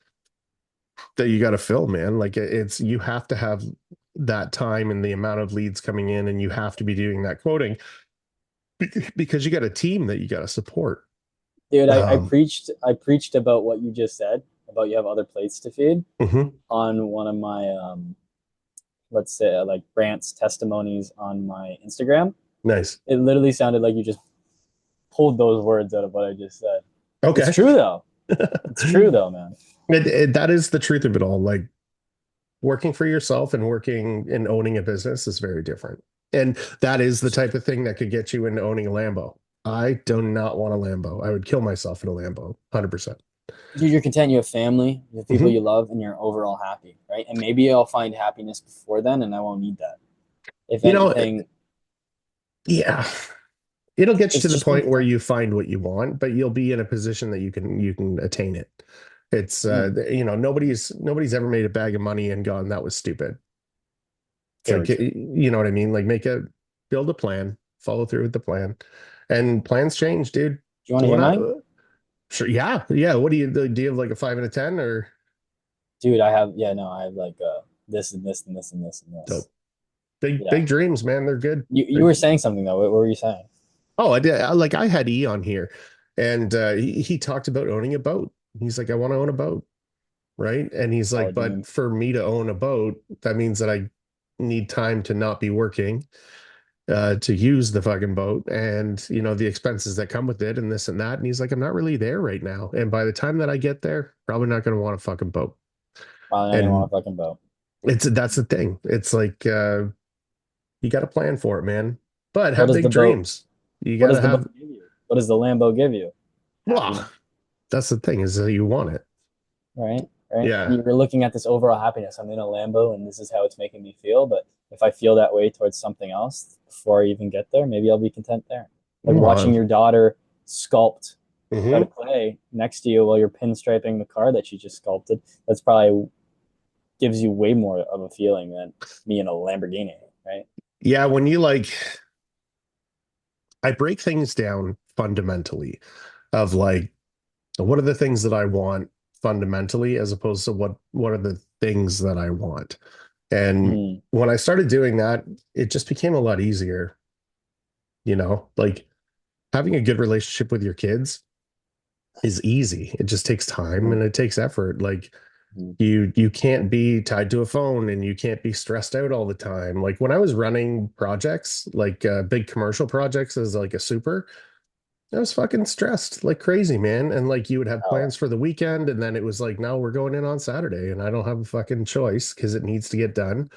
that you got to fill, man. Like it's you have to have that time and the amount of leads coming in, and you have to be doing that quoting because you got a team that you got to support. Dude, Um, I preached about what you just said about you have other plates to feed mhm. on one of my let's say like Brant's testimonies on my Instagram. Nice. It literally sounded like you just pulled those words out of what I just said. It's Okay. true though. It's true though, man. That is the truth of it all. Like working for yourself and working and owning a business is very different. And that is the type of thing that could get you into owning a Lambo. I do not want a Lambo. I would kill myself in a Lambo, 100%. Dude, you're content, you have family, you have people Hmm. you love, and you're overall happy, right? And maybe I'll find happiness before then, and I won't need that. If You know, anything, yeah, it'll get you to it's the just being point where content. you find what you want, but you'll be in a position that you can attain it. It's Mm, nobody's ever made a bag of money and gone, that was stupid. It's very like, true. you know what I mean? Like build a plan, follow through with the plan. And plans change, dude. Do you want to hear When I mine? Sure. Yeah. Yeah. What do you have like a 5 and a 10 or Dude, I have yeah, no, I have like this and this and this and this and this. dope? Big, Yeah. big dreams, man. They're good. You They're, were saying something though. What were you saying? oh, I did. Like I had E on here and he talked about owning a boat. He's like, I want to own a boat. Right. And he's like, Solid but dream. for me to own a boat, that means that I need time to not be working, to use the fucking boat and, the expenses that come with it and this and that. And he's like, I'm not really there right now. And by the time that I get there, probably not going to want a fucking boat. Probably not gonna want And a fucking boat. that's the thing. It's like, you got to plan for it, man, but What have does big the boat dreams. You what got to does the have, boat give you? What does the Lambo give you? well, Happiness, that's the thing is that you want it. right? Right? Yeah. You're looking at this overall happiness. I'm in a Lambo and this is how it's making me feel. But if I feel that way towards something else before I even get there, maybe I'll be content there. Like watching Well, your daughter sculpt out mhm. of clay next to you while you're pinstriping the car that she just sculpted. That's probably gives you way more of a feeling than me in a Lamborghini, right? Yeah. When you like, I break things down fundamentally of like, what are the things that I want fundamentally as opposed to what are the things that I want. And Mm, when I started doing that, it just became a lot easier, like having a good relationship with your kids is easy. It just takes time mm, and it takes effort. Like mm. you can't be tied to a phone and you can't be stressed out all the time. Like when I was running projects, like big commercial projects as like a super, I was fucking stressed like crazy, man. And like you would have Oh, plans for the weekend, and then it was like, no, we're going in on Saturday, and I don't have a fucking choice because it needs to get done.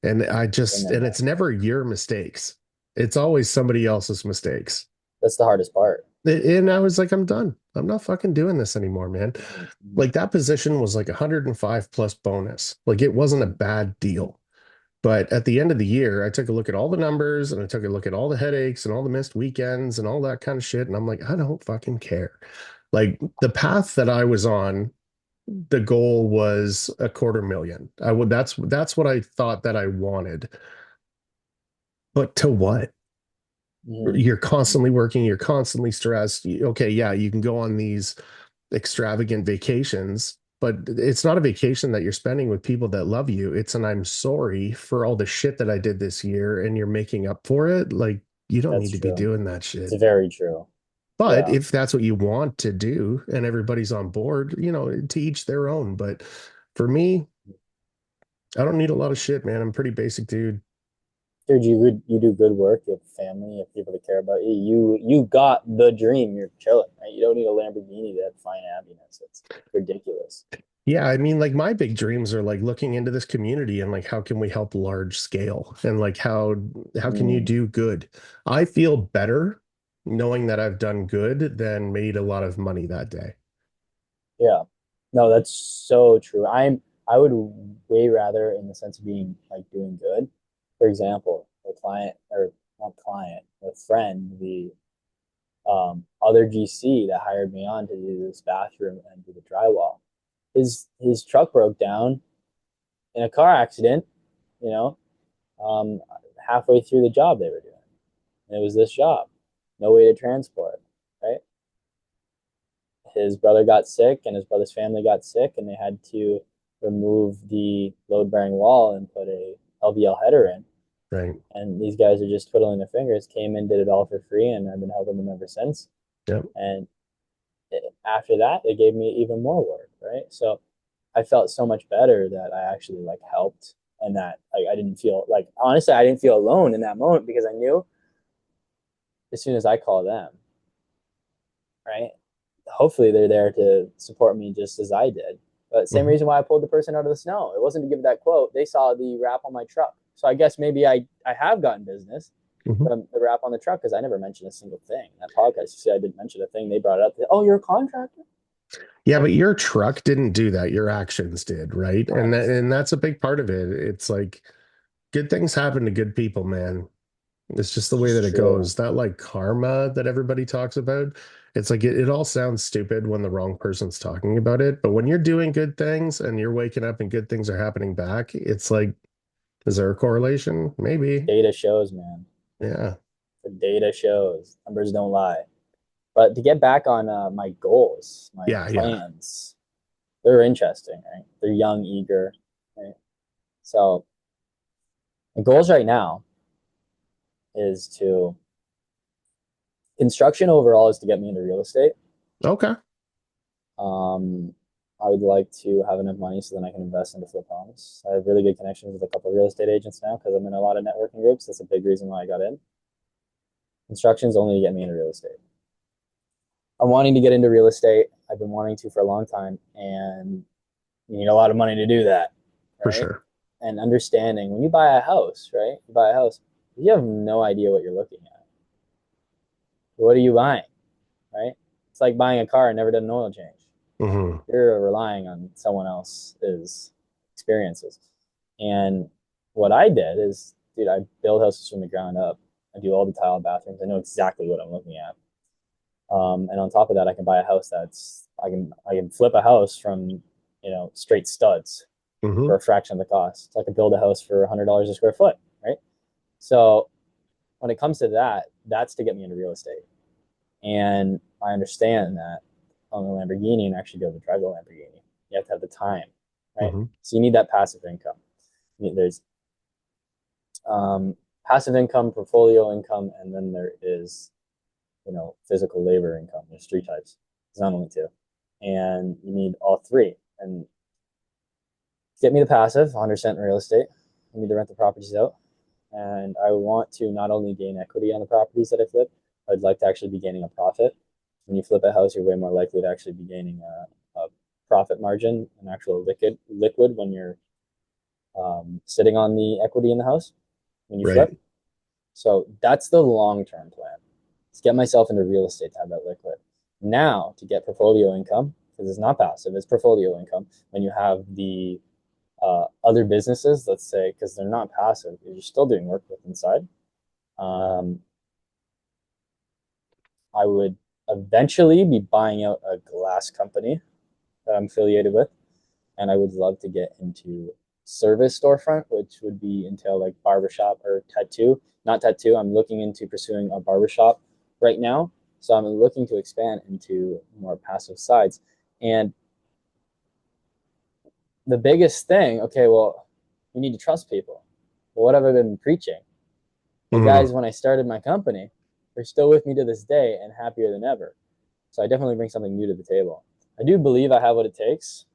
And been and there. it's never your mistakes. It's always somebody else's mistakes. That's the hardest part. And I was like, I'm done. I'm not fucking doing this anymore, man. Mm-hmm. Like that position was like 105 plus bonus. Like it wasn't a bad deal. But at the end of the year, I took a look at all the numbers and I took a look at all the headaches and all the missed weekends and all that kind of shit. And I'm like, I don't fucking care. Like the path that I was on, the goal was 250,000. That's what I thought that I wanted. But to what? Mm-hmm. You're constantly working, you're constantly stressed. Okay, yeah, you can go on these extravagant vacations, but it's not a vacation that you're spending with people that love you. It's an I'm sorry for all the shit that I did this year and you're making up for it. Like you don't That's need to be true. doing that It's shit. very true. But Yeah. if that's what you want to do and everybody's on board, to each their own. But for me, I don't need a lot of shit, man. I'm a pretty basic dude. Dude, you do good work. You have family, you have people that care about you. You got the dream. You're chilling, right? You don't need a Lamborghini to find happiness. It's ridiculous. Yeah, I mean, like my big dreams are like looking into this community and like how can we help large scale and like how can you Mm, do good? I feel better knowing that I've done good than made a lot of money that day. yeah. No, that's so true. I would way rather in the sense of being like doing good. For example, a client or not client, a friend, the other GC that hired me on to do this bathroom and do the drywall. His truck broke down in a car accident, you know, um, halfway through the job they were doing. And it was this job, no way to transport, right? His brother got sick and his brother's family got sick, and they had to remove the load bearing wall and put a LVL header in. Right. And these guys are just twiddling their fingers, came in, did it all for free, and I've been helping them ever since. Yep. And after that, they gave me even more work, right? So I felt so much better that I actually like helped, and that like I didn't feel like honestly I didn't feel alone in that moment because I knew as soon as I call them, right? Hopefully they're there to support me just as I did. But same Hmm. reason why I pulled the person out of the snow. It wasn't to give that quote. They saw the wrap on my truck. So I guess maybe I have gotten business, Hmm. but the wrap on the truck because I never mentioned a single thing. That podcast, you see, I didn't mention a thing. They brought it up. Oh, you're a contractor? Yeah, Like, but your truck didn't do that. Your actions did, right? nice. And that's a big part of it. It's like good things happen to good people, man. It's just the way It's that it true. goes. That like karma that everybody talks about. It's like it all sounds stupid when the wrong person's talking about it. But when you're doing good things and you're waking up and good things are happening back, it's like, is there a correlation? Maybe. Data shows, man. Yeah. The data shows. Numbers don't lie. But to get back on my goals, my Yeah, yeah. plans, they're interesting, right? They're young, eager, right? So my goals right now is to construction overall is to get me into real estate. Okay. Um, I would like to have enough money so then I can invest into flip homes. I have really good connections with a couple of real estate agents now because I'm in a lot of networking groups. That's a big reason why I got in. Construction is only to get me into real estate. I'm wanting to get into real estate. I've been wanting to for a long time, and you need a lot of money to do that, For right? sure. And understanding when you buy a house, right? You buy a house, you have no idea what you're looking at. What are you buying, right? It's like buying a car and never done an oil change. Hmm. You're relying on someone else's experiences. And what I did is, dude, I build houses from the ground up. I do all the tile bathrooms. I know exactly what I'm looking at. And on top of that, I can buy a house that's I can flip a house from straight studs Hmm. for a fraction of the cost. So I could build a house for $100 a square foot, right? So when it comes to that, that's to get me into real estate. And I understand that on the Lamborghini and actually be able to drive the Lamborghini, you have to have the time, right? Hmm. So you need that passive income. There's um, passive income, portfolio income, and then there is physical labor income. There's three types. There's not only two, and you need all three. And get me the passive, 100% in real estate. I need to rent the properties out, and I want to not only gain equity on the properties that I flip, I'd like to actually be gaining a profit. When you flip a house, you're way more likely to actually be gaining a profit margin, an actual liquid when you're sitting on the equity in the house when you Right. flip. So that's the long term plan. Let's get myself into real estate to have that liquid. Now to get portfolio income, because it's not passive, it's portfolio income. When you have the other businesses, let's say, because they're not passive, you're still doing work with inside. Um, I would eventually be buying out a glass company that I'm affiliated with, and I would love to get into service storefront, which would be entail like barbershop or tattoo. Not tattoo. I'm looking into pursuing a barbershop right now, so I'm looking to expand into more passive sides. And the biggest thing, okay, well, you need to trust people. Well, what have I been preaching? The Hmm. guys, when I started my company, they're still with me to this day and happier than ever. So I definitely bring something new to the table. I do believe I have what it takes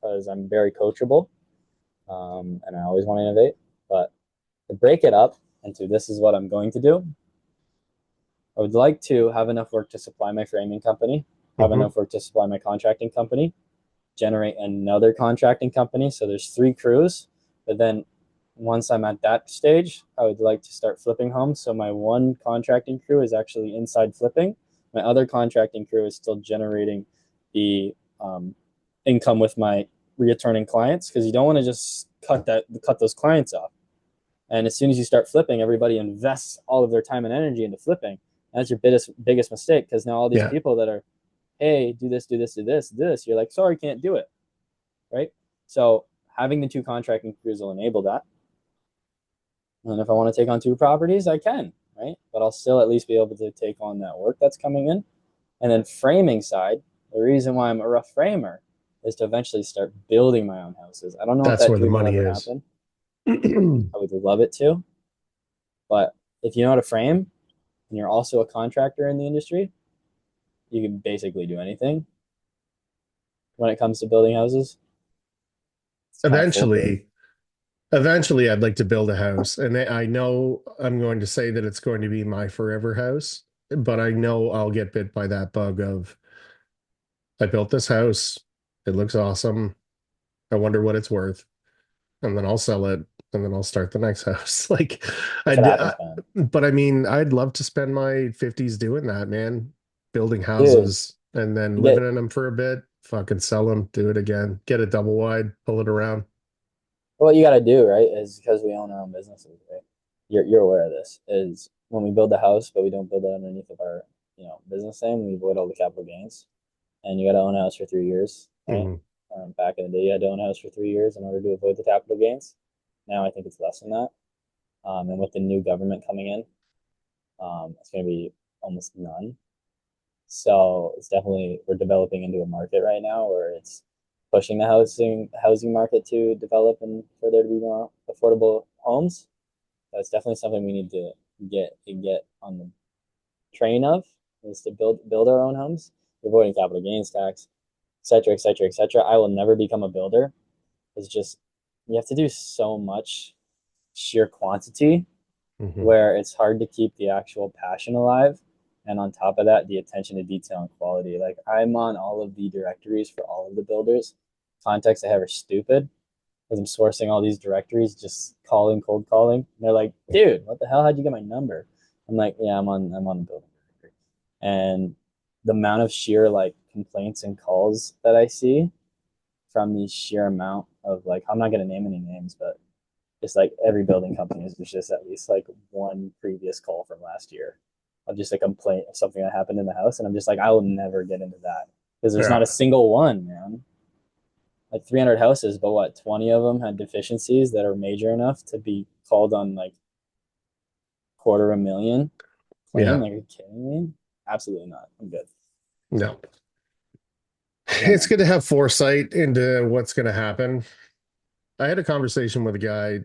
because I'm very coachable, and I always want to innovate. But to break it up into this is what I'm going to do, I would like to have enough work to supply my framing company, have Hmm. enough work to supply my contracting company, generate another contracting company. So there's three crews. But then once I'm at that stage, I would like to start flipping homes. So my one contracting crew is actually inside flipping. My other contracting crew is still generating the income with my returning clients because you don't want to just cut those clients off. And as soon as you start flipping, everybody invests all of their time and energy into flipping. That's your biggest mistake because now all these Yeah. people that are, hey, do this, do this, do this, do this, you're like, sorry, can't do it, right? So having the two contracting crews will enable that. And if I want to take on two properties, I can, right? But I'll still at least be able to take on that work that's coming in. And then framing side, the reason why I'm a rough framer is to eventually start building my own houses. I don't know if That's that where the dream will money ever is. happen. I would love it to, but if you know how to frame and you're also a contractor in the industry, you can basically do anything when it comes to building houses. It's kind of foolproof. Eventually, I'd like to build a house, and I know I'm going to say that it's going to be my forever house, but I know I'll get bit by that bug of I built this house. It looks awesome. I wonder what it's worth, and then I'll sell it, and then I'll start the next house. Like That's what happens, man. but I mean, I'd love to spend my 50s doing that, man. Building Dude, houses and then you living get in them for a bit, fucking sell them, do it again, get a double wide, pull it around. what you got to do, right? Is because we own our own businesses, right? You're aware of this. Is when we build the house, but we don't build it underneath of our business name, we avoid all the capital gains. And you got to own a house for 3 years, right? Mhm. Back in the day, you had to own a house for 3 years in order to avoid the capital gains. Now I think it's less than that. And with the new government coming in, it's going to be almost none. So it's definitely, we're developing into a market right now where it's pushing the housing market to develop and for there to be more affordable homes. That's definitely something we need to get on the train of, is to build our own homes, avoiding capital gains tax, etc., etc., etc. I will never become a builder. It's just you have to do so much sheer quantity Hmm. where it's hard to keep the actual passion alive. And on top of that, the attention to detail and quality. Like I'm on all of the directories for all of the builders. Contacts I have are stupid because I'm sourcing all these directories, just calling, cold calling. And they're like, dude, what the hell? How'd you get my number? I'm like, yeah, I'm on the building directory. And the amount of sheer like complaints and calls that I see from the sheer amount of like, I'm not gonna name any names, but just like every building company is just at least like one previous call from last year of just a complaint of something that happened in the house. And I'm just like, I will never get into that because there's not Yeah. a single one, man. Like 300 houses, but what, 20 of them had deficiencies that are major enough to be called on like $250,000 claim? Yeah. Like, are you kidding me? Absolutely not. I'm good. No. Yeah, It's man. good to have foresight into what's going to happen. I had a conversation with a guy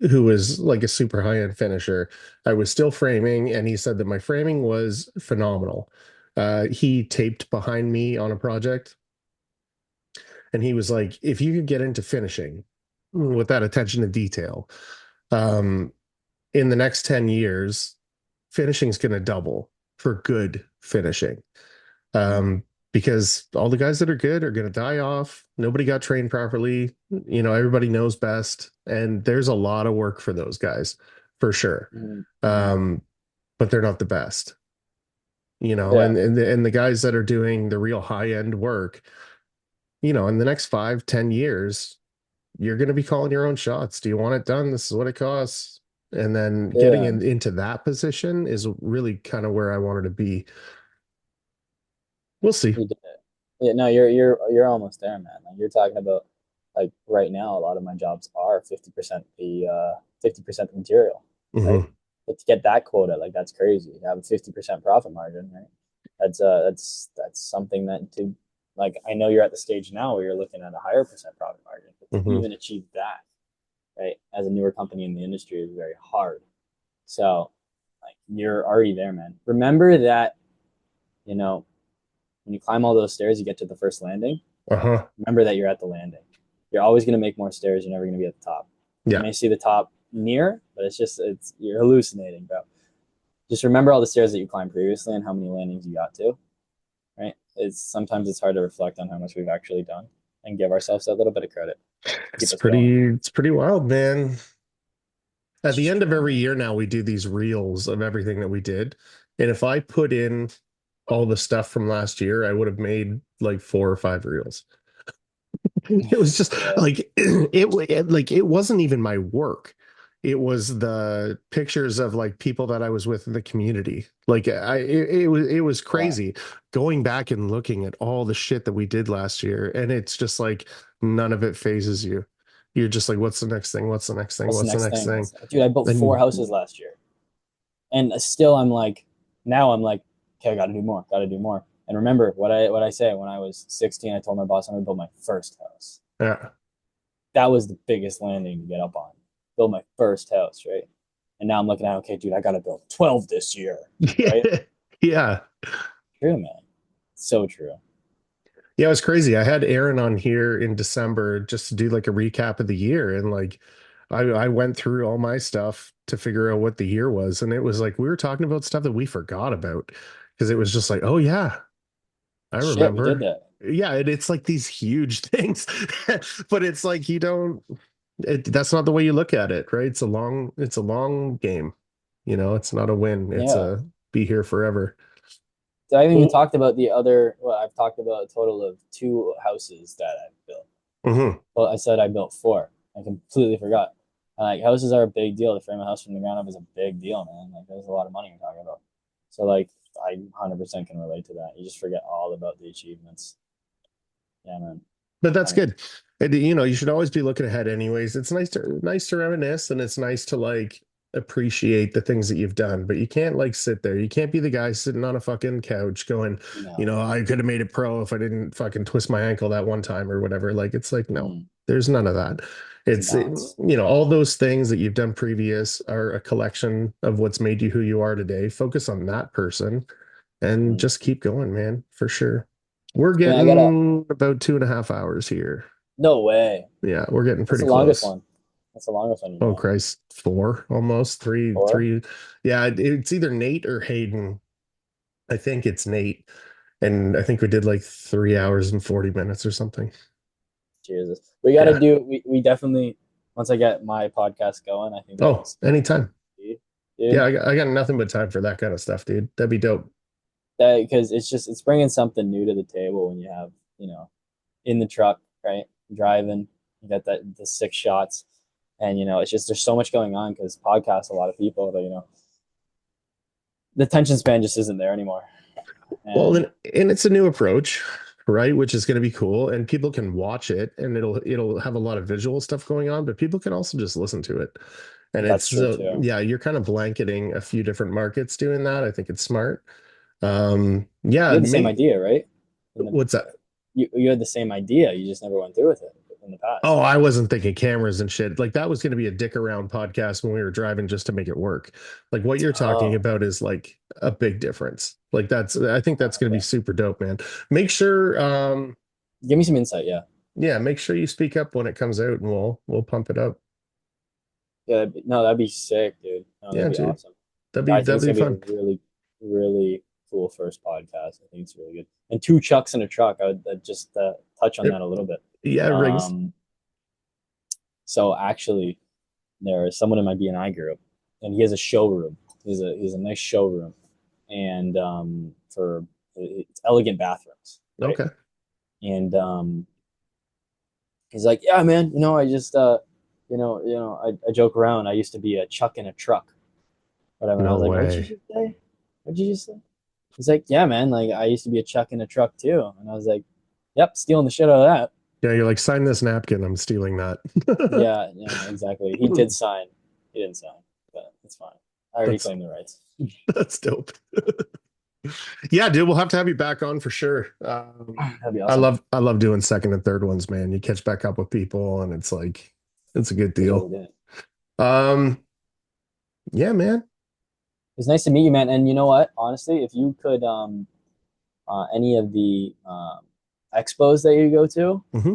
who was like a super high-end finisher. I was still framing, and he said that my framing was phenomenal. He taped behind me on a project, and he was like, if you could get into finishing with that attention to detail, um, in the next 10 years, finishing's going to double for good finishing. Um, because all the guys that are good are going to die off. Nobody got trained properly. Everybody knows best. And there's a lot of work for those guys for sure. Mm-hmm. Um, but they're not the best, Yeah, and the guys that are doing the real high end work, in the next 5, 10 years, you're going to be calling your own shots. Do you want it done? This is what it costs. And then getting yeah. into that position is really kind of where I wanted to be. We'll see. You did it. Yeah, no, you're almost there, man. Like you're talking about like right now, a lot of my jobs are 50% the material, right? Hmm. But to get that quota, like that's crazy. To have a 50% profit margin, right? That's something that to like I know you're at the stage now where you're looking at a higher percent profit margin, but to Hmm. even achieve that, right, as a newer company in the industry is very hard. So like you're already there, man. Remember that, you know, when you climb all those stairs, you get to the first landing. Uh-huh. Remember that you're at the landing. You're always going to make more stairs. You're never going to be at the top. You Yeah. may see the top near, but it's you're hallucinating, bro. Just remember all the stairs that you climbed previously and how many landings you got to. Right? It's hard to reflect on how much we've actually done and give ourselves a little bit of credit to keep It's us going. pretty wild, man. At It's the just end of true, every man. year now, we do these reels of everything that we did. And if I put in all the stuff from last year, I would have made like 4 or 5 reels. It was just Yeah, like it wasn't even my work. It was the pictures of like people that I was with in the community. Like it was yeah, crazy going back and looking at all the shit that we did last year, and it's just like none of it phases you. You're just like, what's the next thing? What's the next thing? what's the What's the next next thing? thing? Dude, I built four And houses last year, and still I'm like, now I'm like, okay, I got to do more, got to do more. And remember what I say when I was 16, I told my boss I'm gonna build my first house. yeah. That was the biggest landing to get up on. Build my first house, right? And now I'm looking at, okay, dude, I got to build 12 this year, right? Yeah. True, man. So true. Yeah, it was crazy. I had Aaron on here in December just to do like a recap of the year, and like I went through all my stuff to figure out what the year was, and it was like we were talking about stuff that we forgot about because it was just like, oh yeah, I Shit, we did remember. that. Yeah, and it's like these huge things, but it's like you don't. That's not the way you look at it, right? It's a long game. It's not a win. It's Yeah. a be here forever. I haven't even Well, talked about the other, well, I've talked about a total of two houses that I've built. mhm. Well, I said I built four. I completely forgot. Like houses are a big deal. To frame a house from the ground up is a big deal, man. Like there's a lot of money you're talking about. So like I 100% can relate to that. You just forget all about the achievements. Yeah, man. But that's Funny. good. And, you should always be looking ahead anyways. It's nice to reminisce, and it's nice to like, appreciate the things that you've done, but you can't like sit there. You can't be the guy sitting on a fucking couch going, No. I could have made it pro if I didn't fucking twist my ankle that one time or whatever. Like it's like, no, Mm, there's none of that. it's a It's, balance. all those things that you've done previous are a collection of what's made you who you are today. Focus on that person and Mm. just keep going, man, for sure. We're Man, I gotta. getting about 2.5 hours here. No way. Yeah, we're getting That's pretty the longest close. one. That's the longest one you've Oh done. Christ, four almost three, Or three. Yeah, it's either Nate or Hayden. I think it's Nate, and I think we did like 3 hours and 40 minutes or something. Jesus, we gotta Yeah. do. We definitely once I get my podcast going, I think that'd Oh, anytime. be Yeah, dude. I got nothing but time for that kind of stuff, dude. That'd be dope. That because it's bringing something new to the table when you have in the truck, right, driving, you got the 6 shots, and it's just there's so much going on because podcasts a lot of people that the attention span just isn't there anymore, Well, and and it's a new approach, right? Which is going to be cool, and people can watch it, and it'll have a lot of visual stuff going on, but people can also just listen to it. And that's true too. yeah, you're kind of blanketing a few different markets doing that. I think it's smart. You Yeah, had the same me. idea, right? What's that? You had the same idea. You just never went through with it in the Oh, past. I wasn't thinking cameras and shit. Like that was going to be a dick around podcast when we were driving just to make it work. Like what you're talking Oh, about is like a big difference. Like I think that's going to be okay. super dope, man. Make sure, Give me some insight. Yeah, yeah, make sure you speak up when it comes out and we'll pump it up. yeah. No, that'd be sick, dude. No, that'd Yeah, be dude. awesome. That'd Yeah, be I think that'd it's be gonna be fun. a really, really cool first podcast. I think it's really good. And two Chucks in a truck. I'd just touch on that Yep. a little bit. Yeah, rings. Um, so actually, there is someone in my BNI group, and he has a showroom. He's a nice showroom, and for it's elegant bathrooms, right? Okay. And he's like, yeah, man, I just I joke around. I used to be a Chuck in a truck, whatever. And I No was like, what'd you way. just say? What'd you just say? He's like, yeah, man, like I used to be a Chuck in a truck too. And I was like, yep, stealing the shit out of that. Yeah, you're like, sign this napkin. I'm stealing that. Yeah, yeah, exactly. He did sign. He didn't sign, but it's fine. I already That's claimed the rights. that's dope. Yeah, dude, we'll have to have you back on for sure. That'd be I awesome. love I love doing second and third ones, man. You catch back up with people and it's like it's a good That's what we deal. did. Um, yeah, man. It's nice to meet you, man. And you know what? Honestly, if you could, any of the expos that you go to, Hmm.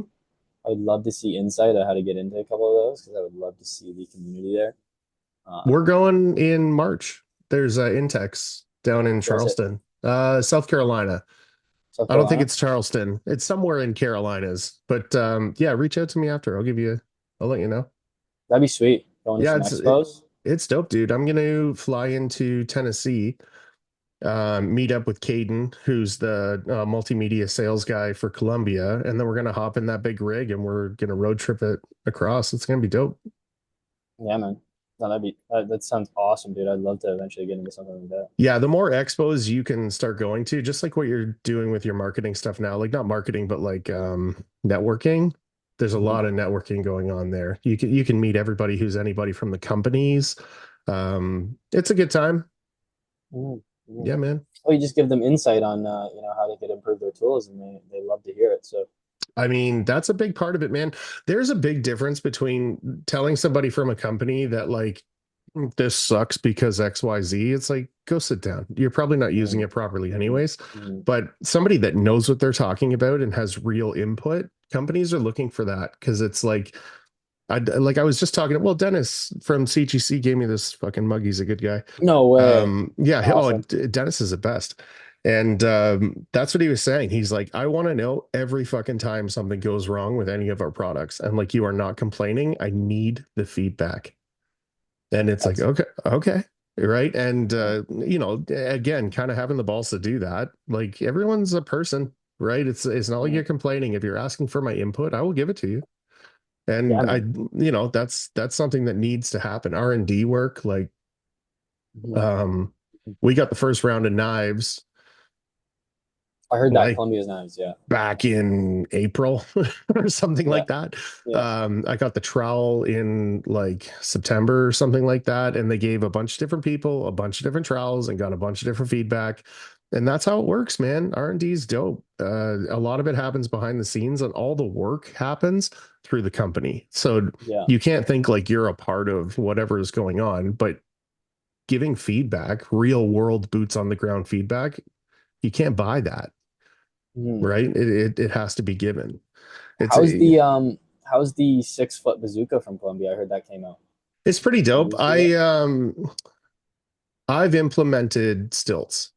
I would love to see insight on how to get into a couple of those because I would love to see the community there. We're Um, going in March. There's Intex down in where is it? Charleston, South Carolina. South I don't think Carolina? it's Charleston. It's somewhere in Carolinas. But yeah, reach out to me after. I'll let you know. That'd be sweet. Going to Yeah, some expos. it's dope, dude. I'm gonna fly into Tennessee, meet up with Caden, who's the multimedia sales guy for Columbia, and then we're gonna hop in that big rig and we're gonna road trip it across. It's gonna be dope. Yeah, man. No, that sounds awesome, dude. I'd love to eventually get into something like that. Yeah, the more expos you can start going to, just like what you're doing with your marketing stuff now, like not marketing, but like networking. There's a Mm-hmm. lot of networking going on there. You can meet everybody who's anybody from the companies. It's a good time. Mm-hmm. Yeah, man. Oh, you just give them insight on how they could improve their tools, and they love to hear it. So I mean, that's a big part of it, man. There's a big difference between telling somebody from a company that like this sucks because XYZ. It's like, go sit down. You're probably not using mm, it properly mm, anyways. mm. But somebody that knows what they're talking about and has real input, companies are looking for that because it's like I was just talking, well, Dennis from CGC gave me this fucking mug. He's a good guy. No way. Yeah, oh, Awesome. Dennis is the best. And that's what he was saying. He's like, I want to know every fucking time something goes wrong with any of our products. And like, you are not complaining. I need the feedback. And it's like, That's okay, okay. Right. And, yeah. again, kind of having the balls to do that. Like, everyone's a person, right? It's not like Mm. you're complaining. If you're asking for my input, I will give it to you. Yeah, And man. that's something that needs to happen. R&D work, like, Mhm. um, we got the first round of knives I heard that like Columbia's nice. Yeah. back in April or something Yeah. like that. Yeah. I got the trowel in like September or something like that, and they gave a bunch of different people a bunch of different trowels and got a bunch of different feedback. And that's how it works, man. R&D is dope. A lot of it happens behind the scenes, and all the work happens through the company. So Yeah. you can't think like you're a part of whatever is going on, but giving feedback, real world boots on the ground feedback, you can't buy that, Mhm. right? It has to be given. It's How's the 6 foot bazooka from Columbia? I heard that came out. it's pretty Did dope. you see that? I've implemented stilts.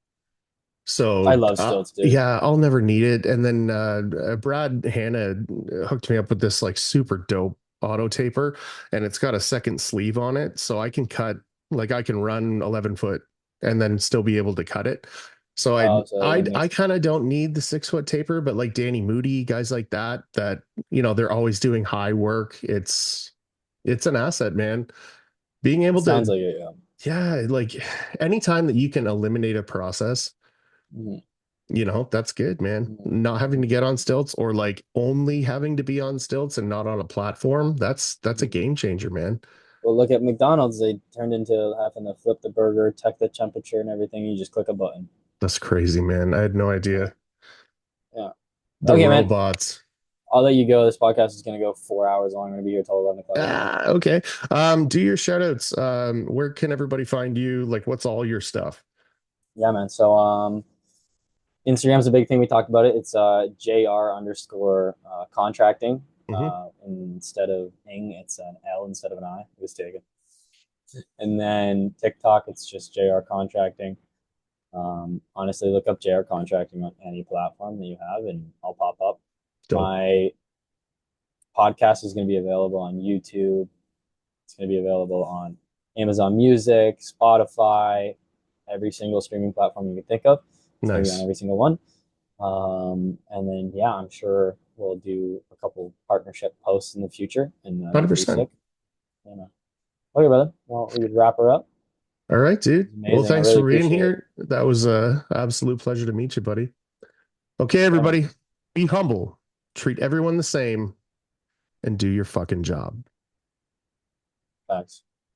I So love stilts, dude. yeah, I'll never need it. And then Brad Hanna hooked me up with this like super dope auto taper, and it's got a second sleeve on it, so I can cut, like I can run 11 foot and then still be able to cut it. So Oh, so that I makes kind of don't need the 6 foot taper, but like Danny Moody, guys like that they're always doing high work. It's an asset, man. Being able sounds to, like it. Yeah. yeah, like anytime that you can eliminate a process, Mhm. that's good, man. Mhm. Not having to get on stilts, or like only having to be on stilts and not on a platform, that's a Mhm. game changer, man. Well, look at McDonald's. They turned into having to flip the burger, check the temperature and everything. You just click a button. That's crazy, man. I had no Yeah. idea. Yeah. The Okay, man. robots. I'll let you go. This podcast is going to go 4 hours long. I'm going to be here till 11 o'clock. Okay. Do your shout outs. Where can everybody find you? Like, what's all your stuff? Yeah, man. So Instagram's a big thing. We talked about it. It's JR underscore contracting. Hmm. Instead of ing, it's an L instead of an I. It was taken. And then TikTok, it's just JR contracting. Honestly, look up JR contracting on any platform that you have, and I'll pop up. Dope. My podcast is going to be available on YouTube. It's going to be available on Amazon Music, Spotify, every single streaming platform you can think of. It's going to be on Nice. every single one. And then, yeah, I'm sure we'll do a couple partnership posts in the future, and that'd be pretty 100%. sick. You know. Okay, brother. Well, we could wrap her up. All right, It dude. was Well, amazing. I thanks really for being appreciate it. here. That was a absolute pleasure to meet you, buddy. Okay, Yeah, man. everybody, be humble, treat everyone the same, and do your fucking job. Thanks.